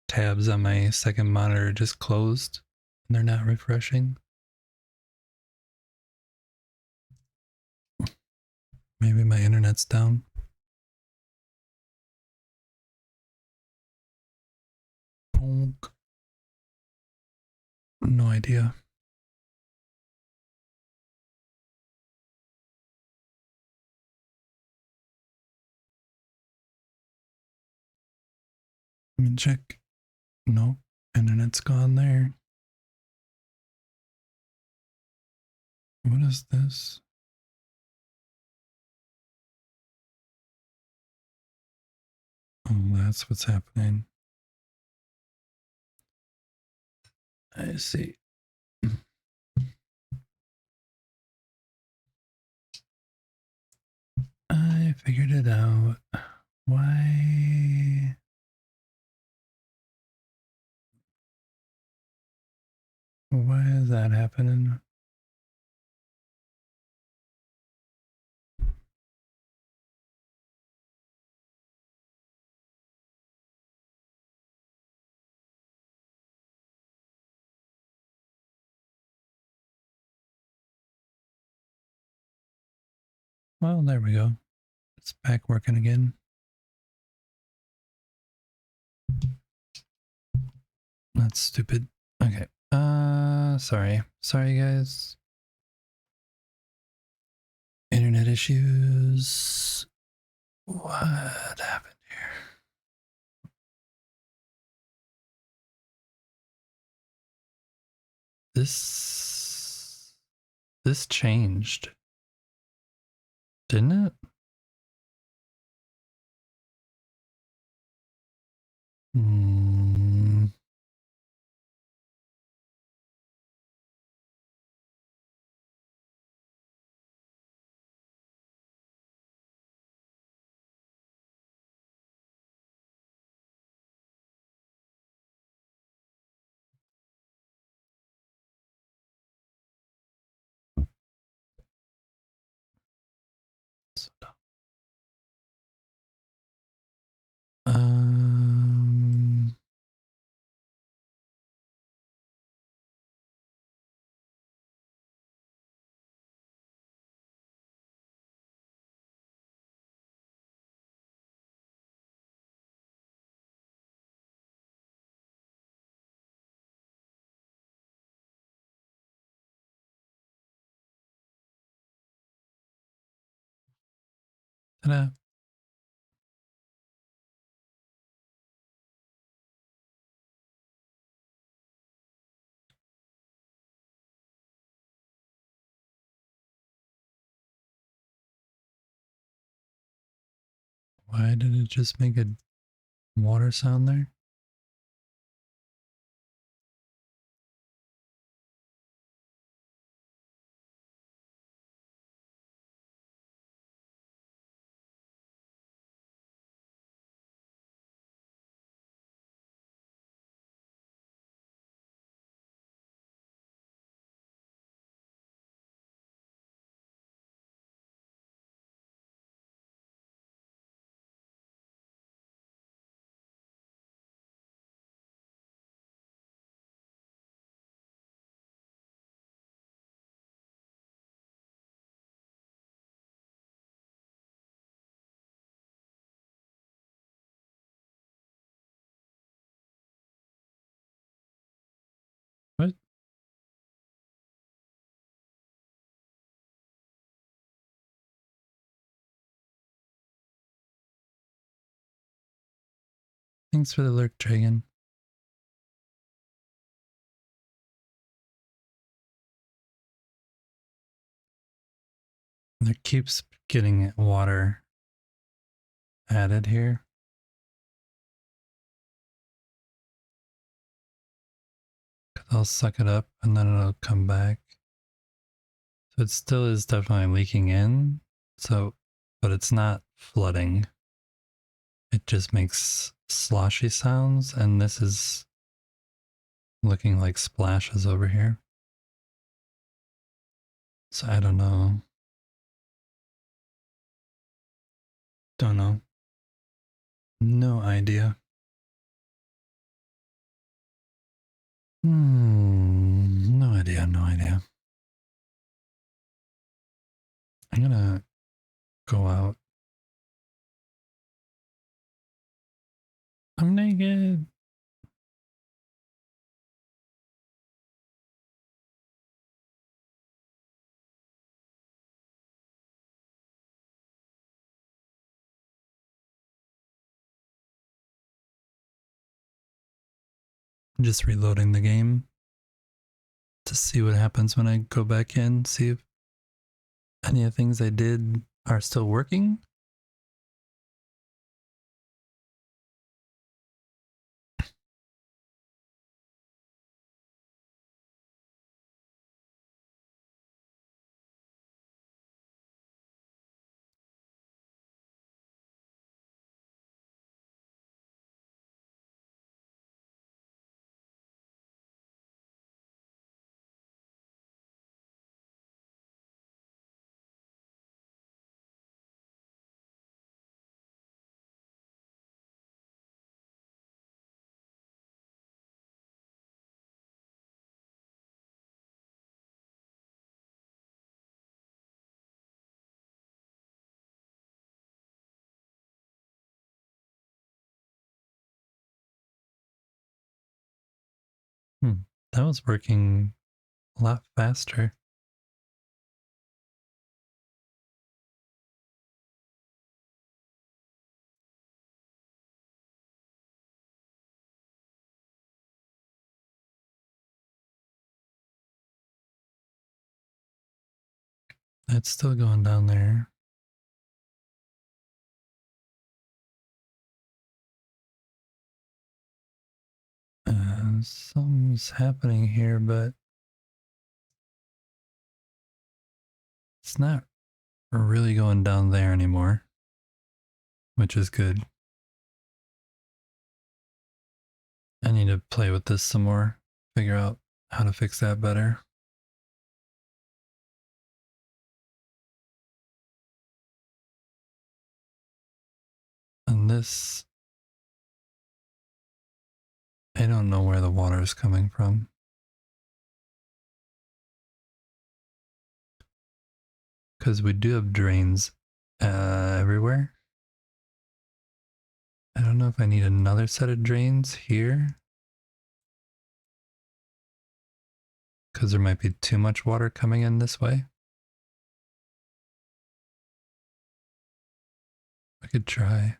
tabs on my second monitor just closed and they're not refreshing. Maybe my internet's down. Bonk. No idea. Let me check. Nope. Internet's gone there. What is this? Oh, that's what's happening. I see. I figured it out. Why? Why is that happening? Well, there we go. It's back working again. That's stupid. Okay. Sorry. Sorry, guys. Internet issues. What happened here? This changed, didn't it? Hmm. Um. Ta-da. Why did it just make a water sound there? What? Thanks for the lurk, Dragon. There keeps getting water added here. I'll suck it up and then it'll come back. So it still is definitely leaking in. So, but it's not flooding. It just makes sloshy sounds, and this is looking like splashes over here. So I don't know. Don't know. No idea. No idea, no idea. I'm gonna go out. I'm naked. I'm just reloading the game to see what happens when I go back in, see if any of the things I did are still working. That was working a lot faster. It's still going down there. Something's happening here, but it's not really going down there anymore, which is good. I need to play with this some more, figure out how to fix that better. And this, I don't know where the water is coming from. Because we do have drains everywhere. I don't know if I need another set of drains here. Because there might be too much water coming in this way. I could try.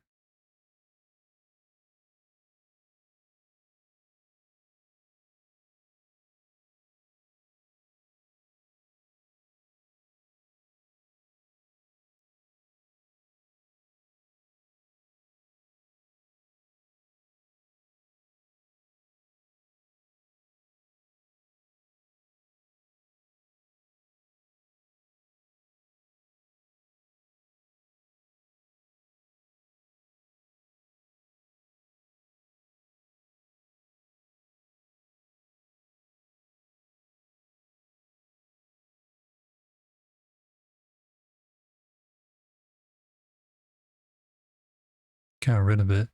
Got rid of it.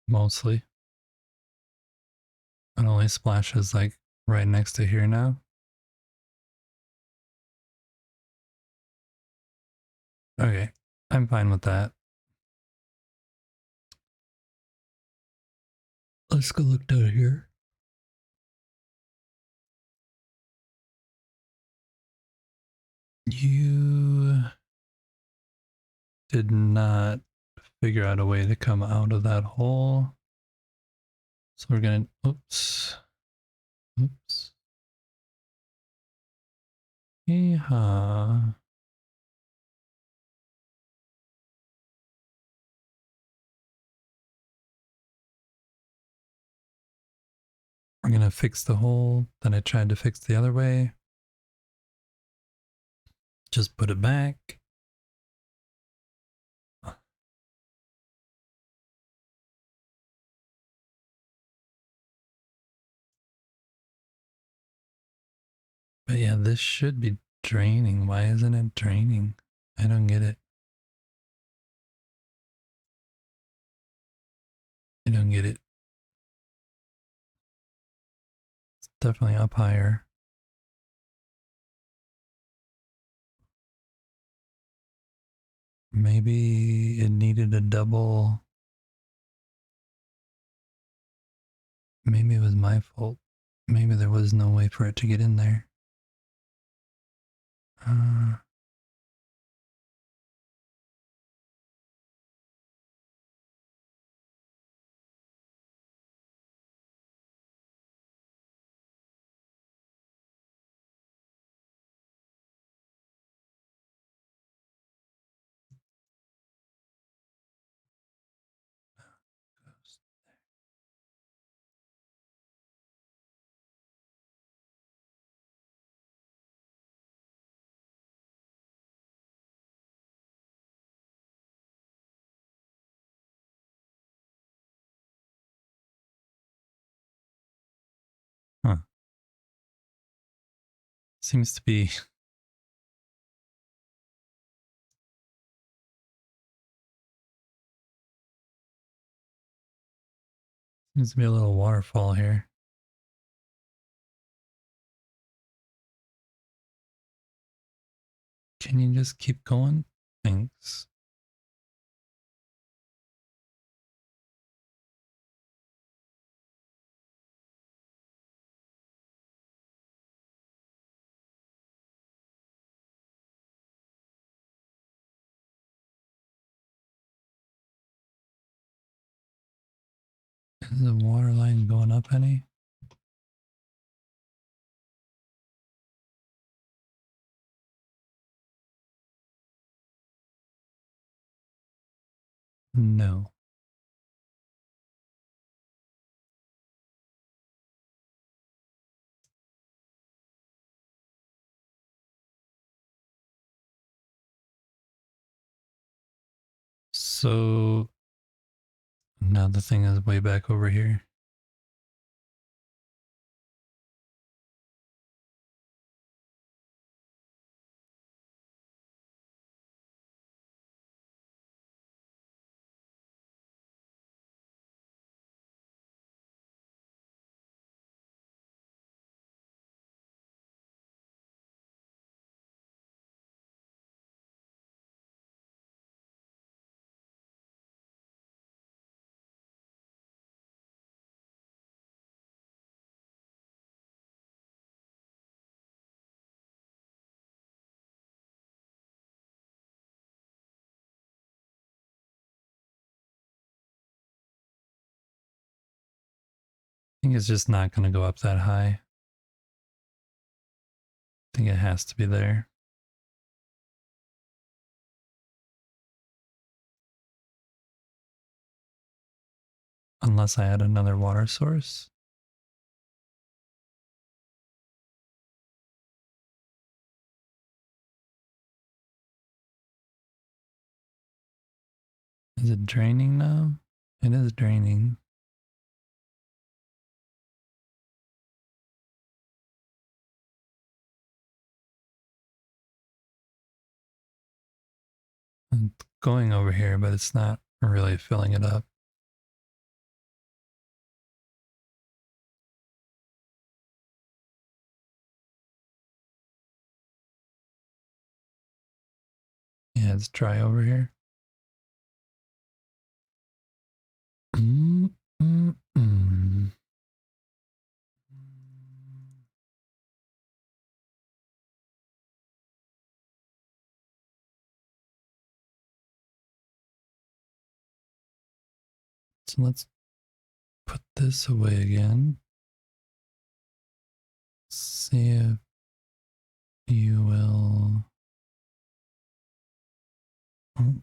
Mostly. It only splashes like right next to here now. Okay, I'm fine with that. Let's go look down here. You did not figure out a way to come out of that hole. So we're gonna, oops. Yeehaw. We're gonna fix the hole that I tried to fix the other way. Just put it back. But yeah, this should be draining. Why isn't it draining? I don't get it. I don't get it. It's definitely up higher. Maybe it needed a double. Maybe it was my fault. Maybe there was no way for it to get in there. Huh. Seems to be seems to be a little waterfall here. Can you just keep going? Thanks. Is the water line going up any? No. So now the thing is way back over here. I think it's just not going to go up that high. I think it has to be there. Unless I add another water source. Is it draining now? It is draining. I'm going over here, but it's not really filling it up. Yeah, it's dry over here. So let's put this away again. See if you will. Oh,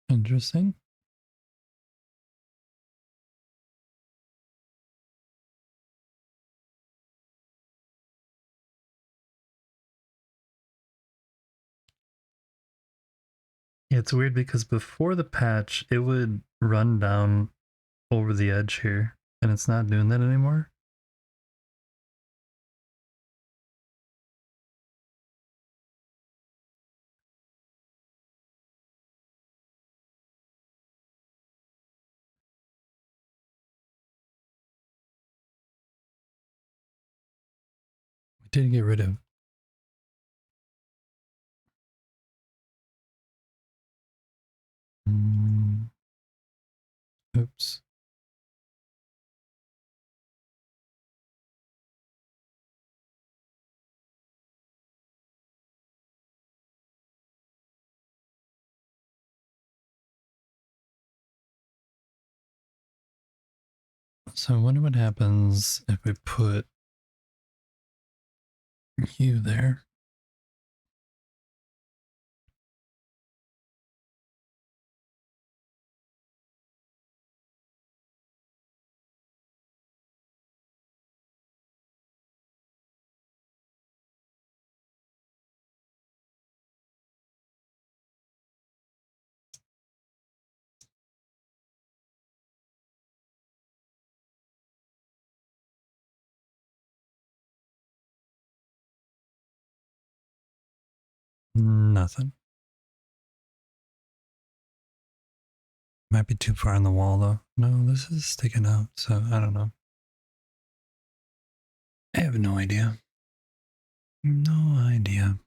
interesting. Yeah, it's weird because before the patch, it would run down over the edge here, and it's not doing that anymore. We did get rid of. Oops. So I wonder what happens if we put you there. Nothing. Might be too far on the wall though. No, this is sticking out, so I don't know. I have no idea. No idea.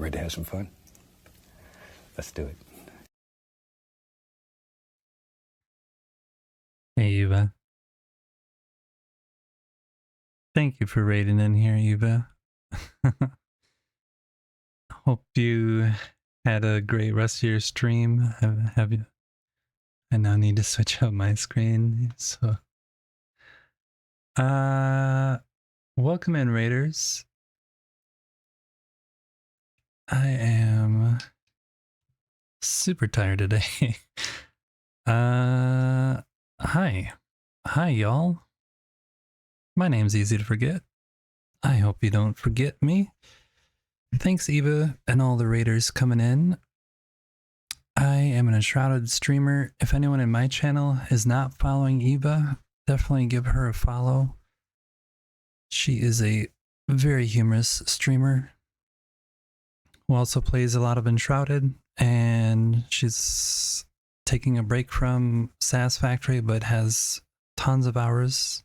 Ready to have some fun? Let's do it. Hey, Eva. Thank you for raiding in here, Eva. Hope you had a great rest of your stream. Have you? I now need to switch up my screen. So, welcome in, raiders. I am super tired today. Hi. Hi, y'all. My name's easy to forget. I hope you don't forget me. Thanks, Eva, and all the raiders coming in. I am an Enshrouded streamer. If anyone in my channel is not following Eva, definitely give her a follow. She is a very humorous streamer who also plays a lot of Enshrouded, and she's taking a break from SAS Factory but has tons of hours.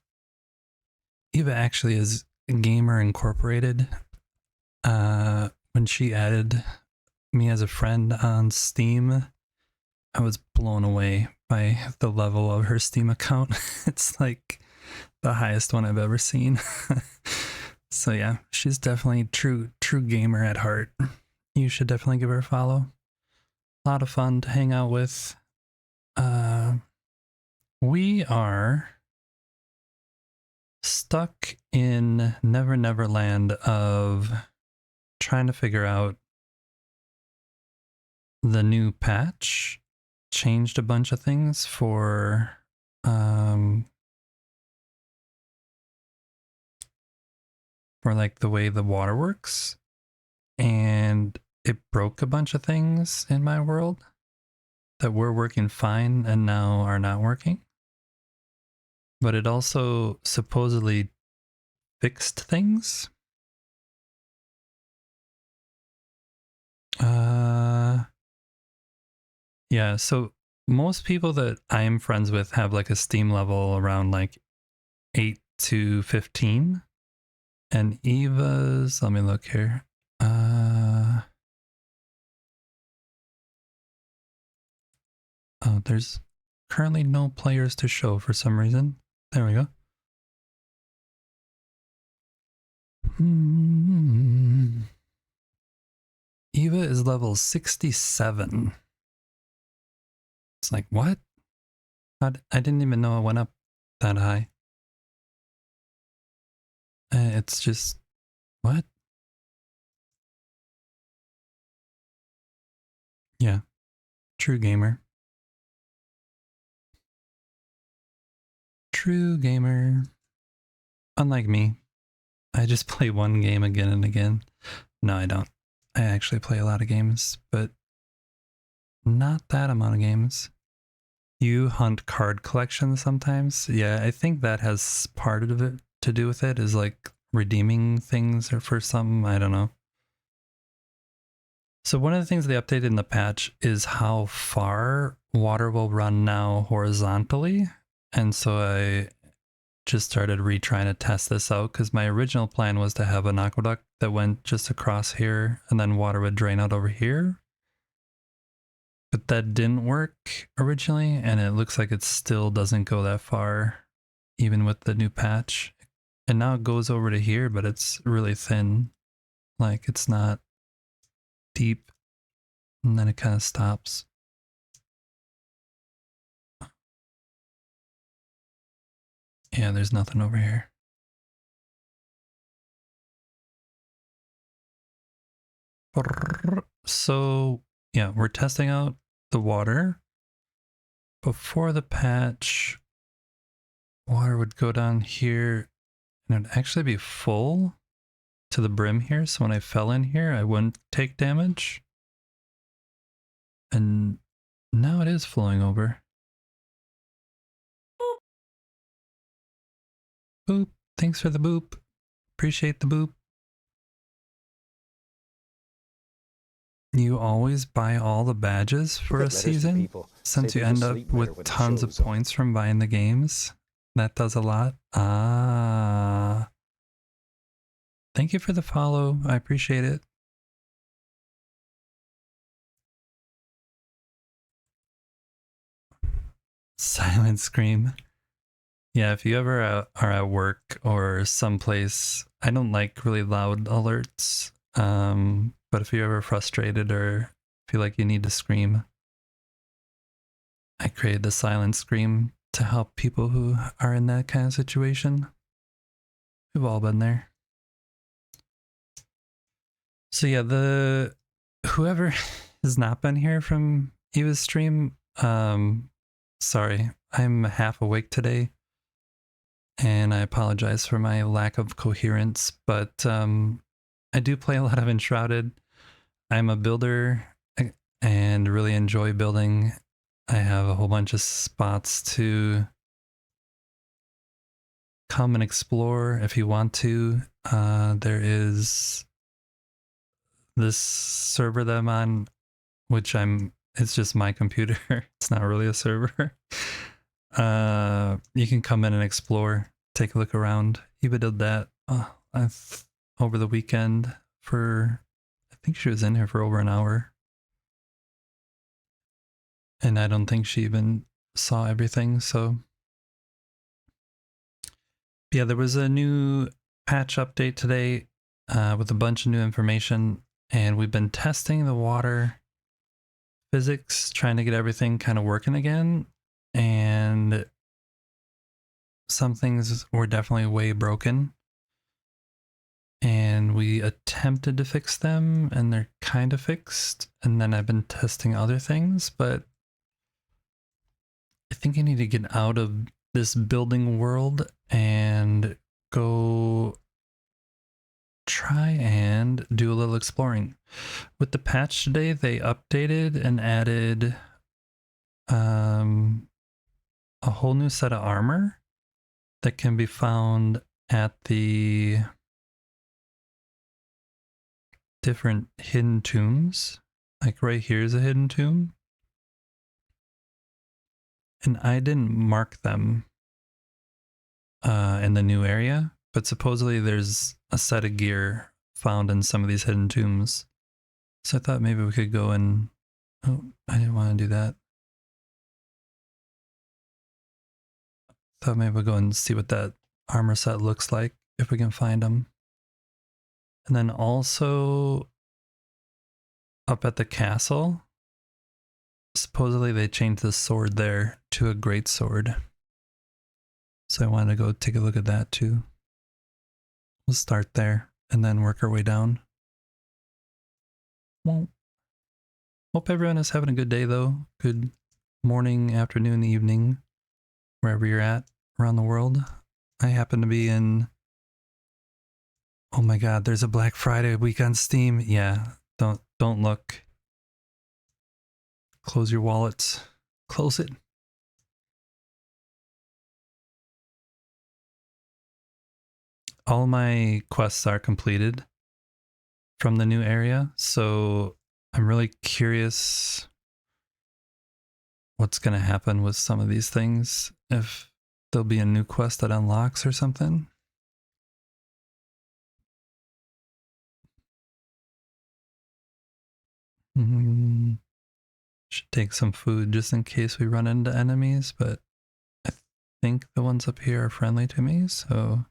Eva actually is Gamer Incorporated. When she added me as a friend on Steam, I was blown away by the level of her Steam account. It's like the highest one I've ever seen. So yeah, she's definitely true gamer at heart. You should definitely give her a follow. A lot of fun to hang out with. We are stuck in Never Never Land of trying to figure out the new patch. Changed a bunch of things for like the way the water works, and it broke a bunch of things in my world that were working fine and now are not working. But it also supposedly fixed things. Yeah, so most people that I am friends with have like a Steam level around like 8 to 15. And Eva's, let me look here. Oh, there's currently no players to show for some reason. There we go. Eva is level 67. It's like, what? I didn't even know it went up that high. It's just, what? Yeah, true gamer. True gamer. Unlike me, I just play one game again and again. No, I don't. I actually play a lot of games, but not that amount of games. You hunt card collections sometimes? Yeah, I think that has part of it to do with it, is like redeeming things or for some, I don't know. So one of the things they updated in the patch is how far water will run now horizontally. And so I just started retrying to test this out, because my original plan was to have an aqueduct that went just across here and then water would drain out over here. But that didn't work originally, and it looks like it still doesn't go that far, even with the new patch. And now it goes over to here, but it's really thin. Like, it's not deep, and then it kind of stops. Yeah, there's nothing over here. So, yeah, we're testing out the water. Before the patch, water would go down here, and it'd actually be full to the brim here, so when I fell in here, I wouldn't take damage. And now it is flowing over. Boop. Thanks for the boop. Appreciate the boop. You always buy all the badges for a season, since you end up with tons of points from buying the games. That does a lot. Ah. Thank you for the follow. I appreciate it. Silent scream. Yeah, if you ever are at work or someplace, I don't like really loud alerts. But if you're ever frustrated or feel like you need to scream, I created the silent scream to help people who are in that kind of situation. We've all been there. So yeah, the whoever has not been here from Eva's stream, sorry, I'm half awake today, and I apologize for my lack of coherence, but I do play a lot of Enshrouded. I'm a builder and really enjoy building. I have a whole bunch of spots to come and explore if you want to. There is this server that I'm on, which it's just my computer. It's not really a server. You can come in and explore, take a look around. Eva did that over the weekend I think she was in here for over an hour. And I don't think she even saw everything, so. Yeah, there was a new patch update today with a bunch of new information, and we've been testing the water physics, trying to get everything kind of working again, and some things were definitely way broken, and we attempted to fix them, and they're kind of fixed, and then I've been testing other things, but I think I need to get out of this building world and go try and do a little exploring. With the patch today, they updated and added a whole new set of armor that can be found at the different hidden tombs. Like right here is a hidden tomb. And I didn't mark them in the new area, but supposedly there's a set of gear found in some of these hidden tombs. So I thought maybe we could go and... Oh, I didn't want to do that. Thought maybe we'll go and see what that armor set looks like, if we can find them. And then also up at the castle, supposedly they changed the sword there to a great sword. So I wanted to go take a look at that too. We'll start there and then work our way down. Well, hope everyone is having a good day though. Good morning, afternoon, evening, wherever you're at around the world. I happen to be in... Oh my god, there's a Black Friday week on Steam. Yeah, don't look. Close your wallets. Close it. All my quests are completed from the new area, so I'm really curious what's going to happen with some of these things. If there'll be a new quest that unlocks or something. Should take some food just in case we run into enemies, but I think the ones up here are friendly to me, so...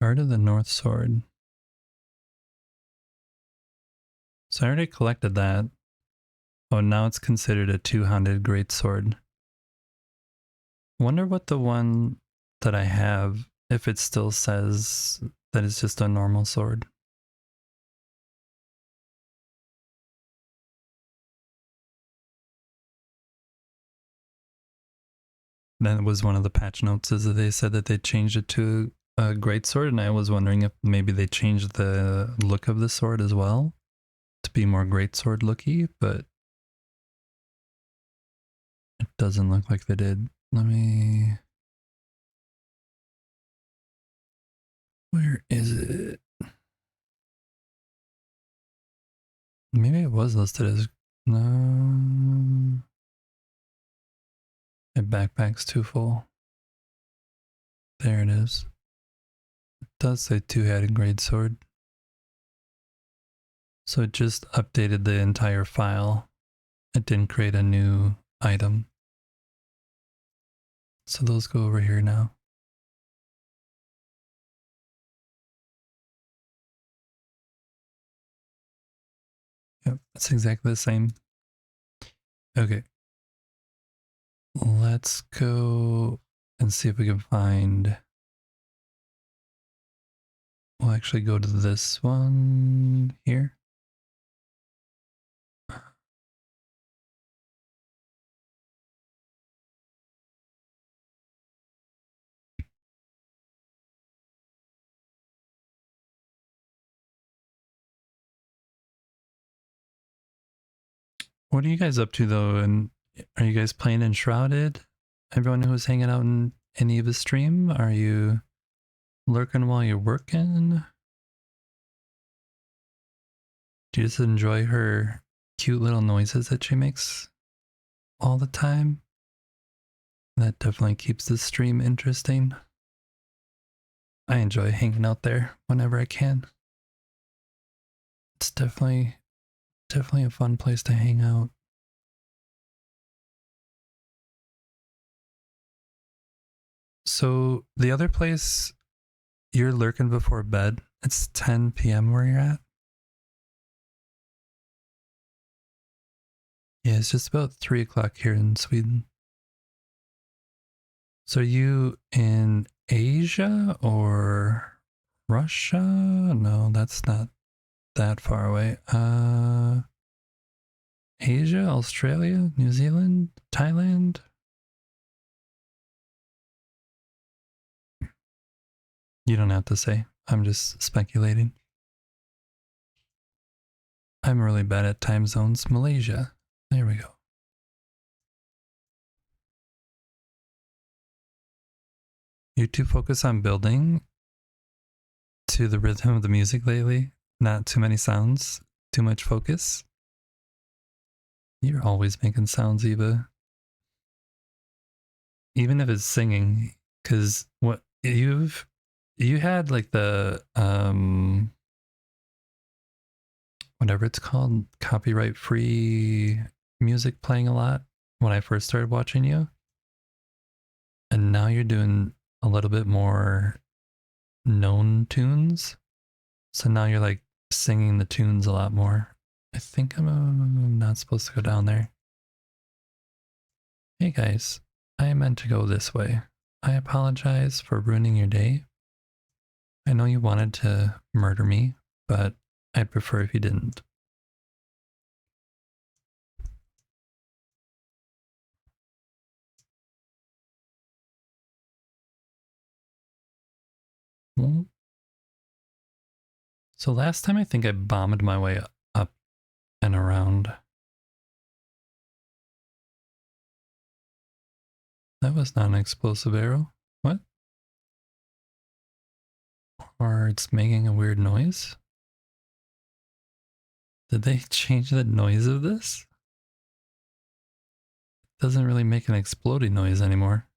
Guard of the North Sword. So I already collected that. Oh, now it's considered a two-handed greatsword. Wonder what the one that I have, if it still says that it's just a normal sword. That was one of the patch notes, is that they said that they changed it to a great sword, and I was wondering if maybe they changed the look of the sword as well to be more great sword looky, but it doesn't look like they did. Let me... Where is it? Maybe it was listed as... No... My backpack's too full. There it is. It does say two-handed great sword. So it just updated the entire file. It didn't create a new item. So those go over here now. Yep, that's exactly the same. Okay. Let's go and see if we can find... We'll actually go to this one here. What are you guys up to though? And are you guys playing Enshrouded? Everyone who was hanging out in any of his stream, are you lurking while you're working? Do you just enjoy her cute little noises that she makes all the time? That definitely keeps the stream interesting. I enjoy hanging out there whenever I can. It's definitely a fun place to hang out. So the other place you're lurking before bed, it's 10 p.m. where you're at? Yeah, it's just about 3 o'clock here in Sweden. So are you in Asia or Russia? No, that's not that far away. Asia, Australia, New Zealand, Thailand? You don't have to say. I'm just speculating. I'm really bad at time zones. Malaysia. There we go. You too focus on building to the rhythm of the music lately. Not too many sounds. Too much focus. You're always making sounds, Eva. Even if it's singing, because what you had like the whatever it's called, copyright free music playing a lot when I first started watching you. And now you're doing a little bit more known tunes. So now you're like singing the tunes a lot more. I think I'm not supposed to go down there. Hey guys, I meant to go this way. I apologize for ruining your day. I know you wanted to murder me, but I'd prefer if you didn't. So last time I think I bombed my way up and around. That was not an explosive arrow. What? Or it's making a weird noise? Did they change the noise of this? It doesn't really make an exploding noise anymore.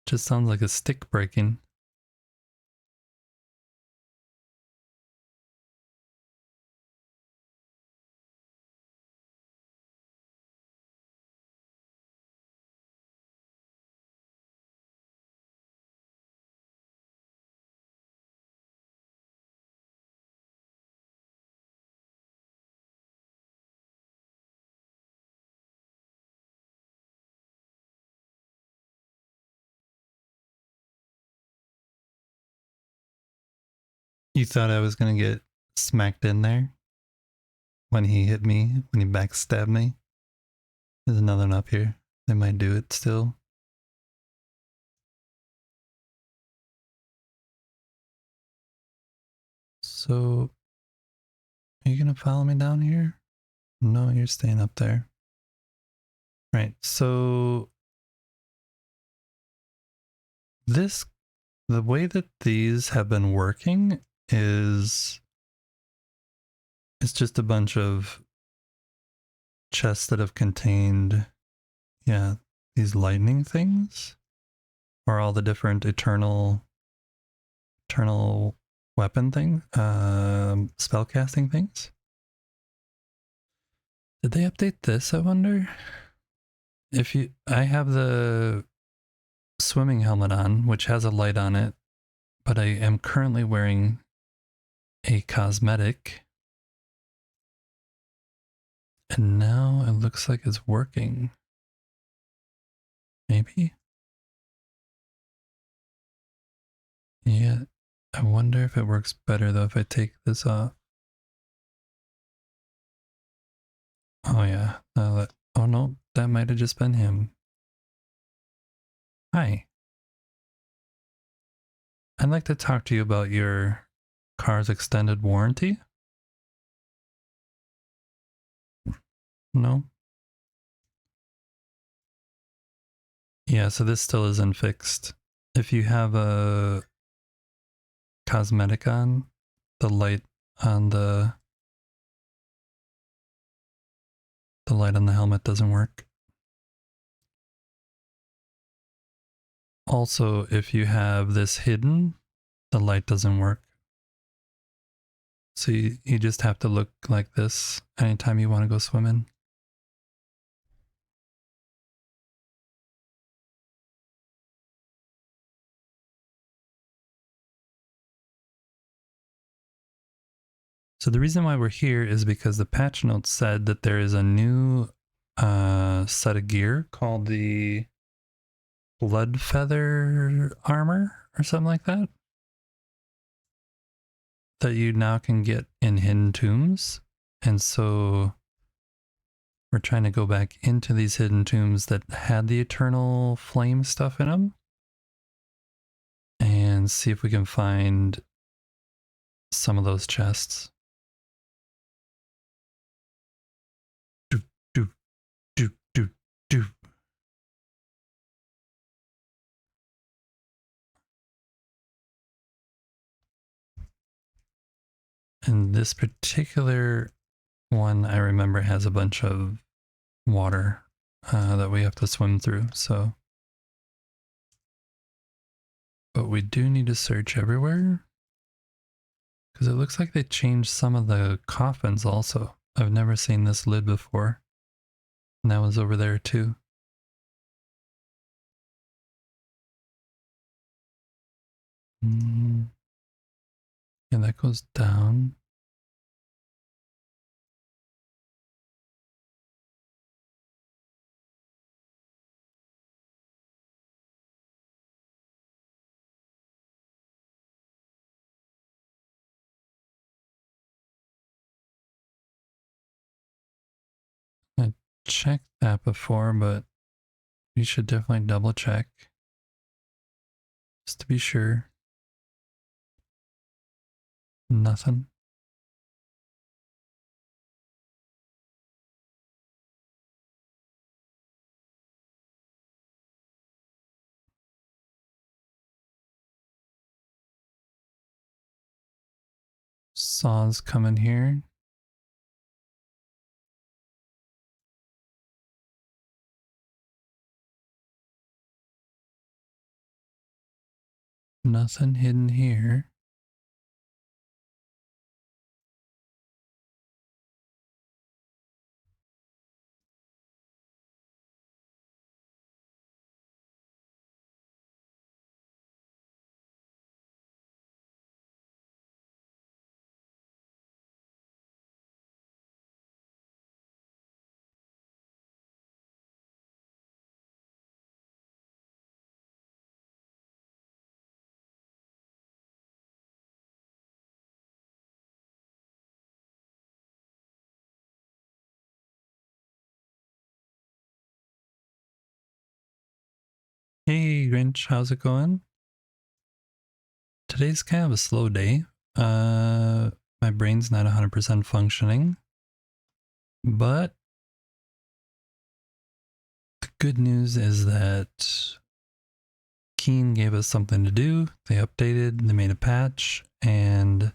It just sounds like a stick breaking. You thought I was gonna get smacked in there? When he hit me, when he backstabbed me? There's another one up here. They might do it still. So, are you gonna follow me down here? No, you're staying up there. Right, so the way that these have been working is it's just a bunch of chests that have contained, yeah, these lightning things, or all the different eternal weapon thing, spell casting things. Did they update this, I wonder? I have the swimming helmet on, which has a light on it, but I am currently wearing a cosmetic. And now it looks like it's working. Maybe? Yeah, I wonder if it works better though if I take this off. Oh yeah, oh no, that might have just been him. Hi. I'd like to talk to you about your car's extended warranty. No? Yeah, so this still isn't fixed. If you have a cosmetic on, the light on the light on the helmet doesn't work. Also, if you have this hidden, the light doesn't work. So you just have to look like this anytime you want to go swimming. So the reason why we're here is because the patch notes said that there is a new set of gear called the Blood Feather armor or something like that, that you now can get in Hidden Tombs. And so we're trying to go back into these Hidden Tombs that had the Eternal Flame stuff in them and see if we can find some of those chests. Doop, doop, doop, doop, doop. And this particular one, I remember, has a bunch of water that we have to swim through. So, but we do need to search everywhere because it looks like they changed some of the coffins also. I've never seen this lid before. And that was over there too. And that goes down. I checked that before, but we should definitely double check just to be sure. Nothing. Saws coming here. Nothing hidden here. Hey Grinch, how's it going? Today's kind of a slow day. My brain's not 100% functioning, but the good news is that Keen gave us something to do. They updated, they made a patch, and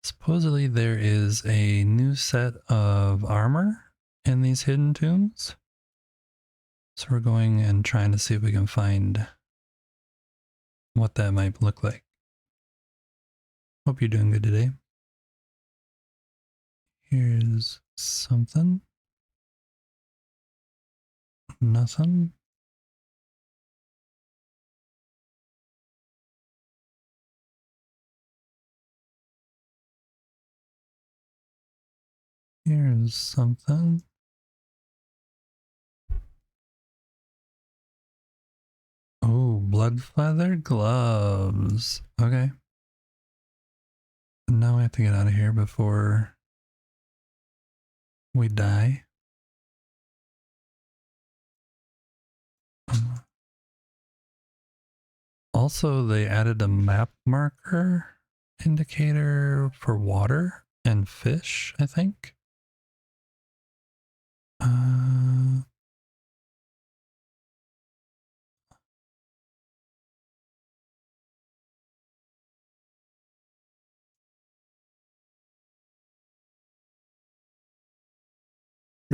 supposedly there is a new set of armor in these hidden tombs. So we're going and trying to see if we can find what that might look like. Hope you're doing good today. Here's something. Nothing. Here's something. Oh, blood feather gloves. Okay. Now I have to get out of here before we die. Also, they added a map marker indicator for water and fish, I think.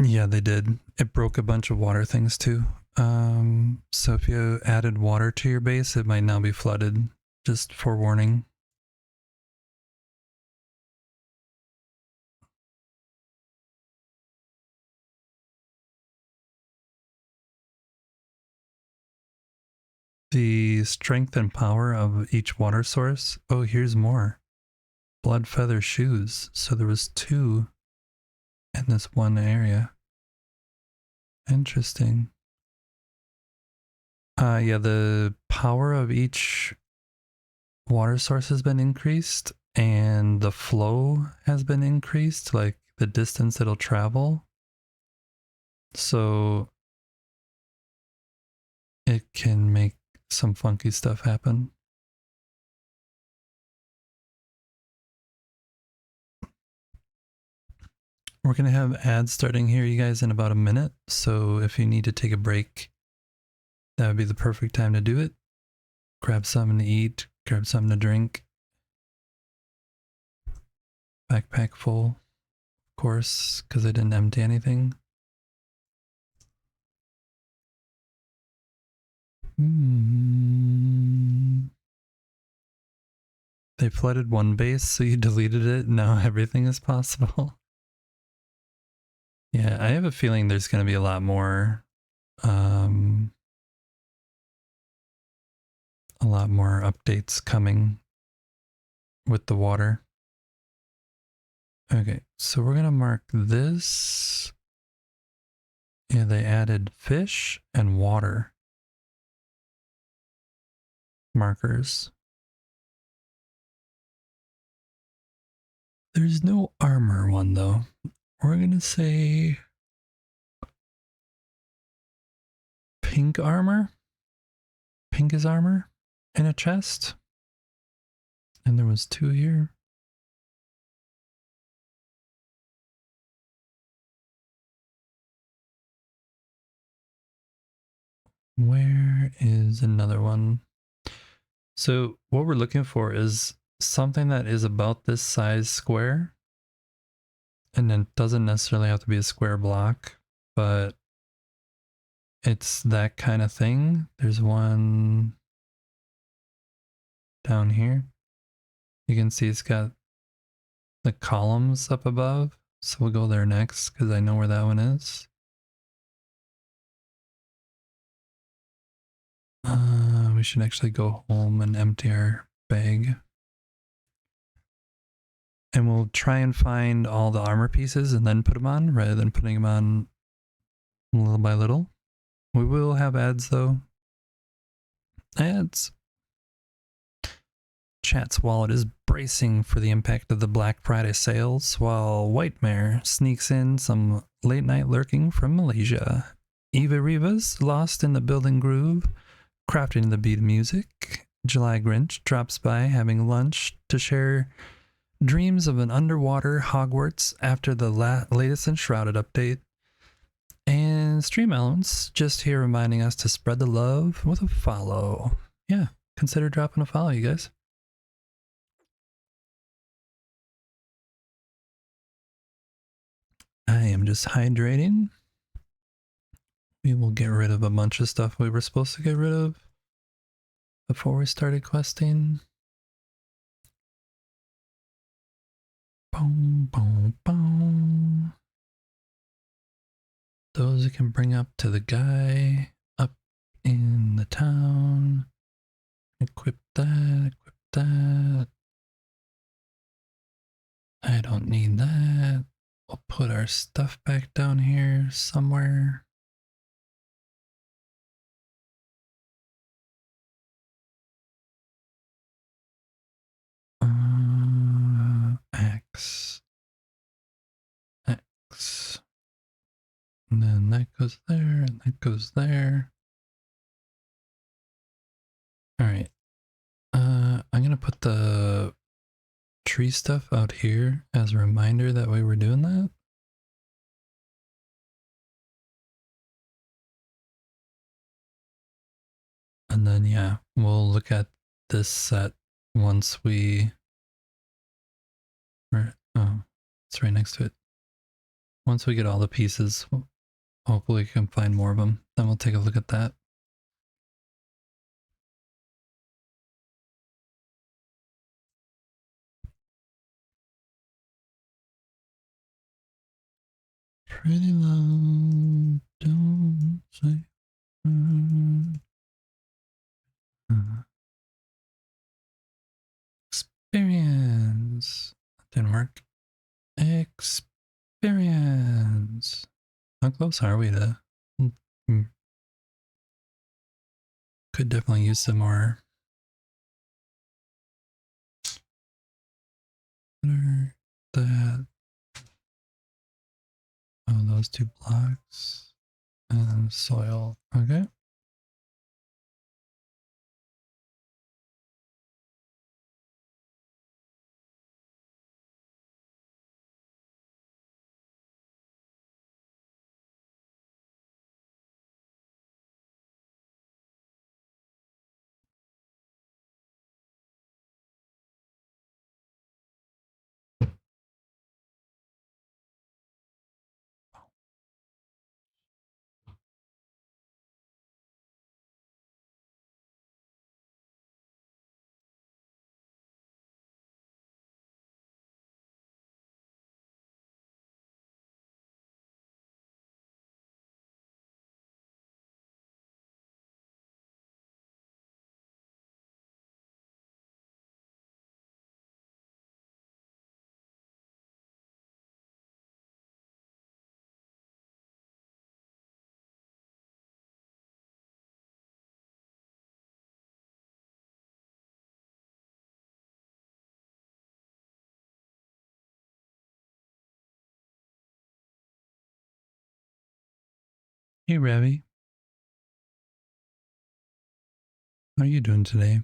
Yeah, they did. It broke a bunch of water things too. So if you added water to your base, it might now be flooded. Just forewarning. The strength and power of each water source. Oh, here's more. Blood feather shoes. So there was 2 in this one area. Interesting. Yeah, the power of each water source has been increased and the flow has been increased, like the distance it'll travel. So it can make some funky stuff happen. We're going to have ads starting here, you guys, in about a minute. So if you need to take a break, that would be the perfect time to do it. Grab something to eat, grab something to drink. Backpack full, of course, because I didn't empty anything. They flooded one base, so you deleted it. Now everything is possible. Yeah, I have a feeling there's going to be a lot more updates coming with the water. Okay, so we're going to mark this. Yeah, they added fish and water markers. There's no armor one though. We're going to say pink armor. Pink is armor in a chest. And there was 2 here. Where is another one? So what we're looking for is something that is about this size square. And then doesn't necessarily have to be a square block, but it's that kind of thing. There's one down here. You can see it's got the columns up above. So we'll go there next because I know where that one is. We should actually go home and empty our bag. And we'll try and find all the armor pieces and then put them on rather than putting them on little by little. We will have ads though. Ads. Chat's wallet is bracing for the impact of the Black Friday sales, while Whitemare sneaks in some late night lurking from Malaysia. Eva Rivas lost in the building groove, crafting the beat of music, July Grinch drops by having lunch to share dreams of an underwater Hogwarts after the latest Enshrouded update. And Stream Elements just here reminding us to spread the love with a follow. Yeah, consider dropping a follow, you guys. I am just hydrating. We will get rid of a bunch of stuff we were supposed to get rid of before we started questing. Boom, boom, boom. Those you can bring up to the guy up in the town. Equip that, equip that. I don't need that. We'll put our stuff back down here somewhere. X. X. And then that goes there, and that goes there. Alright. I'm gonna put the tree stuff out here as a reminder that we were doing that. And then, yeah, we'll look at this set once we... Oh, it's right next to it. Once we get all the pieces, hopefully we can find more of them. Then we'll take a look at that. Pretty loud, don't say. Experience. That didn't work. Experience. How close are we to? Could definitely use some more. That. Oh, those 2 blocks. And soil. Okay. Hey, Ravi. How are you doing today?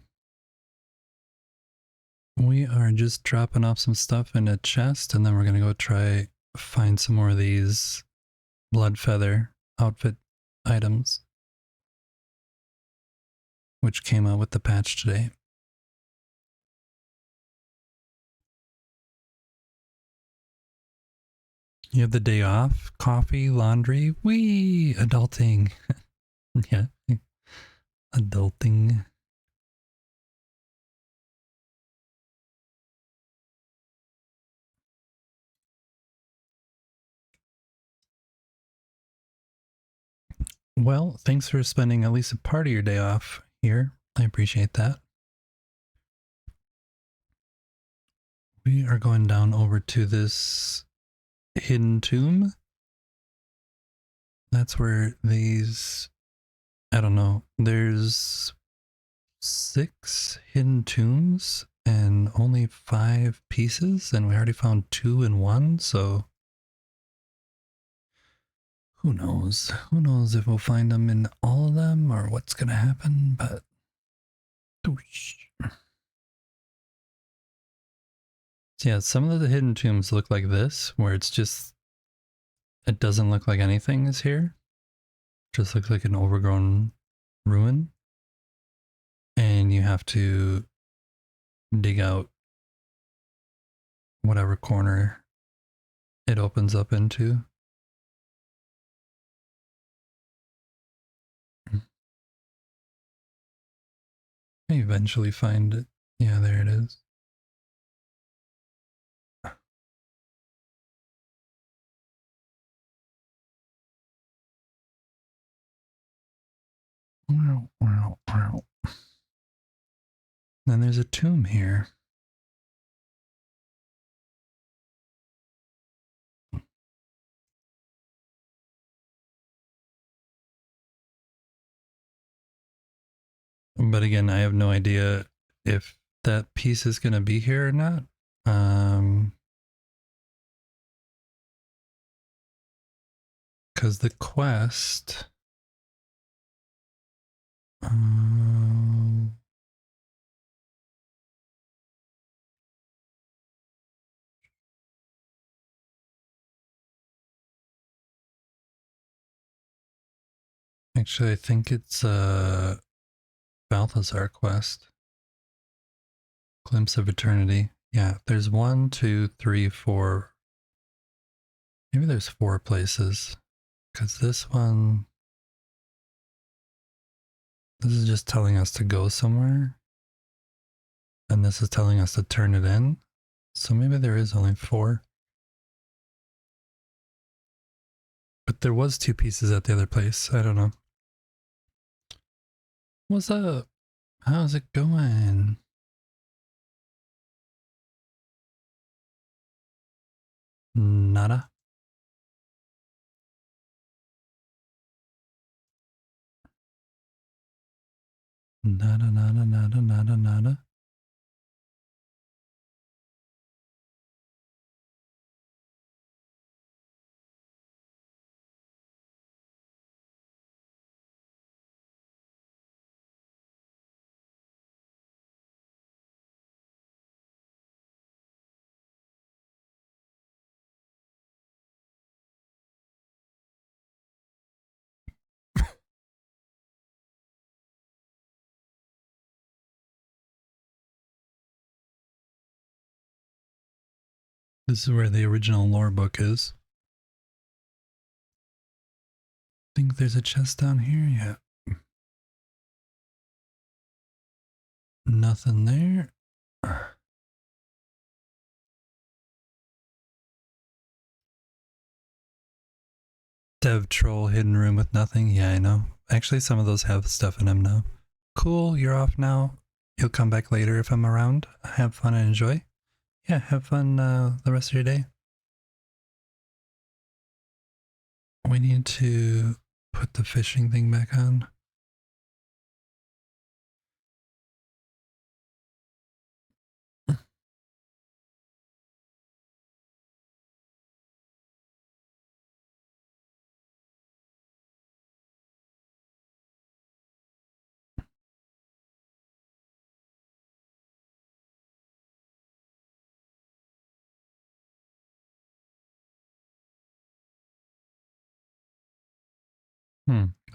We are just dropping off some stuff in a chest, and then we're gonna go try find some more of these blood feather outfit items, which came out with the patch today. You have the day off, coffee, laundry, wee, adulting. Yeah, adulting. Well, thanks for spending at least a part of your day off here. I appreciate that. We are going down over to this hidden tomb. That's where these, I don't know, there's 6 hidden tombs and only 5 pieces, and we already found 2 in 1, so who knows? Who knows if we'll find them in all of them or what's gonna happen, but So yeah, some of the hidden tombs look like this, where it's just, it doesn't look like anything is here. It just looks like an overgrown ruin. And you have to dig out whatever corner it opens up into. I eventually find it. Yeah, there it is. Then there's a tomb here. But again, I have no idea if that piece is going to be here or not. Because the quest... actually, I think it's a Balthazar quest. Glimpse of Eternity. Yeah, there's 1, 2, 3, 4. Maybe there's 4 places. Because this one... This is just telling us to go somewhere. And this is telling us to turn it in. So maybe there is only 4. But there was 2 pieces at the other place. I don't know. What's up? How's it going? Nada. Nada, nada, nada, nada, nada. This is where the original lore book is. I think there's a chest down here yet. Nothing there. Dev troll hidden room with nothing. Yeah, I know. Actually, some of those have stuff in them now. Cool, you're off now. You'll come back later if I'm around. Have fun and enjoy. Yeah, have fun the rest of your day. We need to put the fishing thing back on.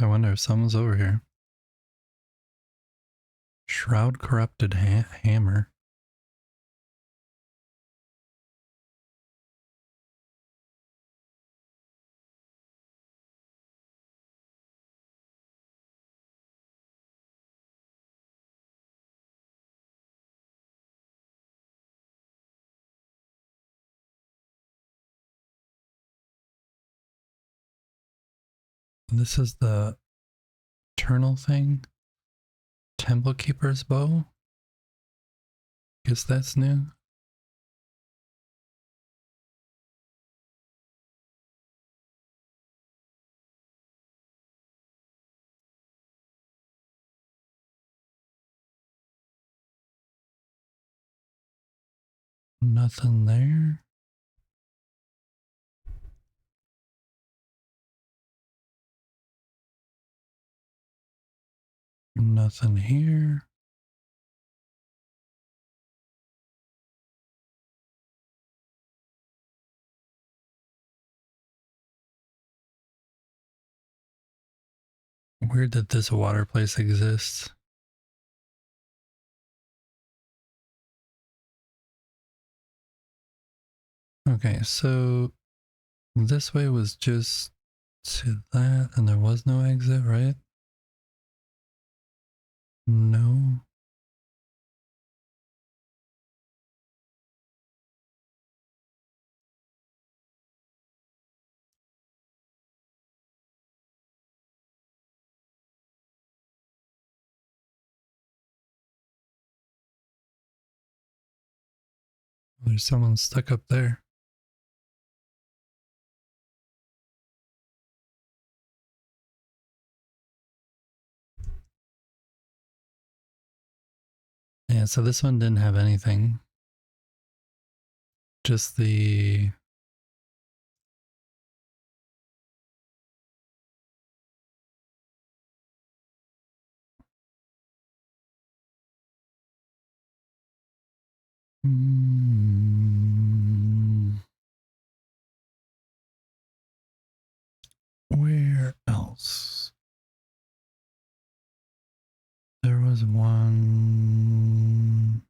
I wonder if someone's over here. Shroud corrupted hammer. This is the eternal thing. Temple Keeper's bow. Guess that's new. Nothing there. Nothing here. Weird that this water place exists. Okay, so this way was just to that, and there was no exit, right? No. There's someone stuck up there. Yeah, so this one didn't have anything. Just the... Where else? There was one...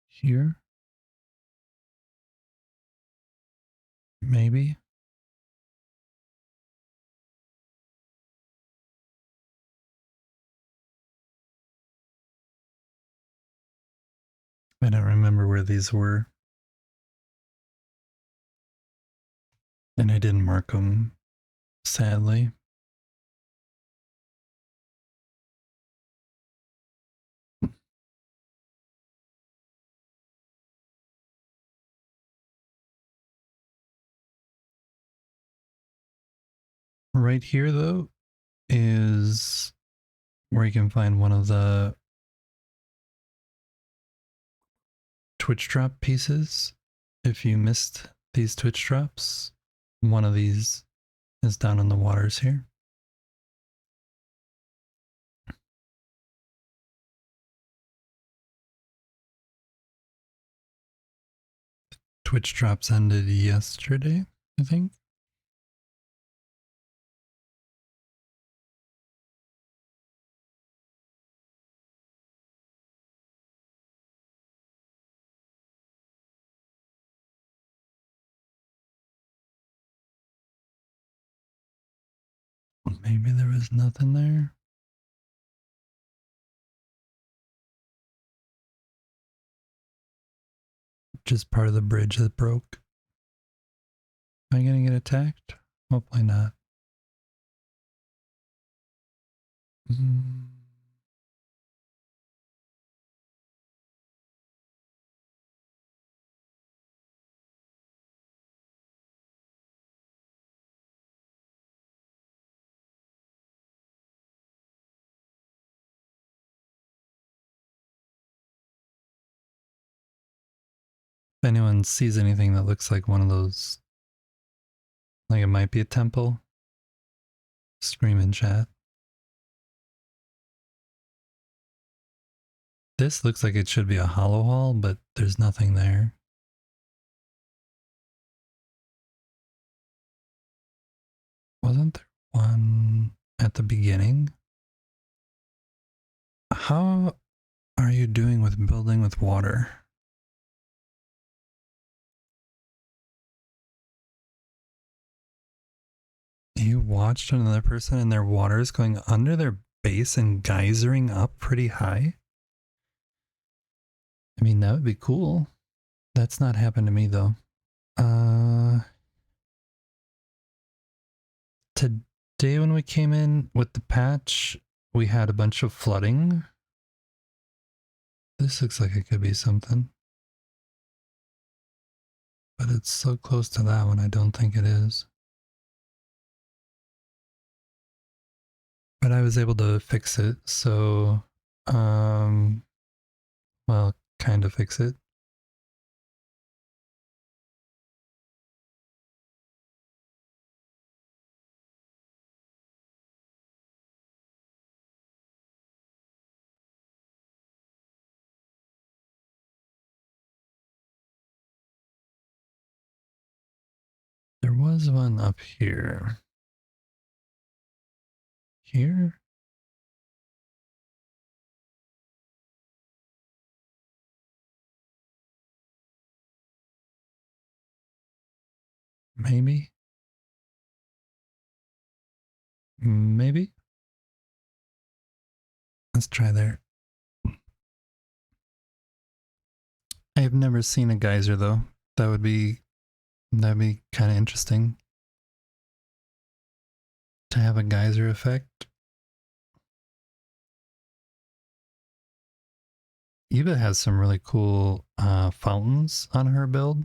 Here? Maybe? I don't remember where these were. And I didn't mark them, sadly. Right here, though, is where you can find one of the Twitch drop pieces. If you missed these Twitch drops, one of these is down in the waters here. Twitch drops ended yesterday, I think. Maybe there was nothing there. Just part of the bridge that broke. Am I gonna get attacked? Hopefully not. If anyone sees anything that looks like one of those, like it might be a temple, scream in chat. This looks like it should be a hollow hall, but there's nothing there. Wasn't there one at the beginning? How are you doing with building with water? You watched another person and their water is going under their base and geysering up pretty high? I mean, that would be cool. That's not happened to me though. Today when we came in with the patch, we had a bunch of flooding. This looks like it could be something. But it's so close to that one, I don't think it is. But I was able to fix it, so well, kind of fix it. was one up here. Here? Maybe? Maybe? Let's try there. I've never seen a geyser though. That'd be kind of interesting to have a geyser effect. Eva has some really cool fountains on her build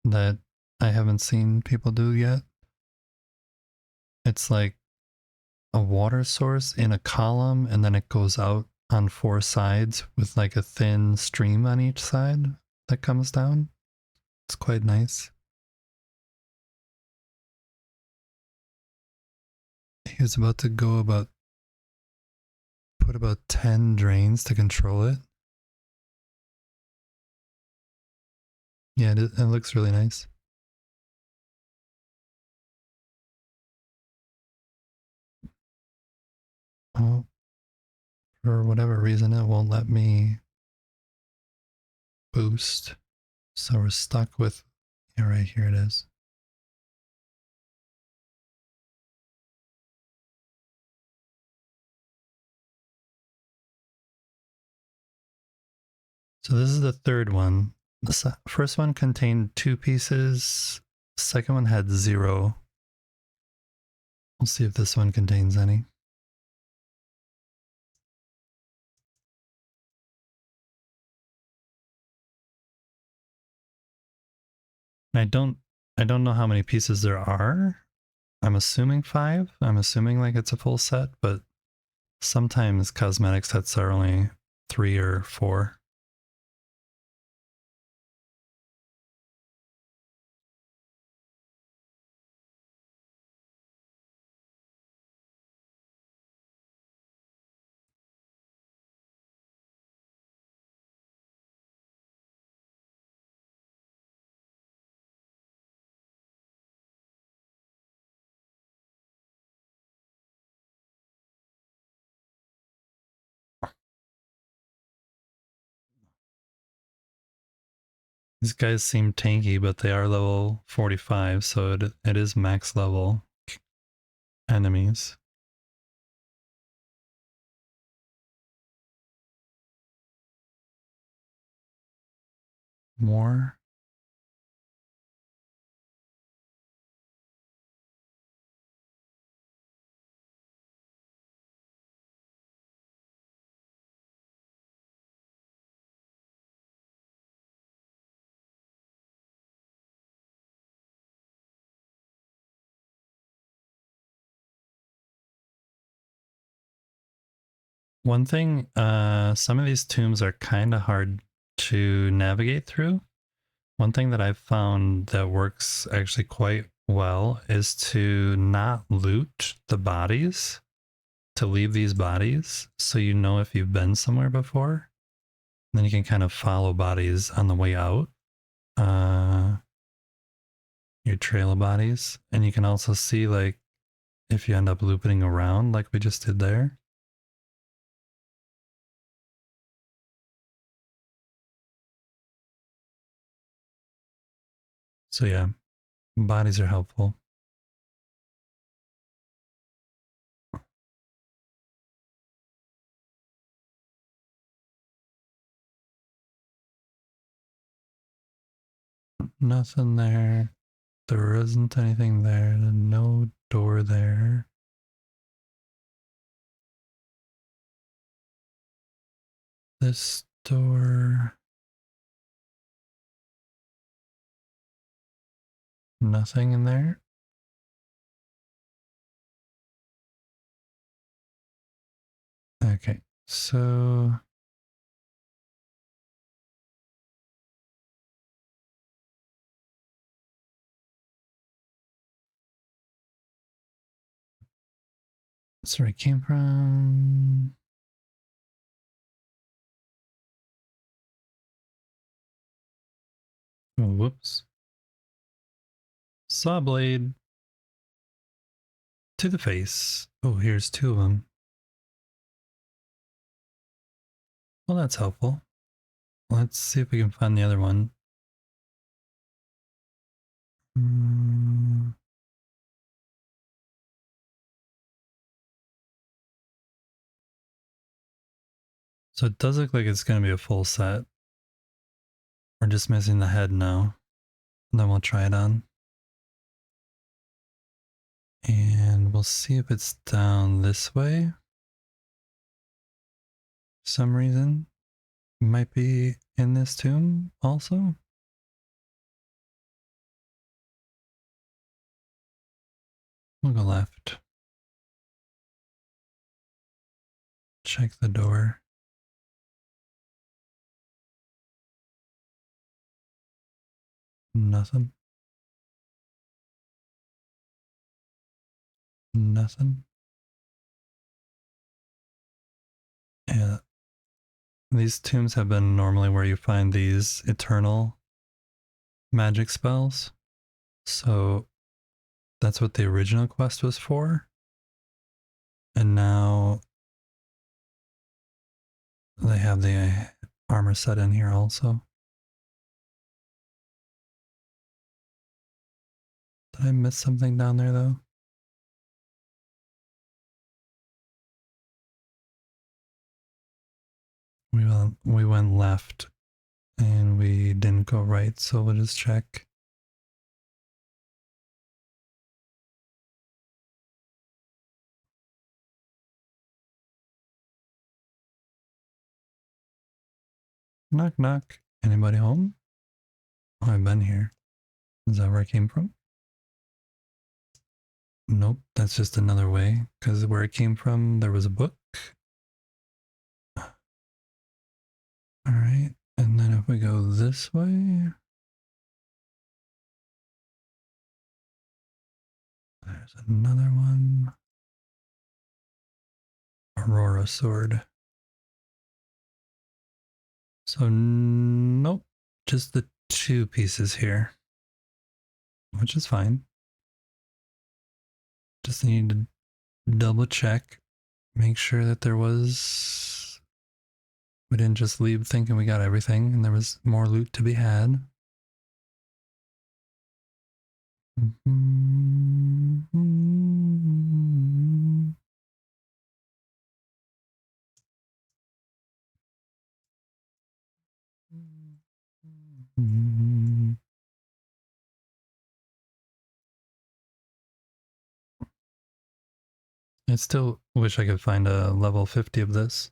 that I haven't seen people do yet. It's like a water source in a column and then it goes out on 4 sides with like a thin stream on each side that comes down. It's quite nice. He was about to go put about 10 drains to control it. Yeah, it looks really nice. Oh, for whatever reason, it won't let me boost. So we're stuck with, yeah, right here it is. So this is the third one. The first one contained 2 pieces. The second one had 0. We'll see if this one contains any. I don't know how many pieces there are. I'm assuming 5. I'm assuming like it's a full set, but sometimes cosmetic sets are only 3 or 4. These guys seem tanky, but they are level 45, so it is max level enemies. More. One thing, some of these tombs are kind of hard to navigate through. One thing that I've found that works actually quite well is to not loot the bodies, to leave these bodies so you know if you've been somewhere before. Then you can kind of follow bodies on the way out. Your trail of bodies. And you can also see like if you end up looping around like we just did there. So yeah, bodies are helpful. Nothing there. There isn't anything there. No door there. This door. Nothing in there. Okay, so that's where I came from. Oh, whoops. Saw blade to the face. Oh, here's two of them. Well, that's helpful. Let's see if we can find the other one. So it does look like it's going to be a full set. We're just missing the head now. And then we'll try it on. And we'll see if it's down this way. For some reason. It might be in this tomb also. We'll go left. Check the door. Nothing. Nothing. Yeah. These tombs have been normally where you find these eternal magic spells. So that's what the original quest was for. And now they have the armor set in here also. Did I miss something down there though? We went left and we didn't go right, so we'll just check. Knock knock. Anybody home? Oh, I've been here. Is that where I came from? Nope, that's just another way, because where it came from, there was a book. Alright, and then if we go this way, there's another one. Aurora sword. So, nope, just the two pieces here, which is fine. Just need to double check, make sure that we didn't just leave thinking we got everything and there was more loot to be had. I still wish I could find a level 50 of this.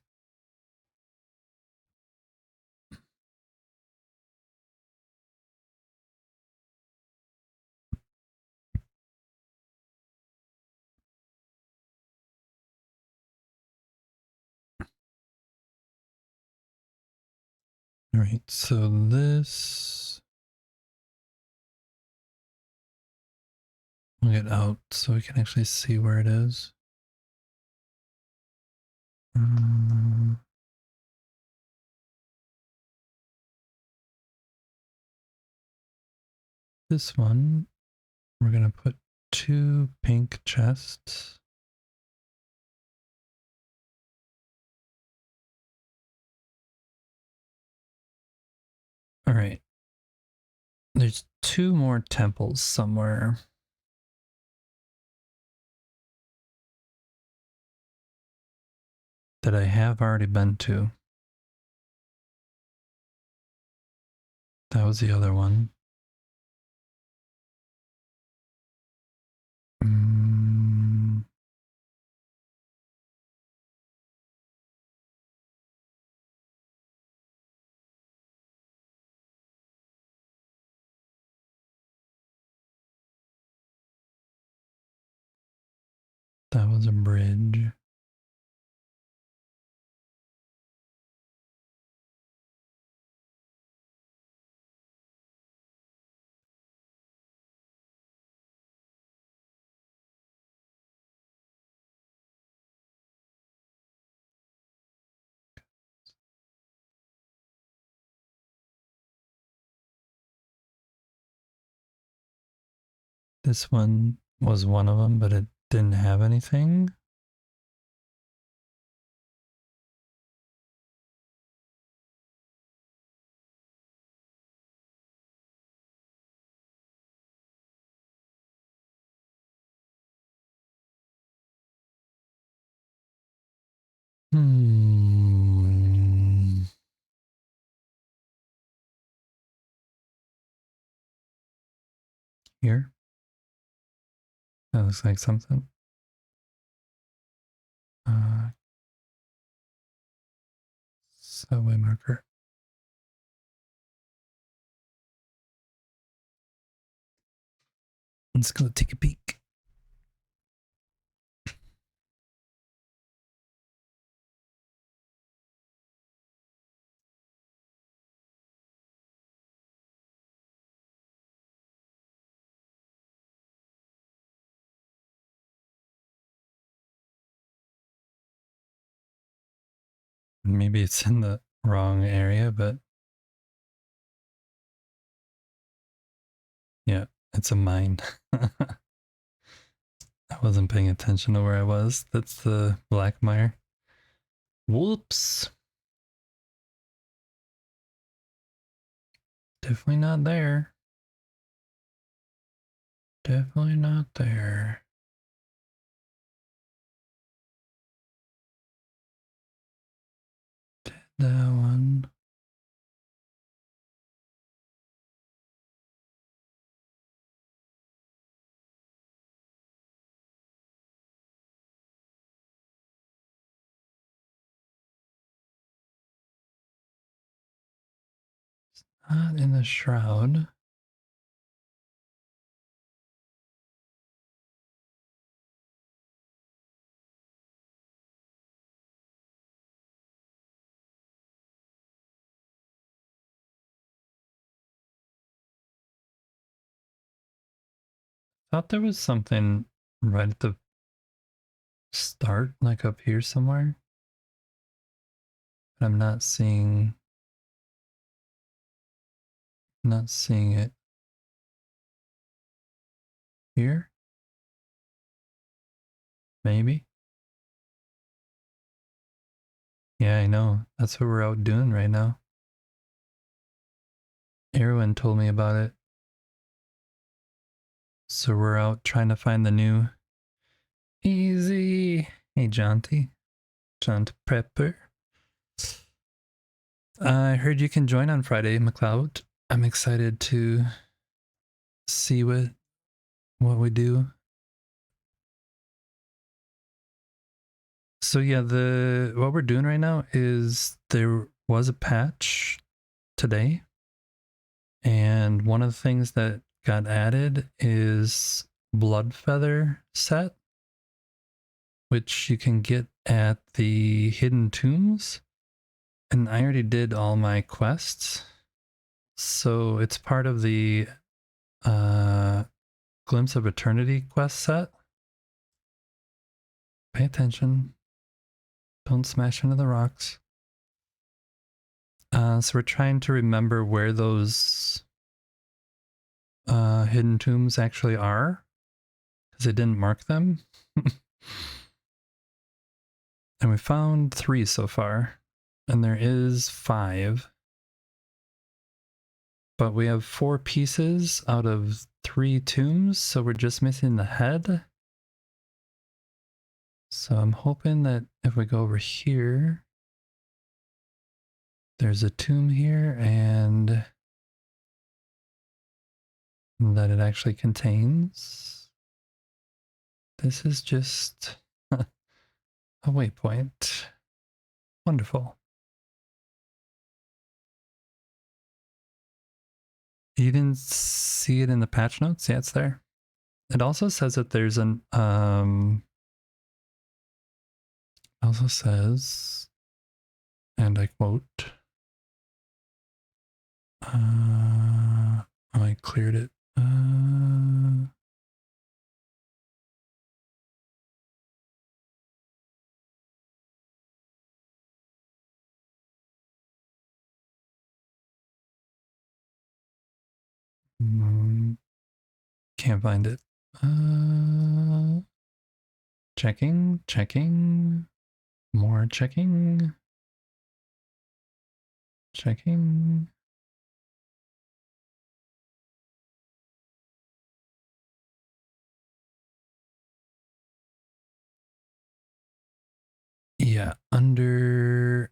All right, so this, we'll get out so we can actually see where it is. This one, we're gonna put 2 pink chests. All right, there's 2 more temples somewhere. That I have already been to. That was the other one. That was a bridge. This one was one of them, but it didn't have anything. Here. That looks like something. Subway marker. Let's go take a peek. Maybe it's in the wrong area, but yeah, it's a mine. I wasn't paying attention to where I was. That's the black mire. Whoops. Definitely not there. Definitely not there. Did that one. Not in the shroud. Thought there was something right at the start, like up here somewhere. But I'm not seeing it here. Maybe. Yeah, I know. That's what we're out doing right now. Erwin told me about it. So we're out trying to find the new easy. Hey, Jonty. Jont Prepper. I heard you can join on Friday, McLeod. I'm excited to see what we do. So yeah, what we're doing right now is there was a patch today, and one of the things that got added is Blood Feather set, which you can get at the Hidden Tombs. And I already did all my quests, so it's part of the Glimpse of Eternity quest set. Pay attention. Don't smash into the rocks. So we're trying to remember where those hidden tombs actually are, because I didn't mark them. And we found 3 so far, and there is 5. But we have 4 pieces out of 3 tombs, so we're just missing the head. So I'm hoping that if we go over here, there's a tomb here, and that it actually contains. This is just a waypoint. Wonderful. You didn't see it in the patch notes? Yeah, it's there. It also says that there's an also says, and I quote, oh, I cleared it. Can't find it. Checking, checking, more checking, checking. Yeah, under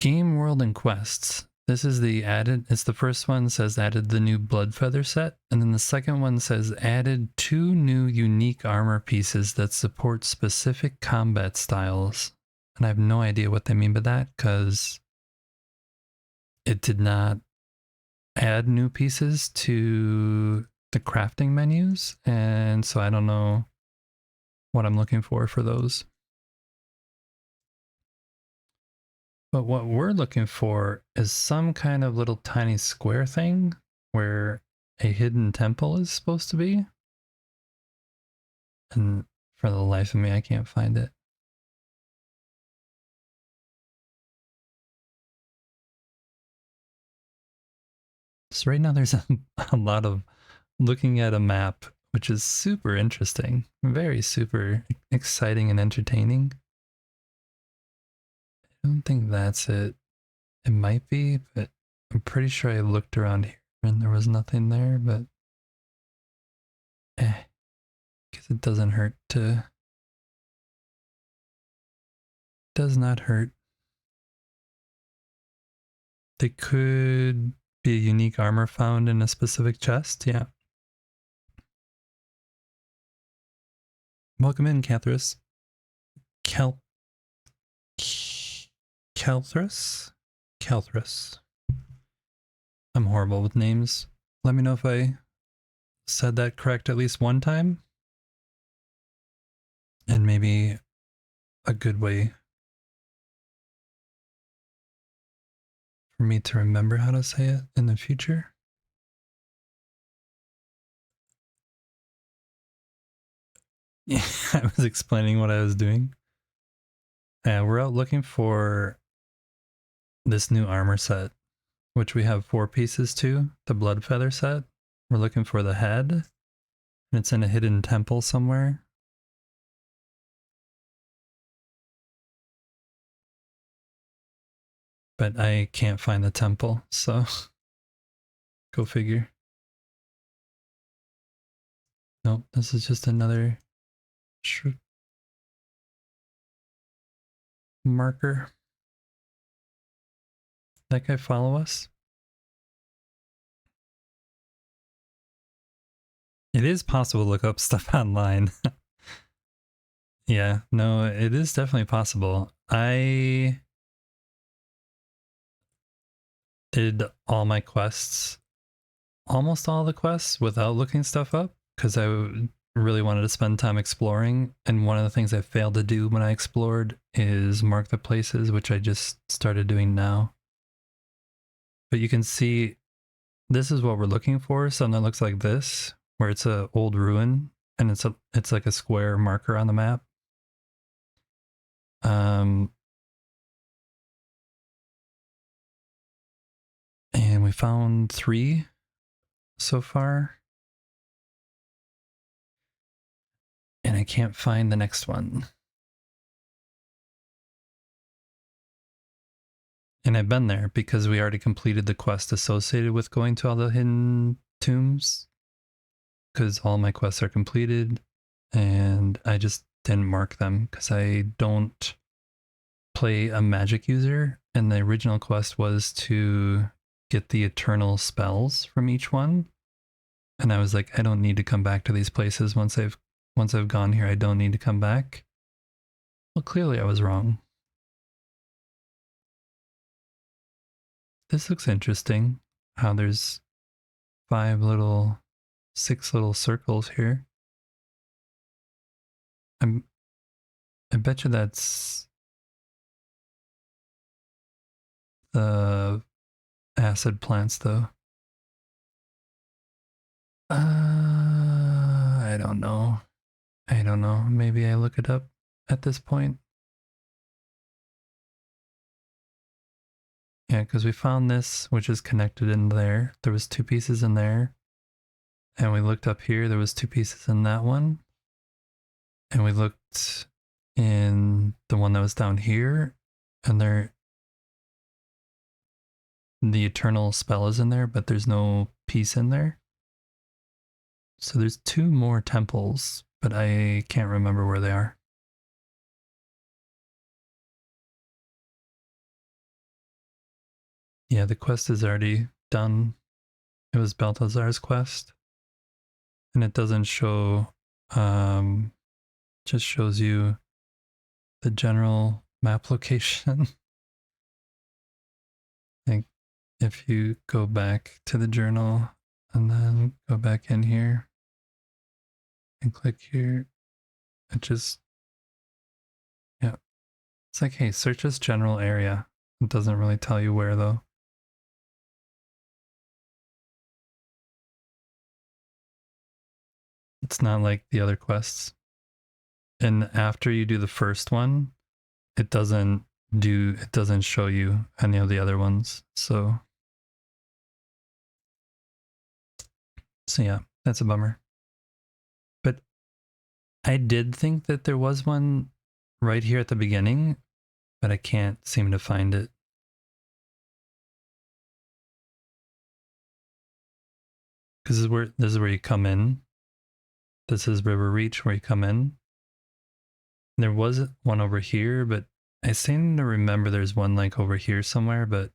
Game World and Quests. This is the added, it's the first one says added the new Bloodfeather set, and then the second one says added 2 new unique armor pieces that support specific combat styles. And I have no idea what they mean by that because it did not add new pieces to the crafting menus, and so I don't know what I'm looking for those. But what we're looking for is some kind of little tiny square thing where a hidden temple is supposed to be. And for the life of me, I can't find it. So right now there's a lot of looking at a map, which is super interesting, very super exciting and entertaining. I don't think that's it. It might be, but I'm pretty sure I looked around here and there was nothing there, but because it doesn't hurt to, does not hurt. They could be a unique armor found in a specific chest, yeah. Welcome in, Cathris. Calthris? Calthris. I'm horrible with names. Let me know if I said that correct at least one time. And maybe a good way for me to remember how to say it in the future. Yeah, I was explaining what I was doing. We're out looking for this new armor set, which we have 4 pieces to, the Bloodfeather set. We're looking for the head, and it's in a hidden temple somewhere. But I can't find the temple, so go figure. Nope, this is just another marker. That guy follow us? It is possible to look up stuff online. Yeah, no, it is definitely possible. I did all my quests, almost all the quests, without looking stuff up because I really wanted to spend time exploring. And one of the things I failed to do when I explored is mark the places, which I just started doing now. But you can see this is what we're looking for. Something that looks like this, where it's an old ruin and it's like a square marker on the map. And we found 3 so far. And I can't find the next one. And I've been there because we already completed the quest associated with going to all the hidden tombs. Because all my quests are completed. And I just didn't mark them because I don't play a magic user. And the original quest was to get the eternal spells from each one. And I was like, I don't need to come back to these places once I've gone here. I don't need to come back. Well, clearly I was wrong. This looks interesting. How there's 6 little circles here. I bet you that's the acid plants, though. I don't know. I don't know. Maybe I look it up at this point. Yeah, because we found this, which is connected in there. There was 2 pieces in there. and we looked up here. There was 2 pieces in that one. And we looked in the one that was down here, and the eternal spell is in there, but there's no piece in there. So there's 2 more temples, but I can't remember where they are. Yeah, the quest is already done. It was Balthazar's quest. And it doesn't show, just shows you the general map location. Like if you go back to the journal and then go back in here and click here, it just, yeah. It's like, hey, search this general area. It doesn't really tell you where though. It's not like the other quests. And after you do the first one, it doesn't show you any of the other ones. So yeah, that's a bummer. But I did think that there was one right here at the beginning, but I can't seem to find it. Because this is where you come in. This is River Reach where you come in. There was one over here, but I seem to remember there's one like over here somewhere, but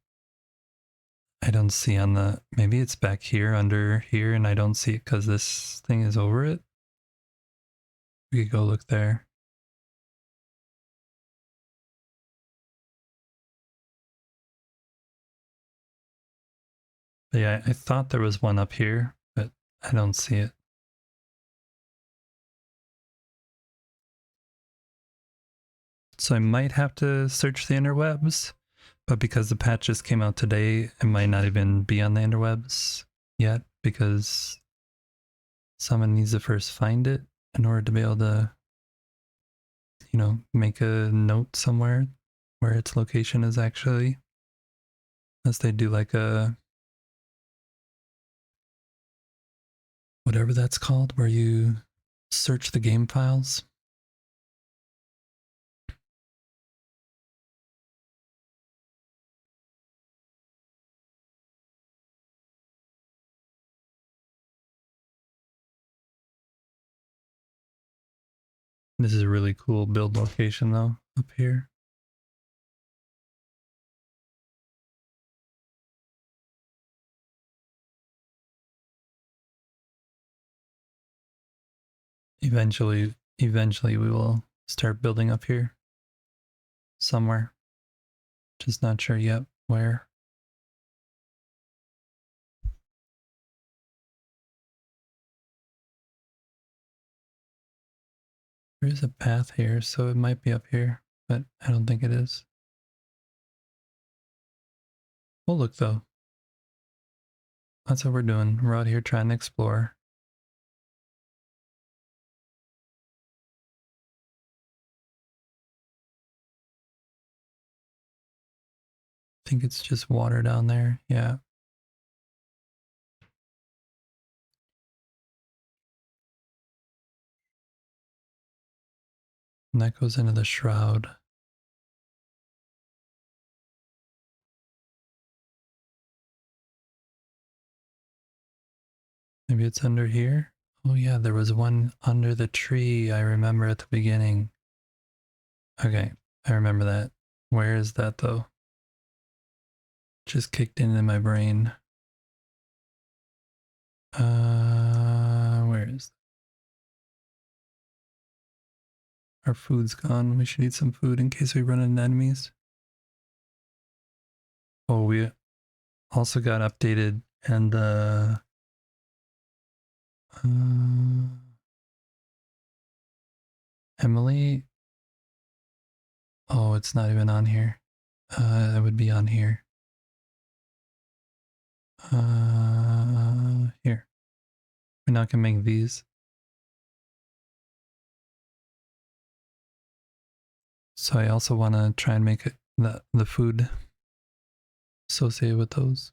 I don't see on the, maybe it's back here under here and I don't see it because this thing is over it. We could go look there. But yeah, I thought there was one up here, but I don't see it. So I might have to search the interwebs, but because the patch just came out today, it might not even be on the interwebs yet because someone needs to first find it in order to be able to, you know, make a note somewhere where its location is actually, unless they do like a, whatever that's called, where you search the game files. This is a really cool build location though, up here. Eventually we will start building up here somewhere. Just not sure yet where. There is a path here, so it might be up here, but I don't think it is. We'll look though. That's what we're doing. We're out here trying to explore. I think it's just water down there. Yeah. And that goes into the shroud. Maybe it's under here? Oh yeah, there was one under the tree I remember at the beginning. Okay, I remember that. Where is that though? Just kicked into my brain. Where is our food's gone? We should eat some food in case we run into enemies. Oh, we also got updated and Emily. Oh, it's not even on here. It would be on here. Here. We're not gonna make these. So I also want to try and make it the food associated with those.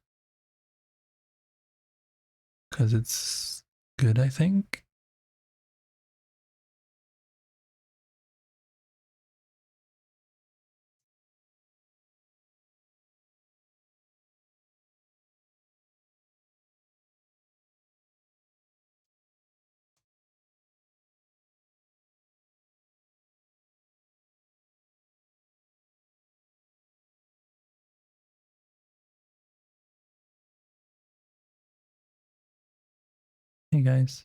Because it's good, I think. Hey guys.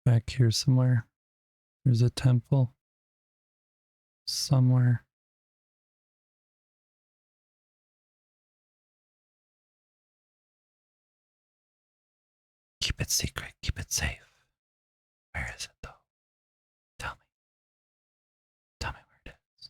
Back here somewhere. There's a temple. Somewhere. Keep it secret. Keep it safe. Where is it though? Tell me. Tell me where it is.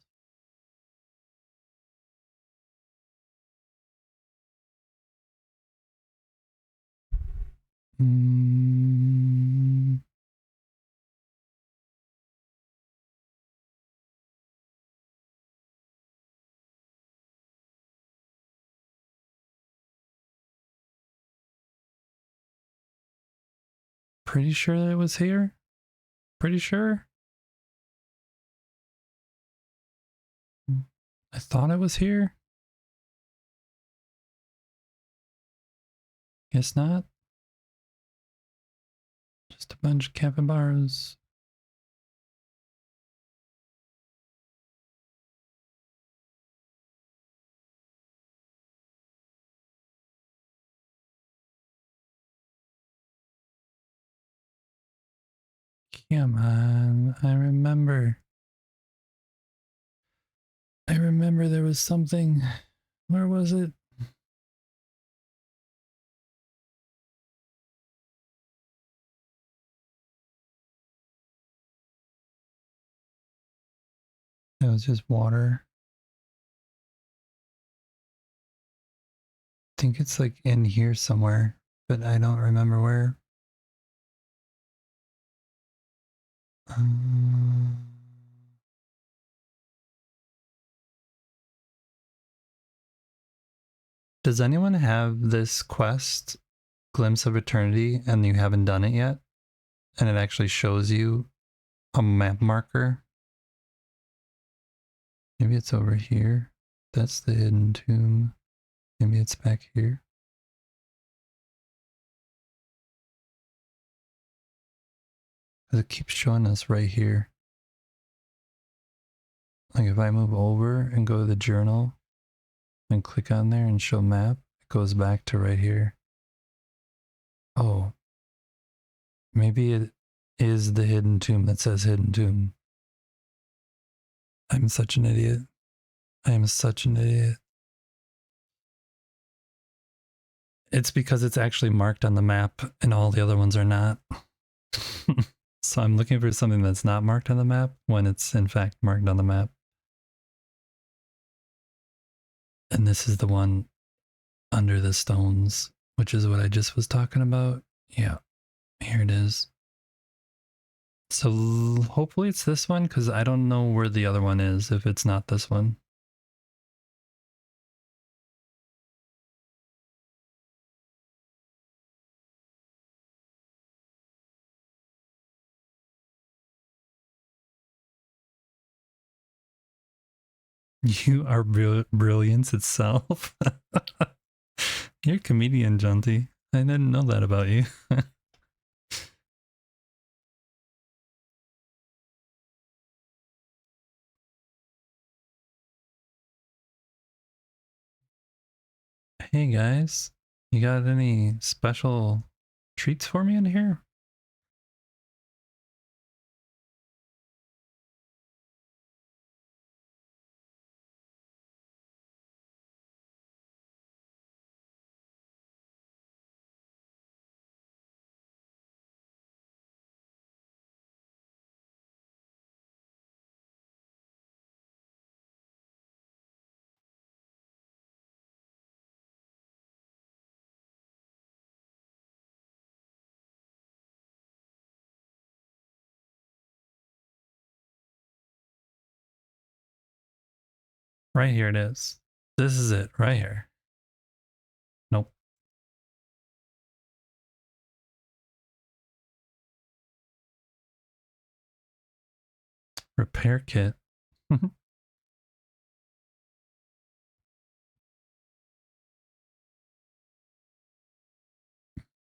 Pretty sure that it was here. Pretty sure. I thought it was here. Guess not. Just a bunch of capybaras. Come on, I remember. I remember there was something. Where was it? It was just water. I think it's like in here somewhere, but I don't remember where. Does anyone have this quest, Glimpse of Eternity, and you haven't done it yet? And it actually shows you a map marker? Maybe it's over here. That's the hidden tomb. Maybe it's back here. Because it keeps showing us right here. Like if I move over and go to the journal and click on there and show map, it goes back to right here. Oh, maybe it is the hidden tomb that says hidden tomb. I'm such an idiot. I am such an idiot. It's because it's actually marked on the map and all the other ones are not. So I'm looking for something that's not marked on the map when it's in fact marked on the map. And this is the one under the stones, which is what I just was talking about. Yeah, here it is. So hopefully it's this one, because I don't know where the other one is if it's not this one. You are brilliance itself. You're a comedian, Jonty. I didn't know that about you. Hey guys, you got any special treats for me in here? Right here it is. This is it, right here. Nope. Repair kit.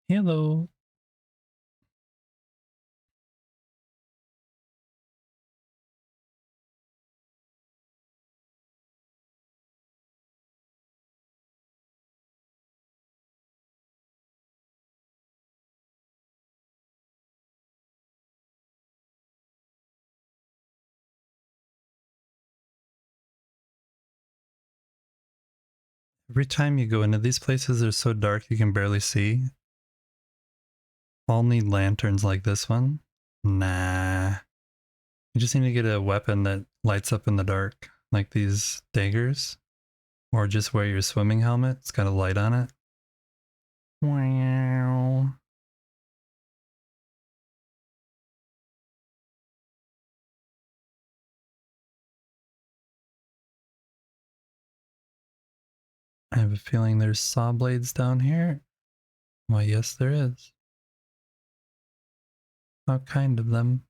Hello. Every time you go into these places, they're so dark you can barely see. All need lanterns like this one. Nah. You just need to get a weapon that lights up in the dark, like these daggers. Or just wear your swimming helmet. It's got a light on it. Wow. I have a feeling there's saw blades down here. Why, yes, there is. What kind of them?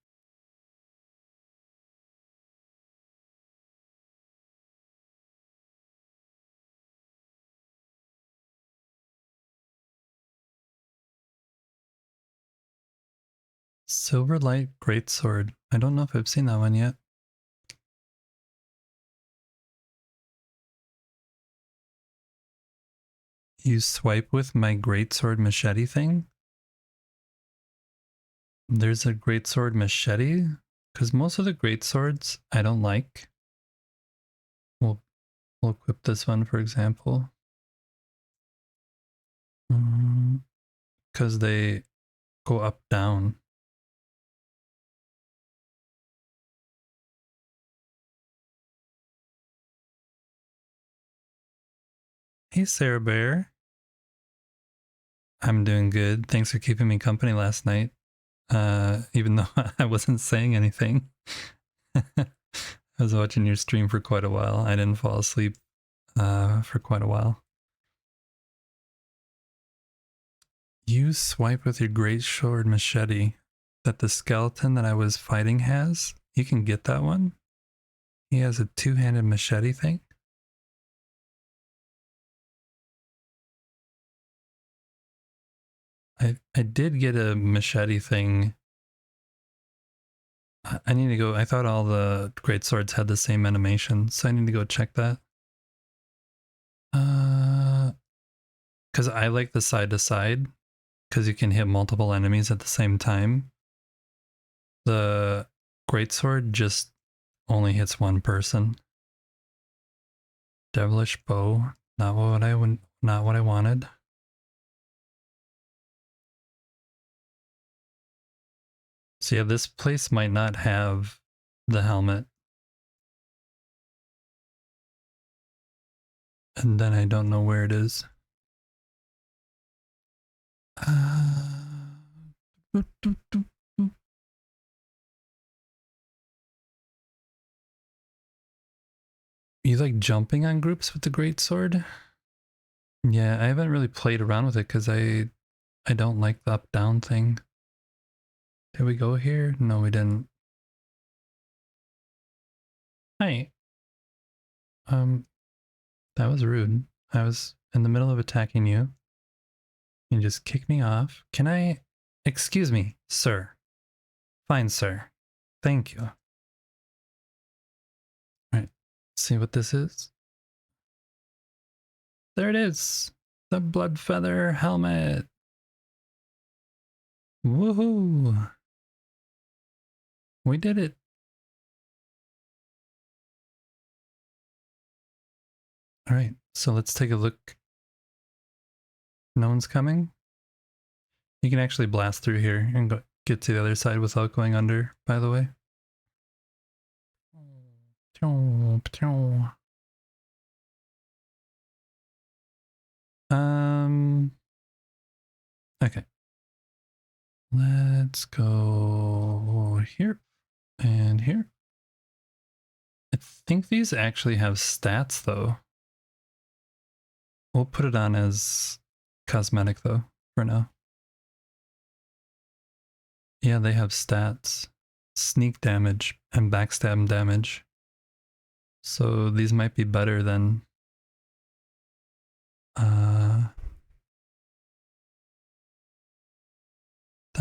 Silverlight Greatsword. I don't know if I've seen that one yet. You swipe with my greatsword machete thing? There's a greatsword machete? Because most of the greatswords I don't like. We'll equip this one, for example. Because they go up, down. Hey, Sarah Bear. I'm doing good. Thanks for keeping me company last night. Even though I wasn't saying anything. I was watching your stream for quite a while. I didn't fall asleep for quite a while. You swipe with your great sword machete that the skeleton that I was fighting has. You can get that one. He has a two-handed machete thing. I did get a machete thing. I need to go. I thought all the great swords had the same animation, so I need to go check that. Because I like the side to side, because you can hit multiple enemies at the same time. The greatsword just only hits one person. Devilish bow, not what I wanted. So yeah, this place might not have the helmet. And then I don't know where it is. You like jumping on groups with the greatsword? Yeah, I haven't really played around with it because I don't like the up down thing. Did we go here? No, we didn't. Hi. That was rude. I was in the middle of attacking you. You just kick me off. Can I... Excuse me, sir. Fine, sir. Thank you. Alright, see what this is. There it is. The blood feather helmet. Woohoo. We did it. Alright, so let's take a look. No one's coming? You can actually blast through here and get to the other side without going under, by the way. Okay. Let's go here and here. I think these actually have stats though. We'll put it on as cosmetic though for now. Yeah, they have stats. Sneak damage and backstab damage. So these might be better than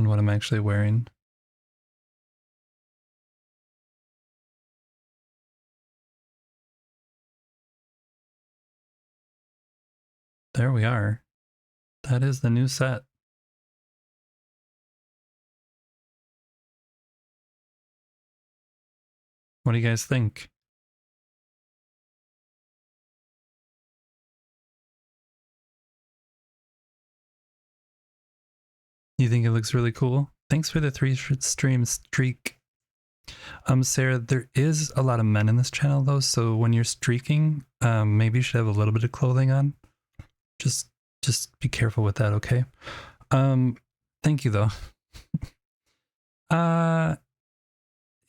what I'm actually wearing. There we are. That is the new set. What do you guys think? You think it looks really cool? Thanks for the 3 stream streak. Sarah, there is a lot of men in this channel though, so when you're streaking, maybe you should have a little bit of clothing on. Just be careful with that, okay? Thank you though.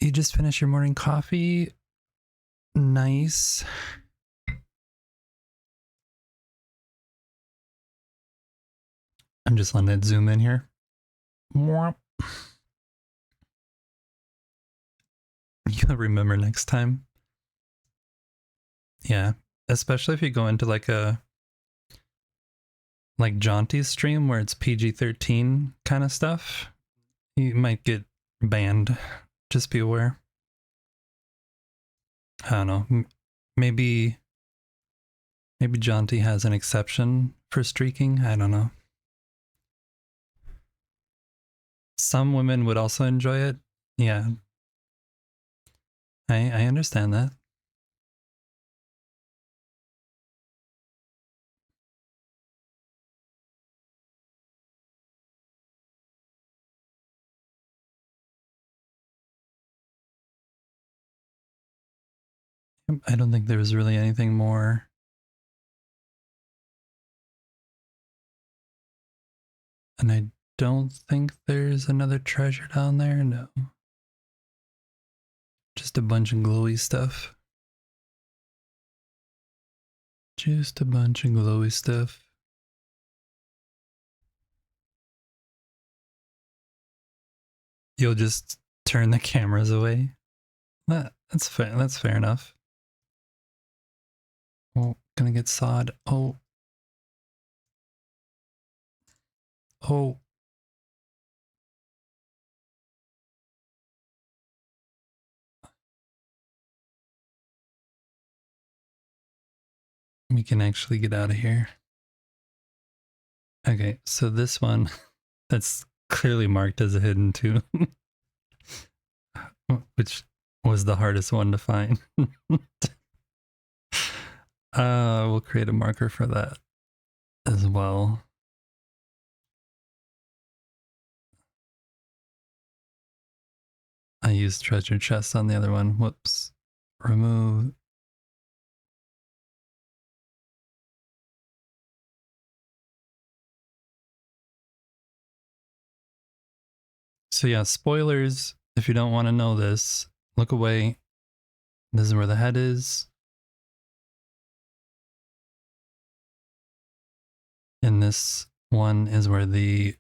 You just finished your morning coffee. Nice. I'm just letting it zoom in here. You'll remember next time. Yeah, especially if you go into like Jaunty's stream where it's PG-13 kind of stuff, you might get banned. Just be aware. I don't know. Maybe Jaunty has an exception for streaking. I don't know. Some women would also enjoy it. Yeah. I understand that. I don't think there was really anything more. And I don't think there's another treasure down there, no. Just a bunch of glowy stuff. Just a bunch of glowy stuff. You'll just turn the cameras away. That's fair. That's fair enough. Oh, gonna get sawed. Oh. Oh. We can actually get out of here. Okay, so this one, that's clearly marked as a hidden too. Which was the hardest one to find. We'll create a marker for that as well. I used treasure chest on the other one. Whoops. Remove. So yeah, spoilers. If you don't want to know this, look away. This is where the head is. And this one is where the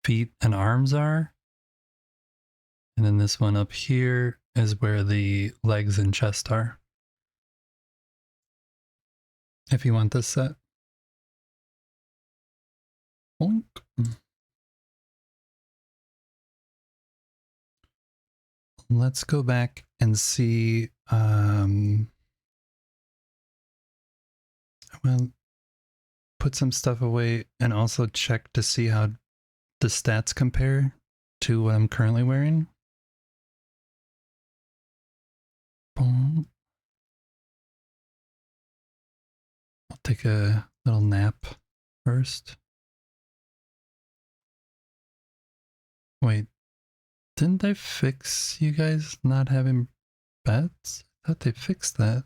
feet and arms are. And then this one up here is where the legs and chest are. If you want this set. Bonk. Let's go back and see. Well, put some stuff away and also check to see how the stats compare to what I'm currently wearing. Boom. I'll take a little nap first. Wait, didn't they fix you guys not having beds? I thought they fixed that.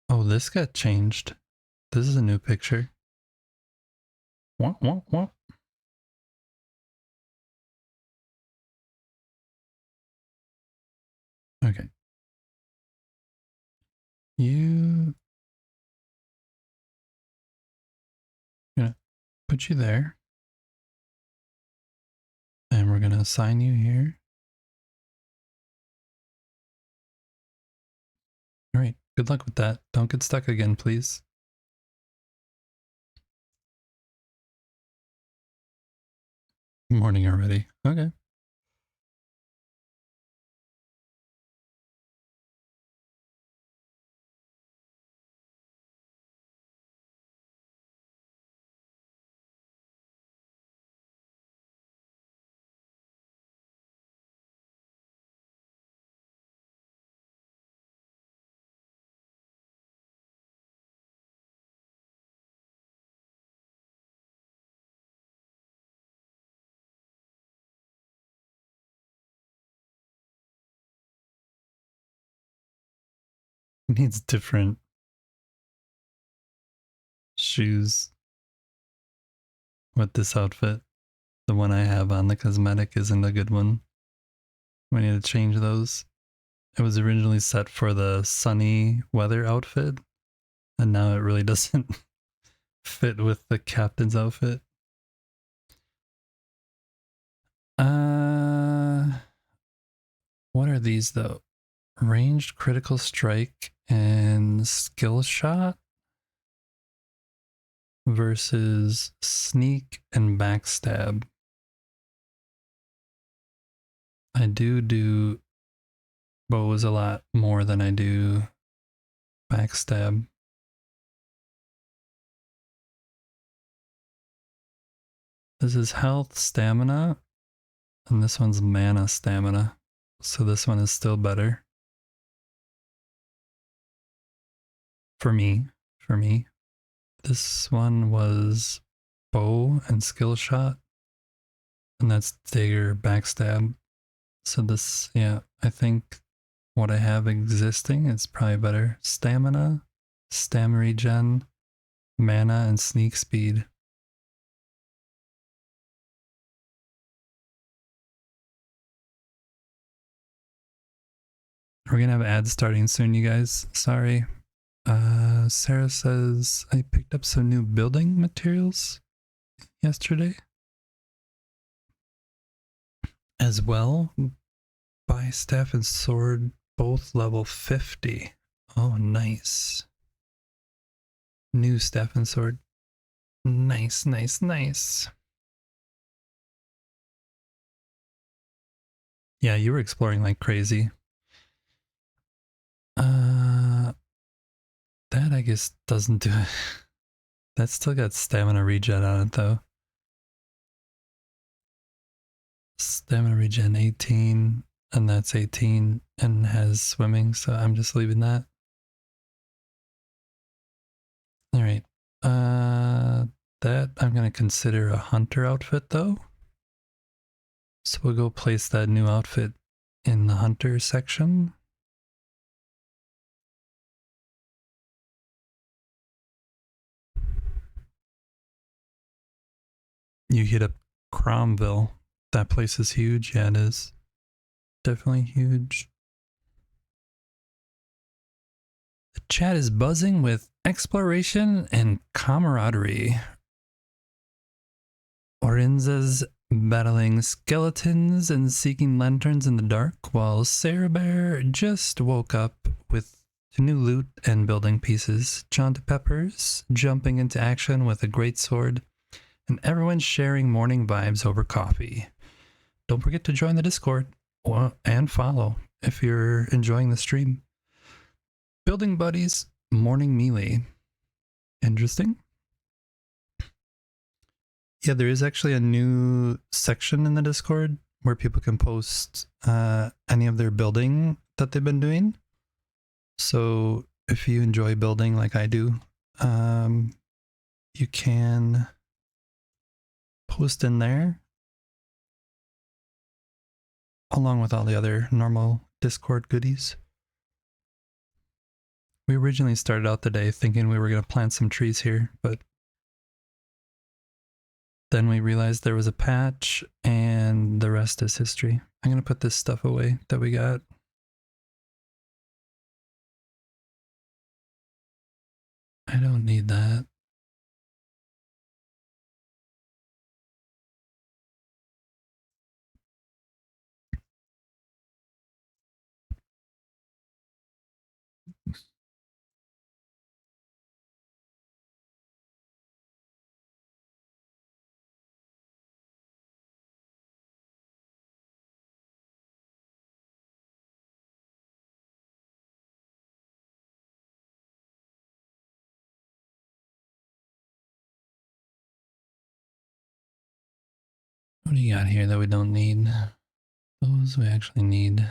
Oh, this got changed. This is a new picture. Wah, wah, wah. Okay. I'm gonna put you there. And we're gonna assign you here. All right, good luck with that. Don't get stuck again, please. Morning already. Okay. Needs different shoes with this outfit. The one I have on the cosmetic isn't a good one. We need to change those. It was originally set for the sunny weather outfit, and now it really doesn't fit with the captain's outfit. What are these though? Ranged critical strike and skill shot versus sneak and backstab. I do bows a lot more than I do backstab. This is health, stamina, and this one's mana, stamina. So this one is still better. For me. This one was bow and skill shot. And that's dagger, backstab. So this, yeah, I think what I have existing is probably better. Stamina, stam regen, mana, and sneak speed. We're gonna have ads starting soon, you guys. Sorry. Sarah says, I picked up some new building materials yesterday. As well, buy staff and sword, both level 50. Oh, nice. New staff and sword. Nice. Yeah, you were exploring like crazy. That I guess doesn't do it. That's still got stamina regen on it though. Stamina regen 18, and that's 18 and has swimming, so I'm just leaving that. Alright. That I'm gonna consider a hunter outfit though. So we'll go place that new outfit in the hunter section. You hit up Cromville. That place is huge. Yeah, it is. Definitely huge. The chat is buzzing with exploration and camaraderie. Orinza's battling skeletons and seeking lanterns in the dark, while Sarah Bear just woke up with to new loot and building pieces, John Peppers jumping into action with a great sword, and everyone sharing morning vibes over coffee. Don't forget to join the Discord and follow if you're enjoying the stream. Building Buddies Morning Melee. Interesting. Yeah, there is actually a new section in the Discord where people can post any of their building that they've been doing. So if you enjoy building like I do, you can post in there along with all the other normal Discord goodies. We originally started out the day thinking we were going to plant some trees here, but then we realized there was a patch and the rest is history. I'm going to put this stuff away that we got. I don't need that. What do you got here that we don't need? Those we actually need.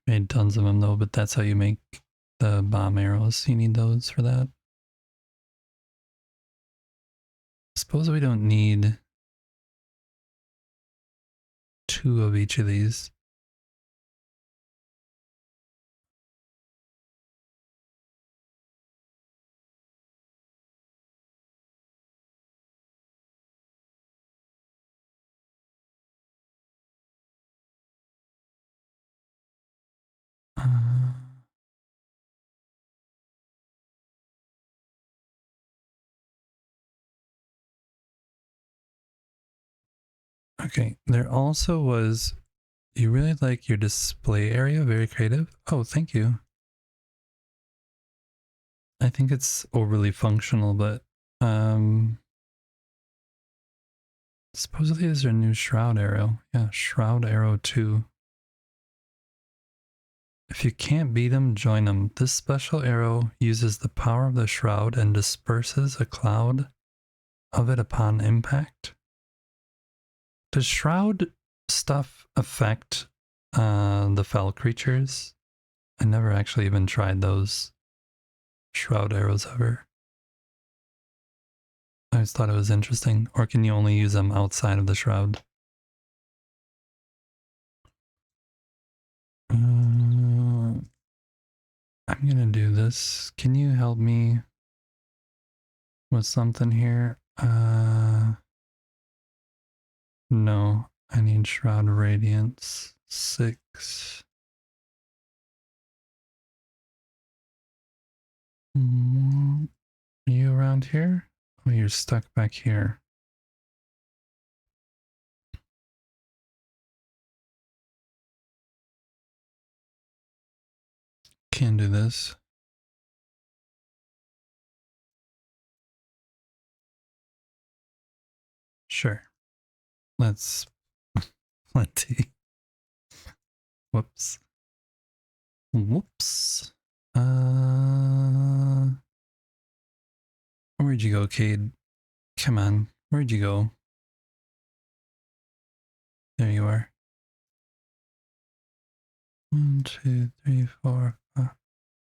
Made tons of them though, but that's how you make the bomb arrows. You need those for that. Suppose we don't need 2 of each of these. Okay, there also was, you really like your display area, very creative. Oh, thank you. I think it's overly functional, but supposedly there's a new Shroud Arrow. Yeah, Shroud Arrow 2. If you can't beat them, join them. This special arrow uses the power of the Shroud and disperses a cloud of it upon impact. Does Shroud stuff affect the fell creatures? I never actually even tried those Shroud arrows ever. I always thought it was interesting. Or can you only use them outside of the Shroud? I'm gonna do this. Can you help me with something here? No, I need Shroud Radiance 6. Are you around here? Oh, you're stuck back here. Can't do this. Sure. Let's plenty. Whoops. Whoops. Where'd you go, Cade? Come on. Where'd you go? There you are. 1, 2, 3, 4, 5.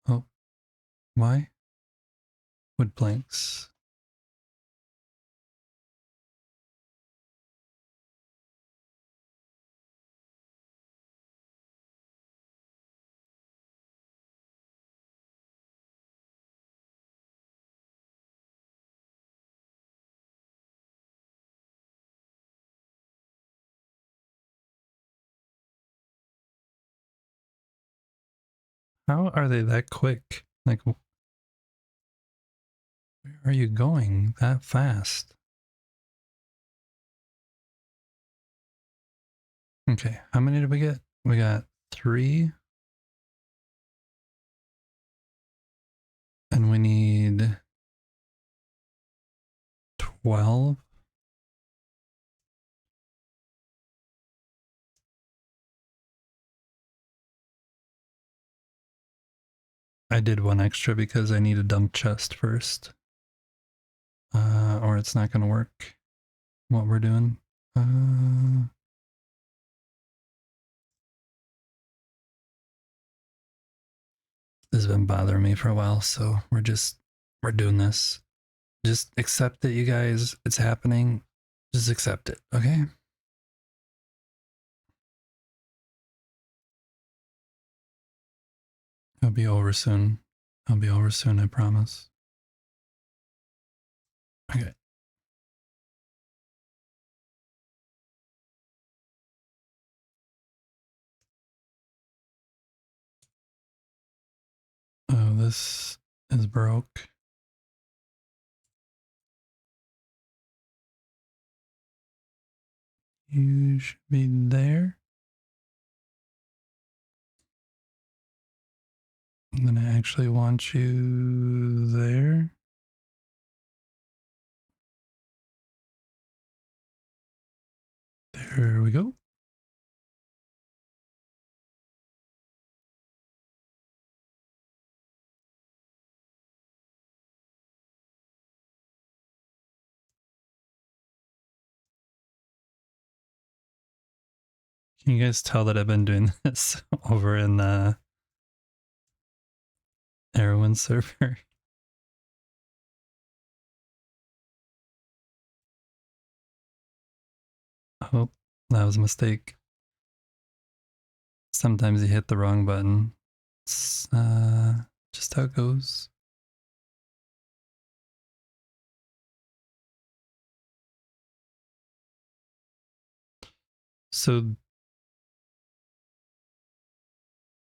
Oh. Why? Wood planks. How are they that quick? Like, where are you going that fast? Okay, how many did we get? We got 3. And we need 12. I did 1 extra because I need a dump chest first. Or it's not going to work what we're doing. This has been bothering me for a while, so we're doing this. Just accept it, you guys. It's happening. Just accept it, okay? It'll be over soon. It'll be over soon, I promise. Okay. Oh, this is broke. You should be there. And then I actually want you there. There we go. Can you guys tell that I've been doing this over in the Erwin server? Oh, that was a mistake. Sometimes you hit the wrong button. It's just how it goes. So,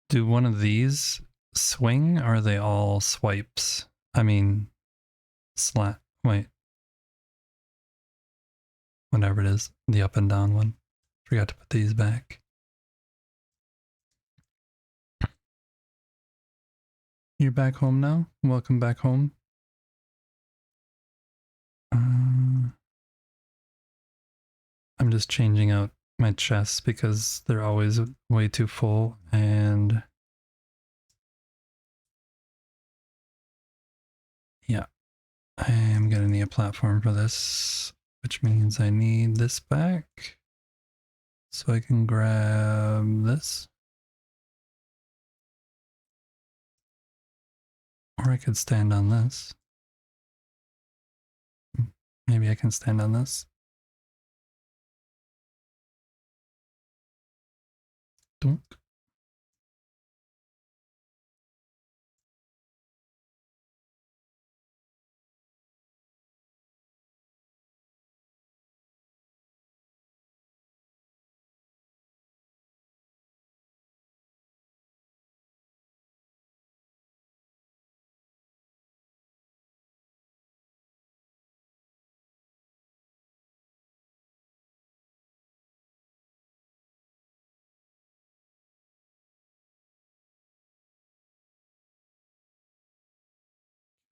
do one of these swing, or are they all swipes? I mean, slat. Wait. Whatever it is. The up and down one. Forgot to put these back. You're back home now? Welcome back home. I'm just changing out my chests because they're always way too full, and yeah, I am gonna need a platform for this, which means I need this back so I can grab this. Or I could stand on this. Maybe I can stand on this. Dunk.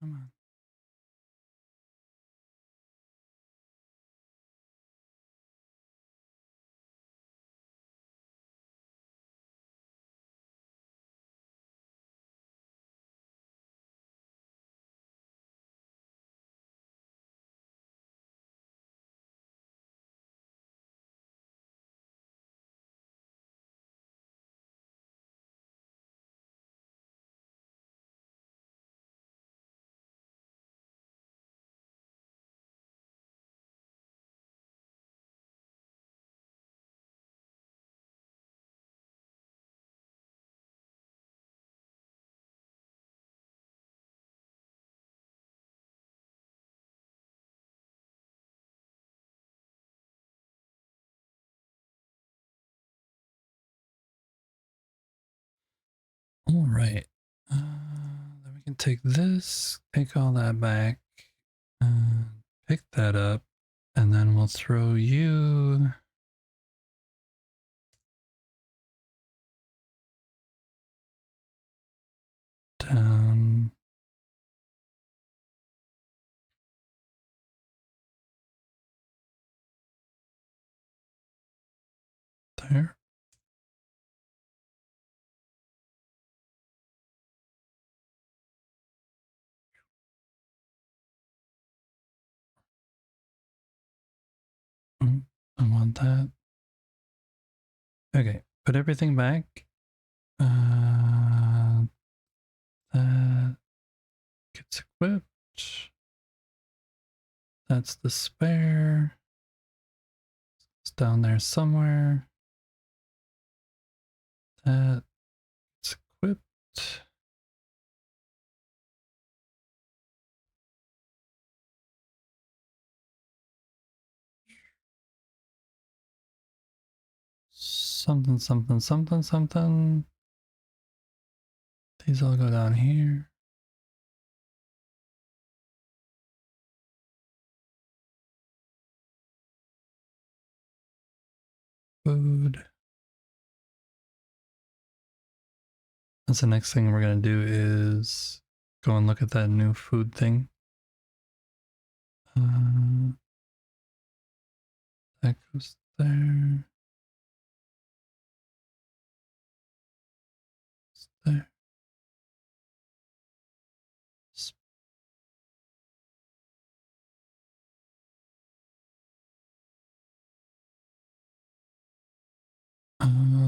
Come on. All right. Then we can take this, take all that back, pick that up, and then we'll throw you down. There. I want that. Okay, put everything back. That gets equipped. That's the spare. It's down there somewhere. That's equipped. Something, something, something, something. These all go down here. Food. That's the next thing we're gonna do is go and look at that new food thing. That goes there. There.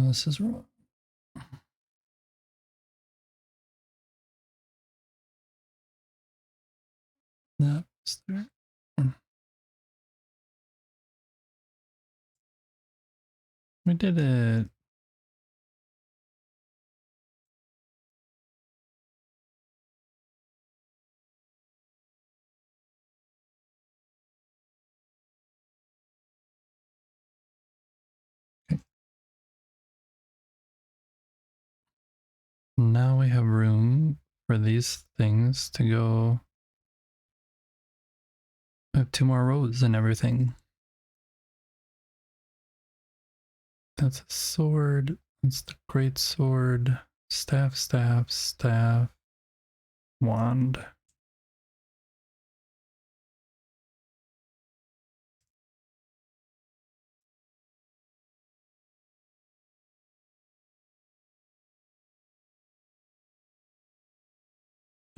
This is wrong. That's there. We did it. Okay. Now we have room for these things to go. We have 2 more rows and everything. That's a sword. That's the great sword. Staff, staff, staff. Wand.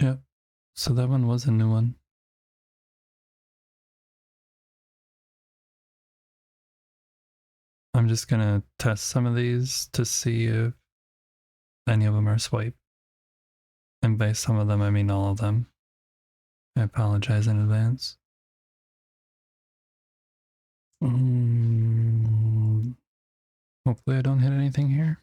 Yep. So that one was a new one. I'm just gonna test some of these to see if any of them are swipe. And by some of them, I mean all of them. I apologize in advance. Hopefully I don't hit anything here.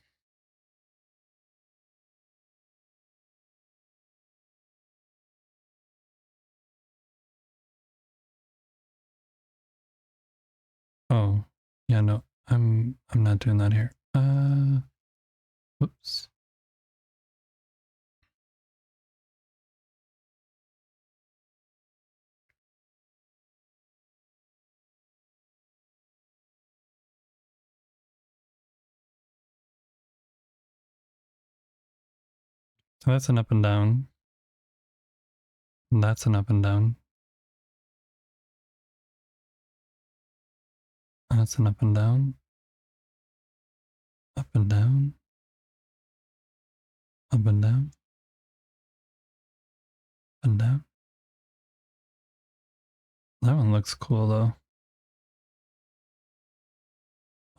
Oh, yeah, no, I'm not doing that here. Whoops. So that's an up and down. And that's an up and down. And that's an up and down. Up and down. Up and down. Up and down. That one looks cool though.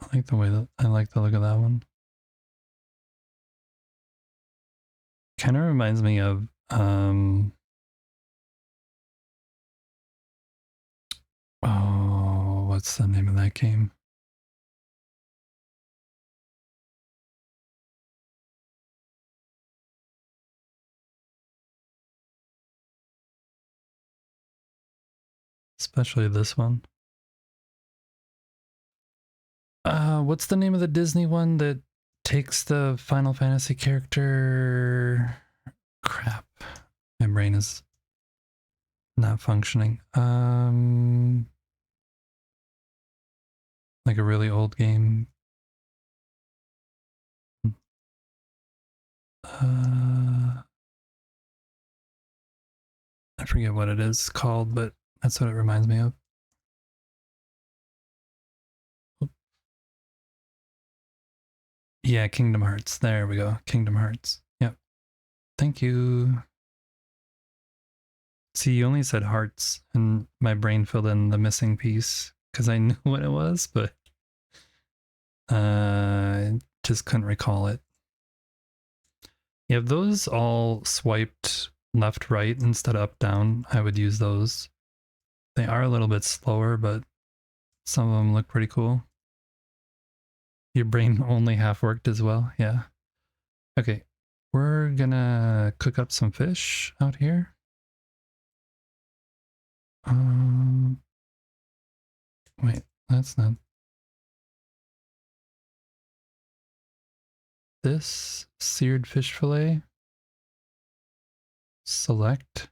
I like the way that I like the look of that one. Kind of reminds me of oh, what's the name of that game? Especially this one. What's the name of the Disney one that takes the Final Fantasy character? Crap. My brain is not functioning. Like a really old game. forget what it is called, but that's what it reminds me of. Yeah, Kingdom Hearts. There we go. Kingdom Hearts. Yep. Thank you. See, you only said hearts, and my brain filled in the missing piece because I knew what it was, but just couldn't recall it. Yeah, if those all swiped left, right instead of up, down, I would use those. They are a little bit slower, but some of them look pretty cool. Your brain only half worked as well. Yeah. Okay. We're gonna cook up some fish out here. Wait, that's not. This seared fish fillet. Select.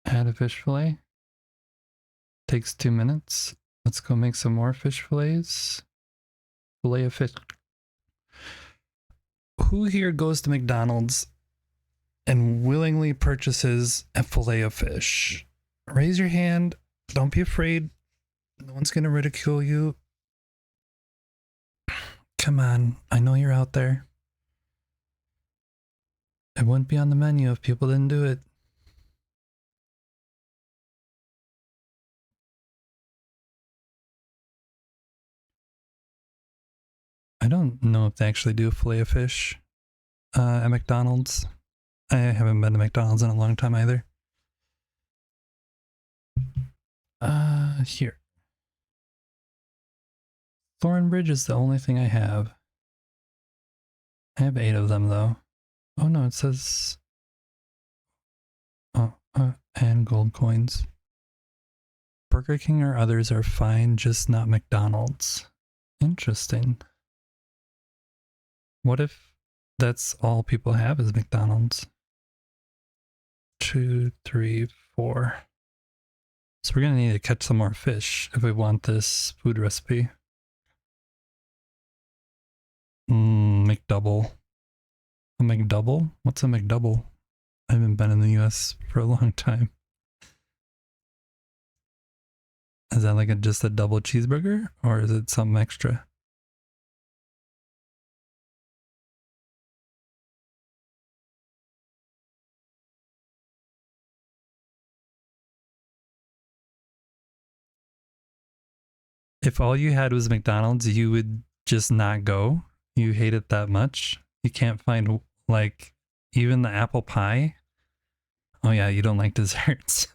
Add a fish fillet. Takes 2 minutes. Let's go make some more fish fillets. Fillet of fish. Who here goes to McDonald's and willingly purchases a fillet of fish? Raise your hand. Don't be afraid. No one's going to ridicule you. Come on. I know you're out there. It wouldn't be on the menu if people didn't do it. I don't know if they actually do a fillet of fish at McDonald's. I haven't been to McDonald's in a long time either. Here. Thornbridge is the only thing I have. I have 8 of them though. Oh no, it says... Oh, and gold coins. Burger King or others are fine, just not McDonald's. Interesting. What if that's all people have is McDonald's? 2, 3, 4. So we're gonna need to catch some more fish if we want this food recipe. McDouble. A McDouble? What's a McDouble? I haven't been in the US for a long time. Is that like just a double cheeseburger? Or is it something extra? If all you had was McDonald's, you would just not go? You hate it that much? You can't find, like, even the apple pie? Oh yeah, you don't like desserts.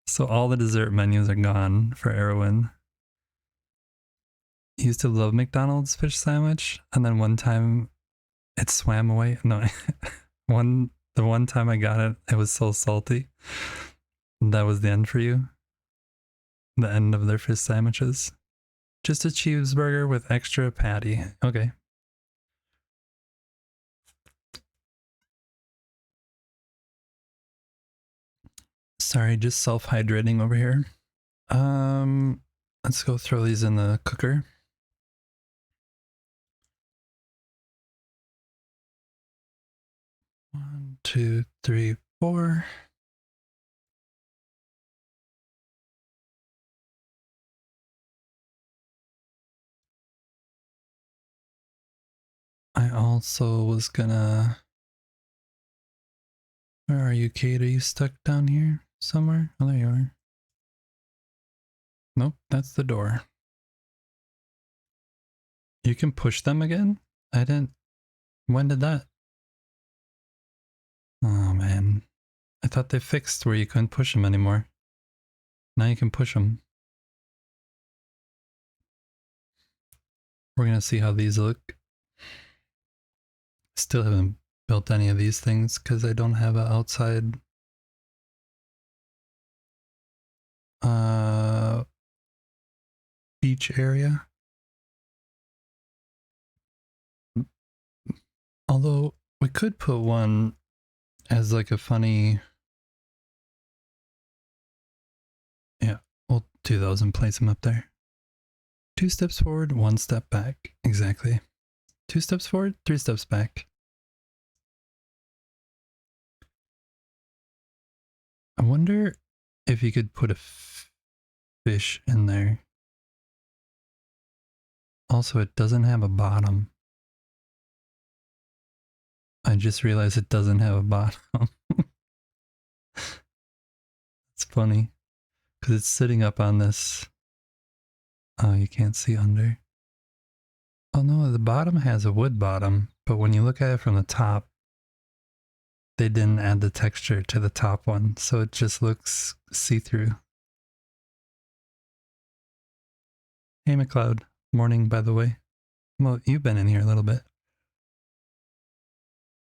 So all the dessert menus are gone for Erwin. He used to love McDonald's fish sandwich, and then one time it swam away. No, the one time I got it, it was so salty. That was the end for you? The end of their fish sandwiches? Just a cheeseburger with extra patty. Okay. Sorry, just self-hydrating over here. Let's go throw these in the cooker. One, 2, 3, 4. I also was gonna... Where are you, Kate? Are you stuck down here somewhere? Oh, there you are. Nope, that's the door. You can push them again? I didn't... When did that? Oh, man. I thought they fixed where you couldn't push them anymore. Now you can push them. We're gonna see how these look. Still haven't built any of these things because I don't have an outside beach area. Although we could put one as like a funny... Yeah, we'll do those and place them up there. 2 steps forward, 1 step back. Exactly. 2 steps forward, 3 steps back. I wonder if you could put a fish in there. Also, it doesn't have a bottom. I just realized it doesn't have a bottom. It's funny because it's sitting up on this. Oh, you can't see under. Oh no, the bottom has a wood bottom, but when you look at it from the top, they didn't add the texture to the top one, so it just looks see-through. Hey McLeod, morning by the way. Well, you've been in here a little bit.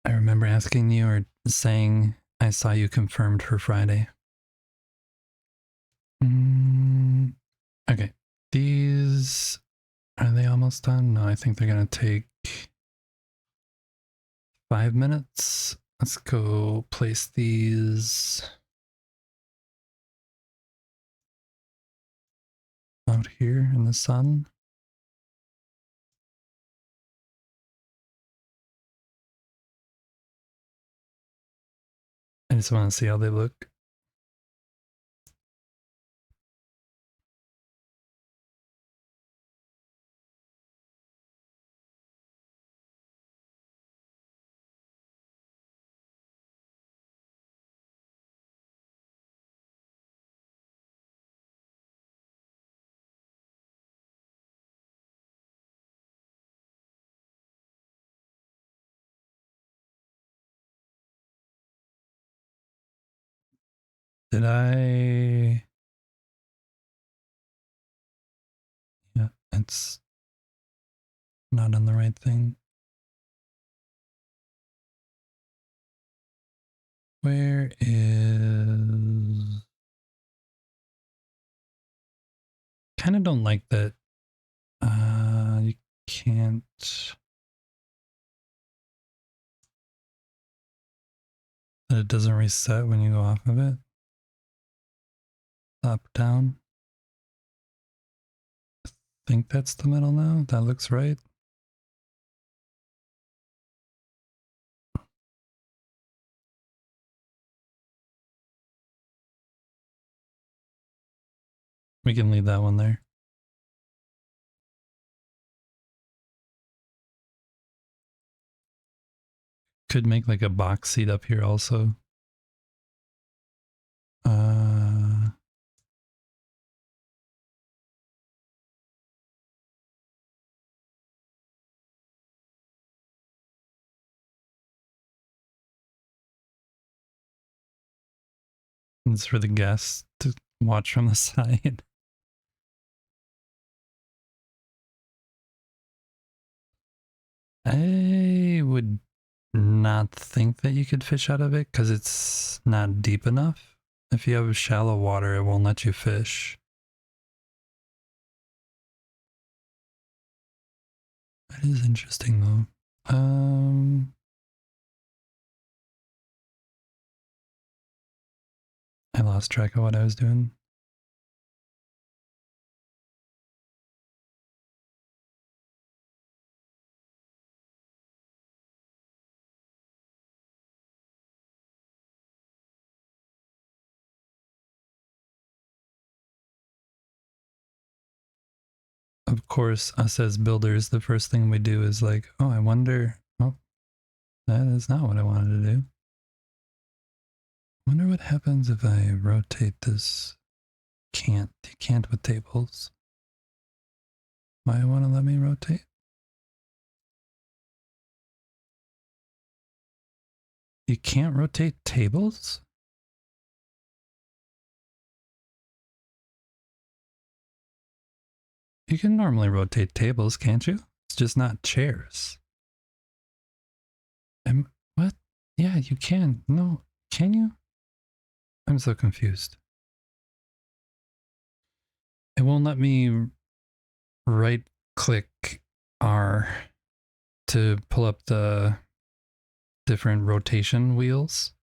I remember asking you or saying I saw you confirmed for Friday. Okay, these, are they almost done? No, I think they're gonna take 5 minutes. Let's go place these out here in the sun. I just want to see how they look. Did I? Yeah, it's not on the right thing. Where is... Kind of don't like that. You can't... That it doesn't reset when you go off of it. Up, down. I think that's the middle now. That looks right. We can leave that one there. Could make like a box seat up here also. It's for the guests to watch from the side. I would not think that you could fish out of it because it's not deep enough. If you have shallow water, it won't let you fish. That is interesting though. I lost track of what I was doing. Of course, us as builders, the first thing we do is like, oh, I wonder, oh, that is not what I wanted to do. I wonder what happens if I rotate this. You can't with tables. Why want to let me rotate? You can't rotate tables? You can normally rotate tables, can't you? It's just not chairs. What? Yeah, you can. No, can you? I'm so confused. It won't let me right click R to pull up the different rotation wheels.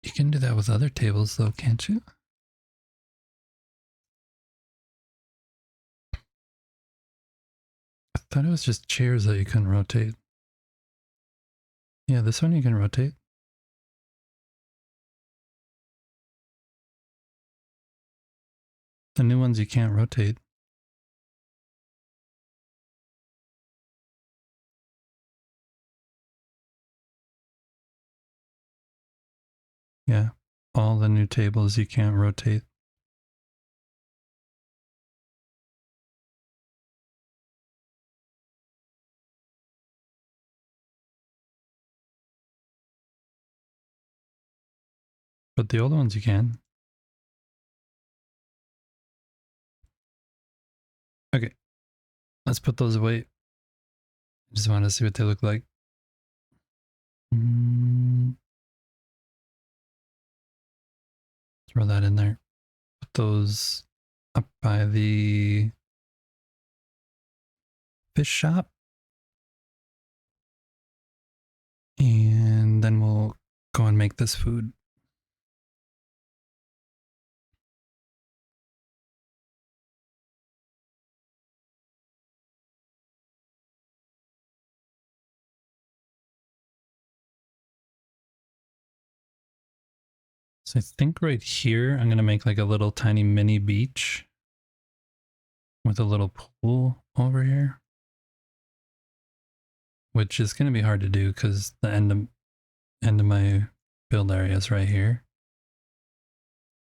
You can do that with other tables though, can't you? I thought it was just chairs that you couldn't rotate. Yeah, this one you can rotate. The new ones you can't rotate. Yeah, all the new tables you can't rotate. But the old ones you can. Okay, let's put those away. Just want to see what they look like. Throw that in there. Put those up by the fish shop. And then we'll go and make this food. So I think right here, I'm going to make like a little tiny mini beach with a little pool over here, which is going to be hard to do because the end of my build area is right here.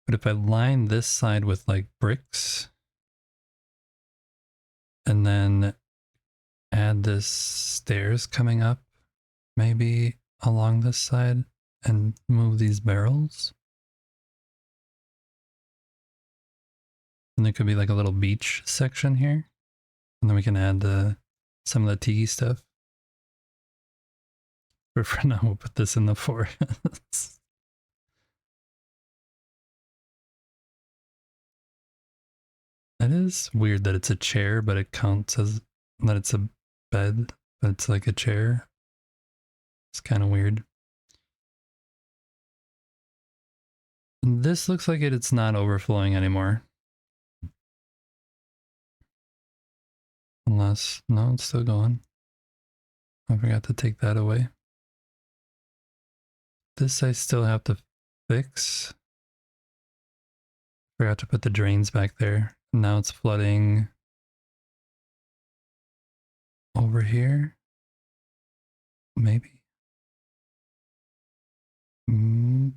But if I line this side with like bricks and then add this stairs coming up, maybe along this side, and move these barrels, and there could be like a little beach section here, and then we can add some of the tiki stuff. But for now, we'll put this in the forest. It is weird that it's a chair, but it counts as that it's a bed, but it's like a chair. It's kind of weird. And this looks like it's not overflowing anymore. Unless, no, it's still going. I forgot to take that away. This I still have to fix. Forgot to put the drains back there. Now it's flooding over here. Maybe. No,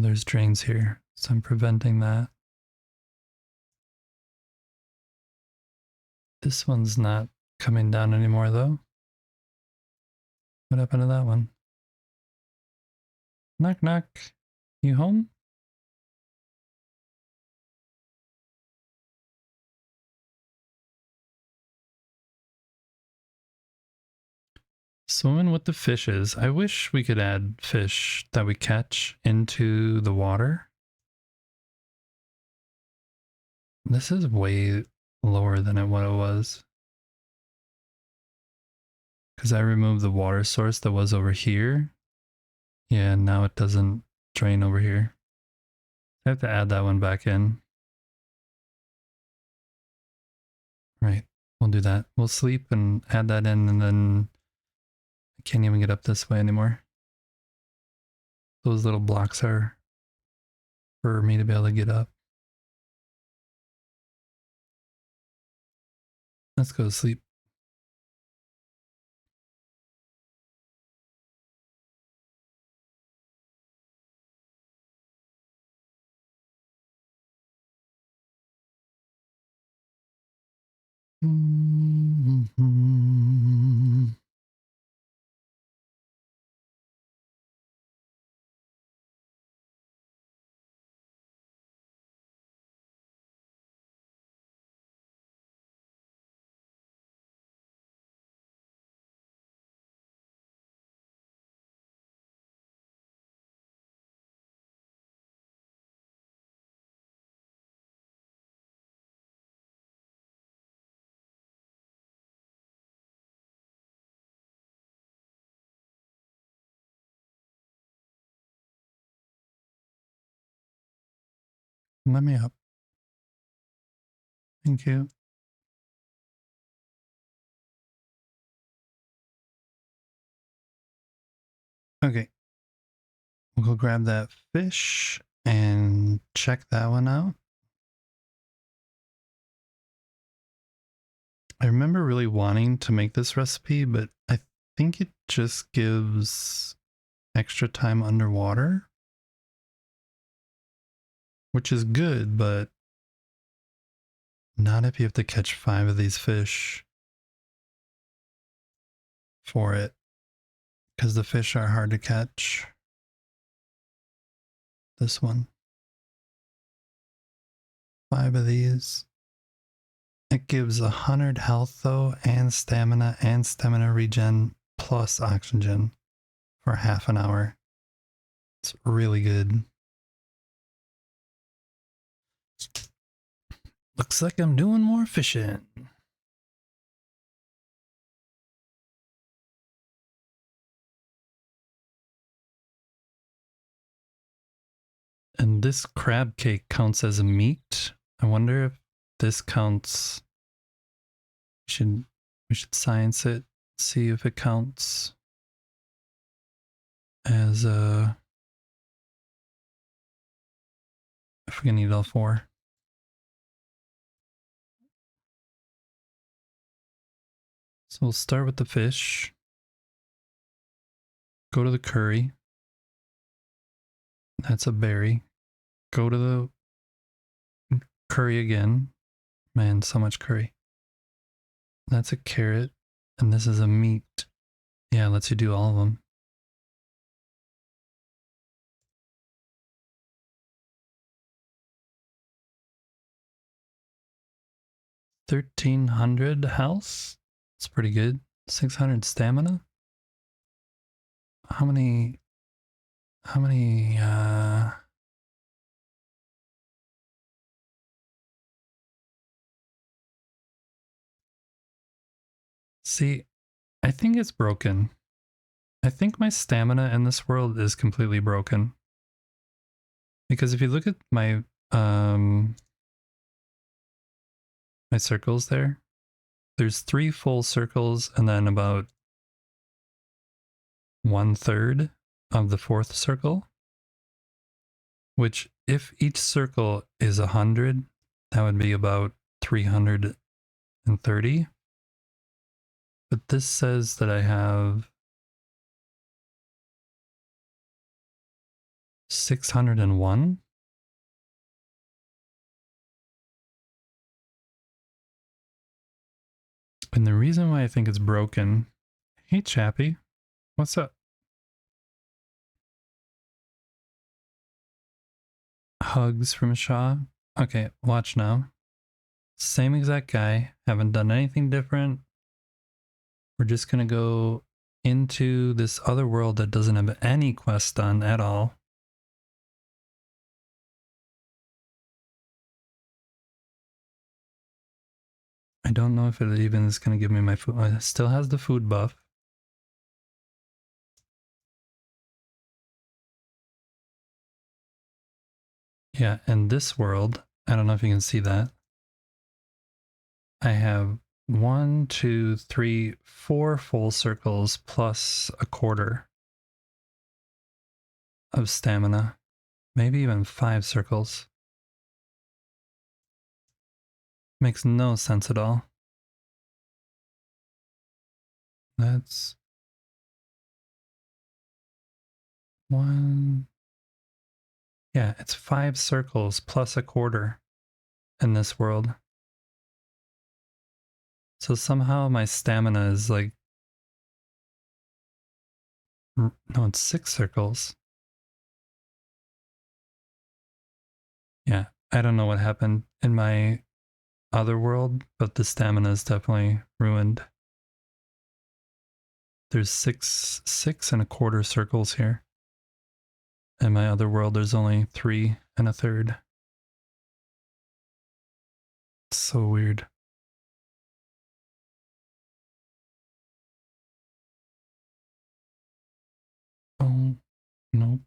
there's drains here, so I'm preventing that. This one's not coming down anymore though. What happened to that one? Knock knock. You home? Swimming with the fishes. I wish we could add fish that we catch into the water. This is way lower than what it was. Because I removed the water source that was over here. Yeah, now it doesn't drain over here. I have to add that one back in. Right, we'll do that. We'll sleep and add that in, and then I can't even get up this way anymore. Those little blocks are for me to be able to get up. Let's go to sleep. Let me up. Thank you. Okay. We'll go grab that fish and check that one out. I remember really wanting to make this recipe, but I think it just gives extra time underwater, which is good, but not if you have to catch 5 of these fish for it, because the fish are hard to catch. This one. 5 of these. It gives 100 health though, and stamina regen plus oxygen for half an hour. It's really good. Looks like I'm doing more fishing. And this crab cake counts as a meat. I wonder if this counts. We should science it, see if it counts as a. If we can eat all 4. So we'll start with the fish. Go to the curry. That's a berry. Go to the curry again. Man, so much curry. That's a carrot. And this is a meat. Yeah, it lets you do all of them. $1,300 health. It's pretty good. 600 stamina. How many See, I think it's broken. I think my stamina in this world is completely broken. Because if you look at my my circles there's 3 full circles and then about 1/3 of the 4th circle. Which, if each circle is 100, that would be about 330. But this says that I have 601. And the reason why I think it's broken. Hey, Chappie. What's up? Hugs from Shaw. Okay, watch now. Same exact guy. Haven't done anything different. We're just gonna go into this other world that doesn't have any quest done at all. I don't know if it even is gonna give me my food. It still has the food buff. Yeah, and this world, I don't know if you can see that. I have 1, 2, 3, 4 full circles plus a quarter of stamina. Maybe even 5 circles. Makes no sense at all. That's 1. Yeah, it's 5 circles plus a quarter in this world. So somehow my stamina is like. No, it's 6 circles. Yeah, I don't know what happened in my other world, but the stamina is definitely ruined. There's 6 1/4 circles here. In my other world, there's only 3 1/3. It's so weird. Oh, nope.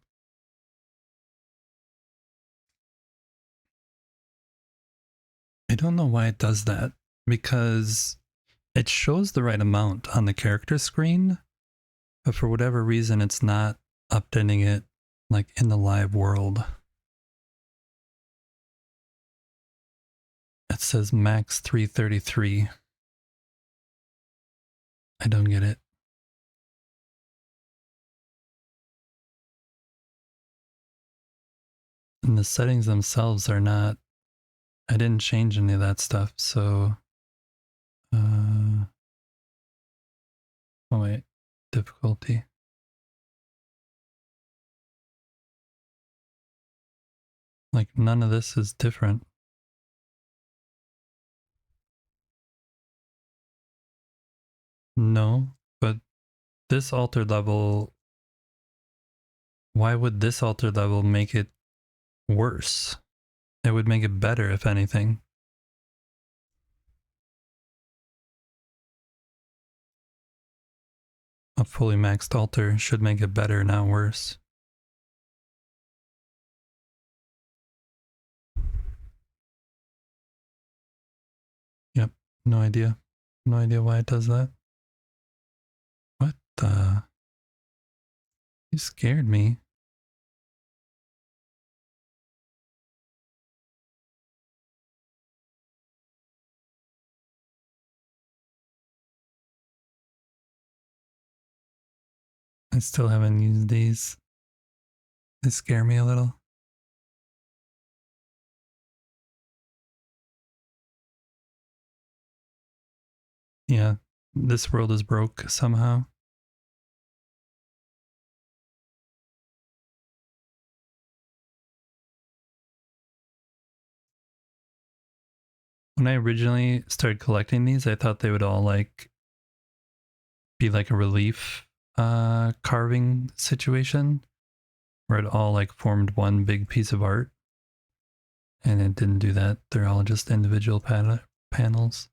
I don't know why it does that, because it shows the right amount on the character screen, but for whatever reason, it's not updating it like in the live world. It says max 333. I don't get it. And the settings themselves are not, I didn't change any of that stuff, so oh wait, difficulty. Like none of this is different. No, but this alter level, why would this alter level make it worse? It would make it better, if anything. A fully maxed alter should make it better, not worse. Yep, no idea. No idea why it does that. What the? You scared me. I still haven't used these. They scare me a little. Yeah, this world is broke somehow. When I originally started collecting these, I thought they would all like be like a relief carving situation where it all like formed one big piece of art. And it didn't do that. They're all just individual panels.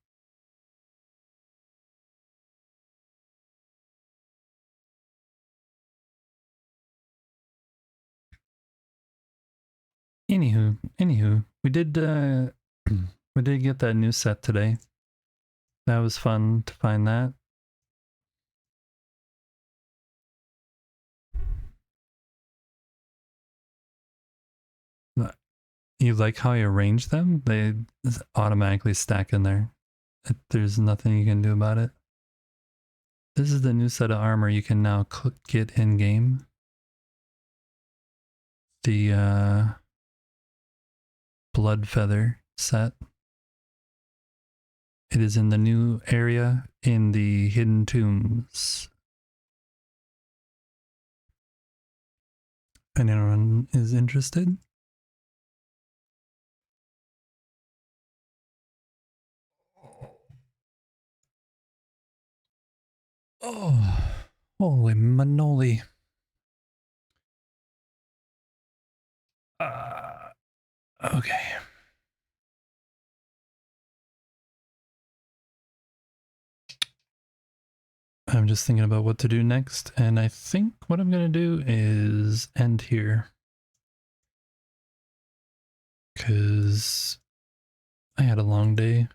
Anywho, we did get that new set today. That was fun to find that. You like how I arrange them? They automatically stack in there. There's nothing you can do about it. This is the new set of armor you can now get in game. The Blood Feather set. It is in the new area in the Hidden Tombs. If anyone is interested. Oh, holy manoli. Okay. I'm just thinking about what to do next, and I think what I'm going to do is end here. Because I had a long day.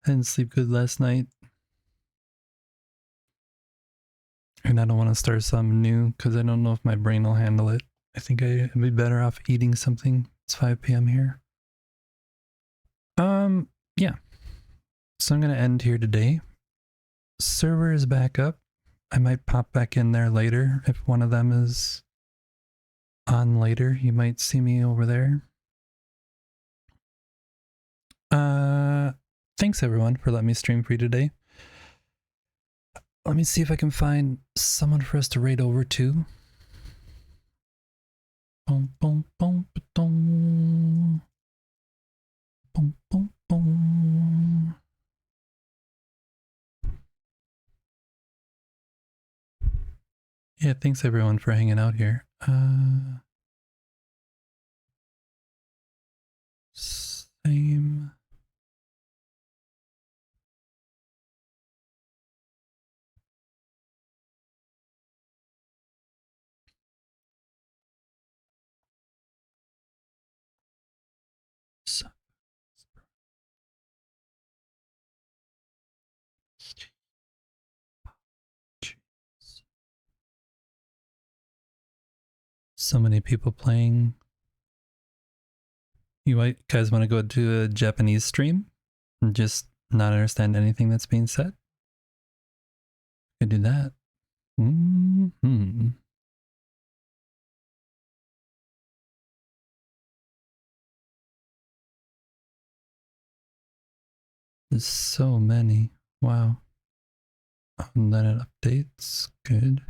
I didn't sleep good last night. And I don't want to start something new because I don't know if my brain will handle it. I think I'd be better off eating something. It's 5 p.m. here. Yeah. So I'm going to end here today. Server is back up. I might pop back in there later if one of them is on later. You might see me over there. Thanks everyone for letting me stream for you today. Let me see if I can find someone for us to raid over to. Boom, boom, boom, boom, boom, boom, boom. Yeah, thanks everyone for hanging out here. Same. So So many people playing. You guys want to go to a Japanese stream and just not understand anything that's being said? Could do that. There's so many. Wow. And then it updates. Good.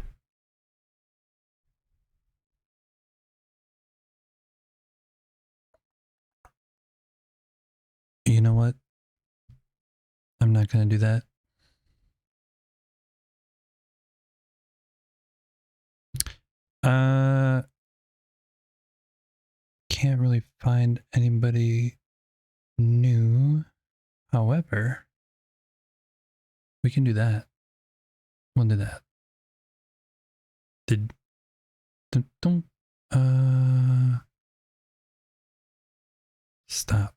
You know what? I'm not going to do that. Can't really find anybody new. However, we can do that. We'll do that. Stop.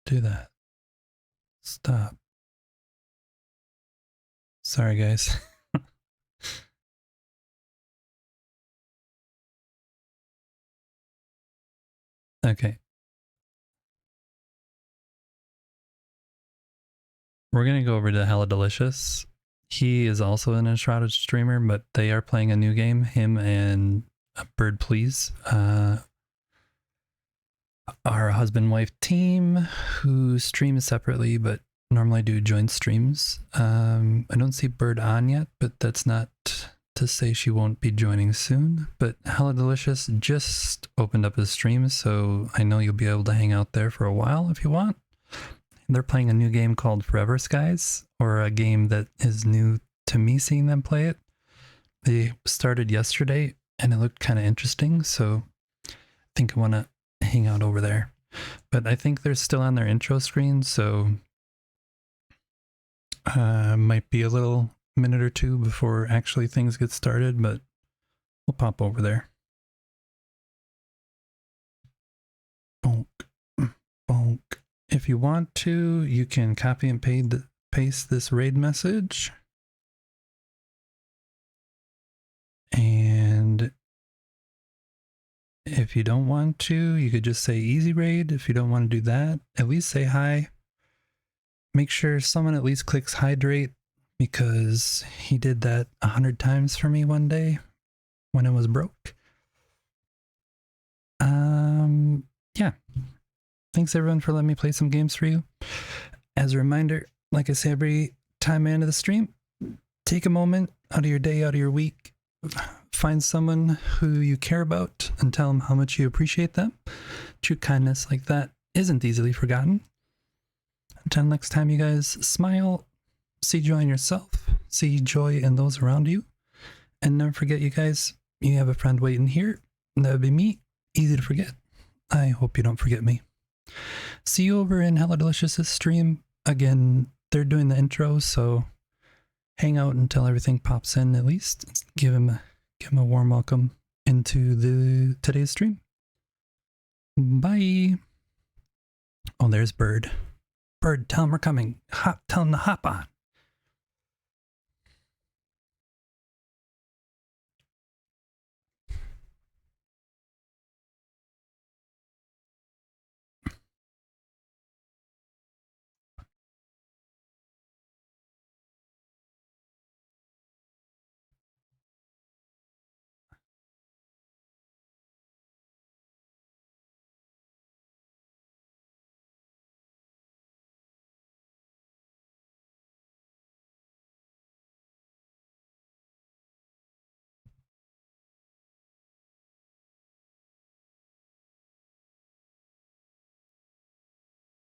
Do that. Stop. Sorry, guys. Okay. We're going to go over to Hella Delicious. He is also an Enshrouded streamer, but they are playing a new game, him and Bird Please. Our husband-wife team who streams separately, but normally do joint streams. I don't see Bird on yet, but that's not to say she won't be joining soon. But Hella Delicious just opened up his stream, so I know you'll be able to hang out there for a while if you want. They're playing a new game called Forever Skies, or a game that is new to me seeing them play it. They started yesterday and it looked kind of interesting, so I think I want to hang out over there. But I think they're still on their intro screen, so might be a little minute or two before actually things get started, but we'll pop over there. Bonk, bonk. If you want to, you can copy and paste this raid message. And if you don't want to, you could just say easy raid. If you don't want to do that, at least say hi. Make sure someone at least clicks hydrate, because he did that 100 times for me one day when I was broke. Yeah. Thanks everyone for letting me play some games for you. As a reminder, like I say every time I end the stream, take a moment out of your day, out of your week, find someone who you care about and tell them how much you appreciate them. True kindness like that isn't easily forgotten. Until next time, you guys, smile, see joy in yourself, see joy in those around you, and never forget, you guys, you have a friend waiting here, and that would be me. Easy to forget. I hope you don't forget me. See you over in Hella Delicious's stream. Again, they're doing the intro, so hang out until everything pops in at least. Give him a warm welcome into today's stream. Bye. Oh, there's Bird. Bird, tell him we're coming. Tell him to hop on.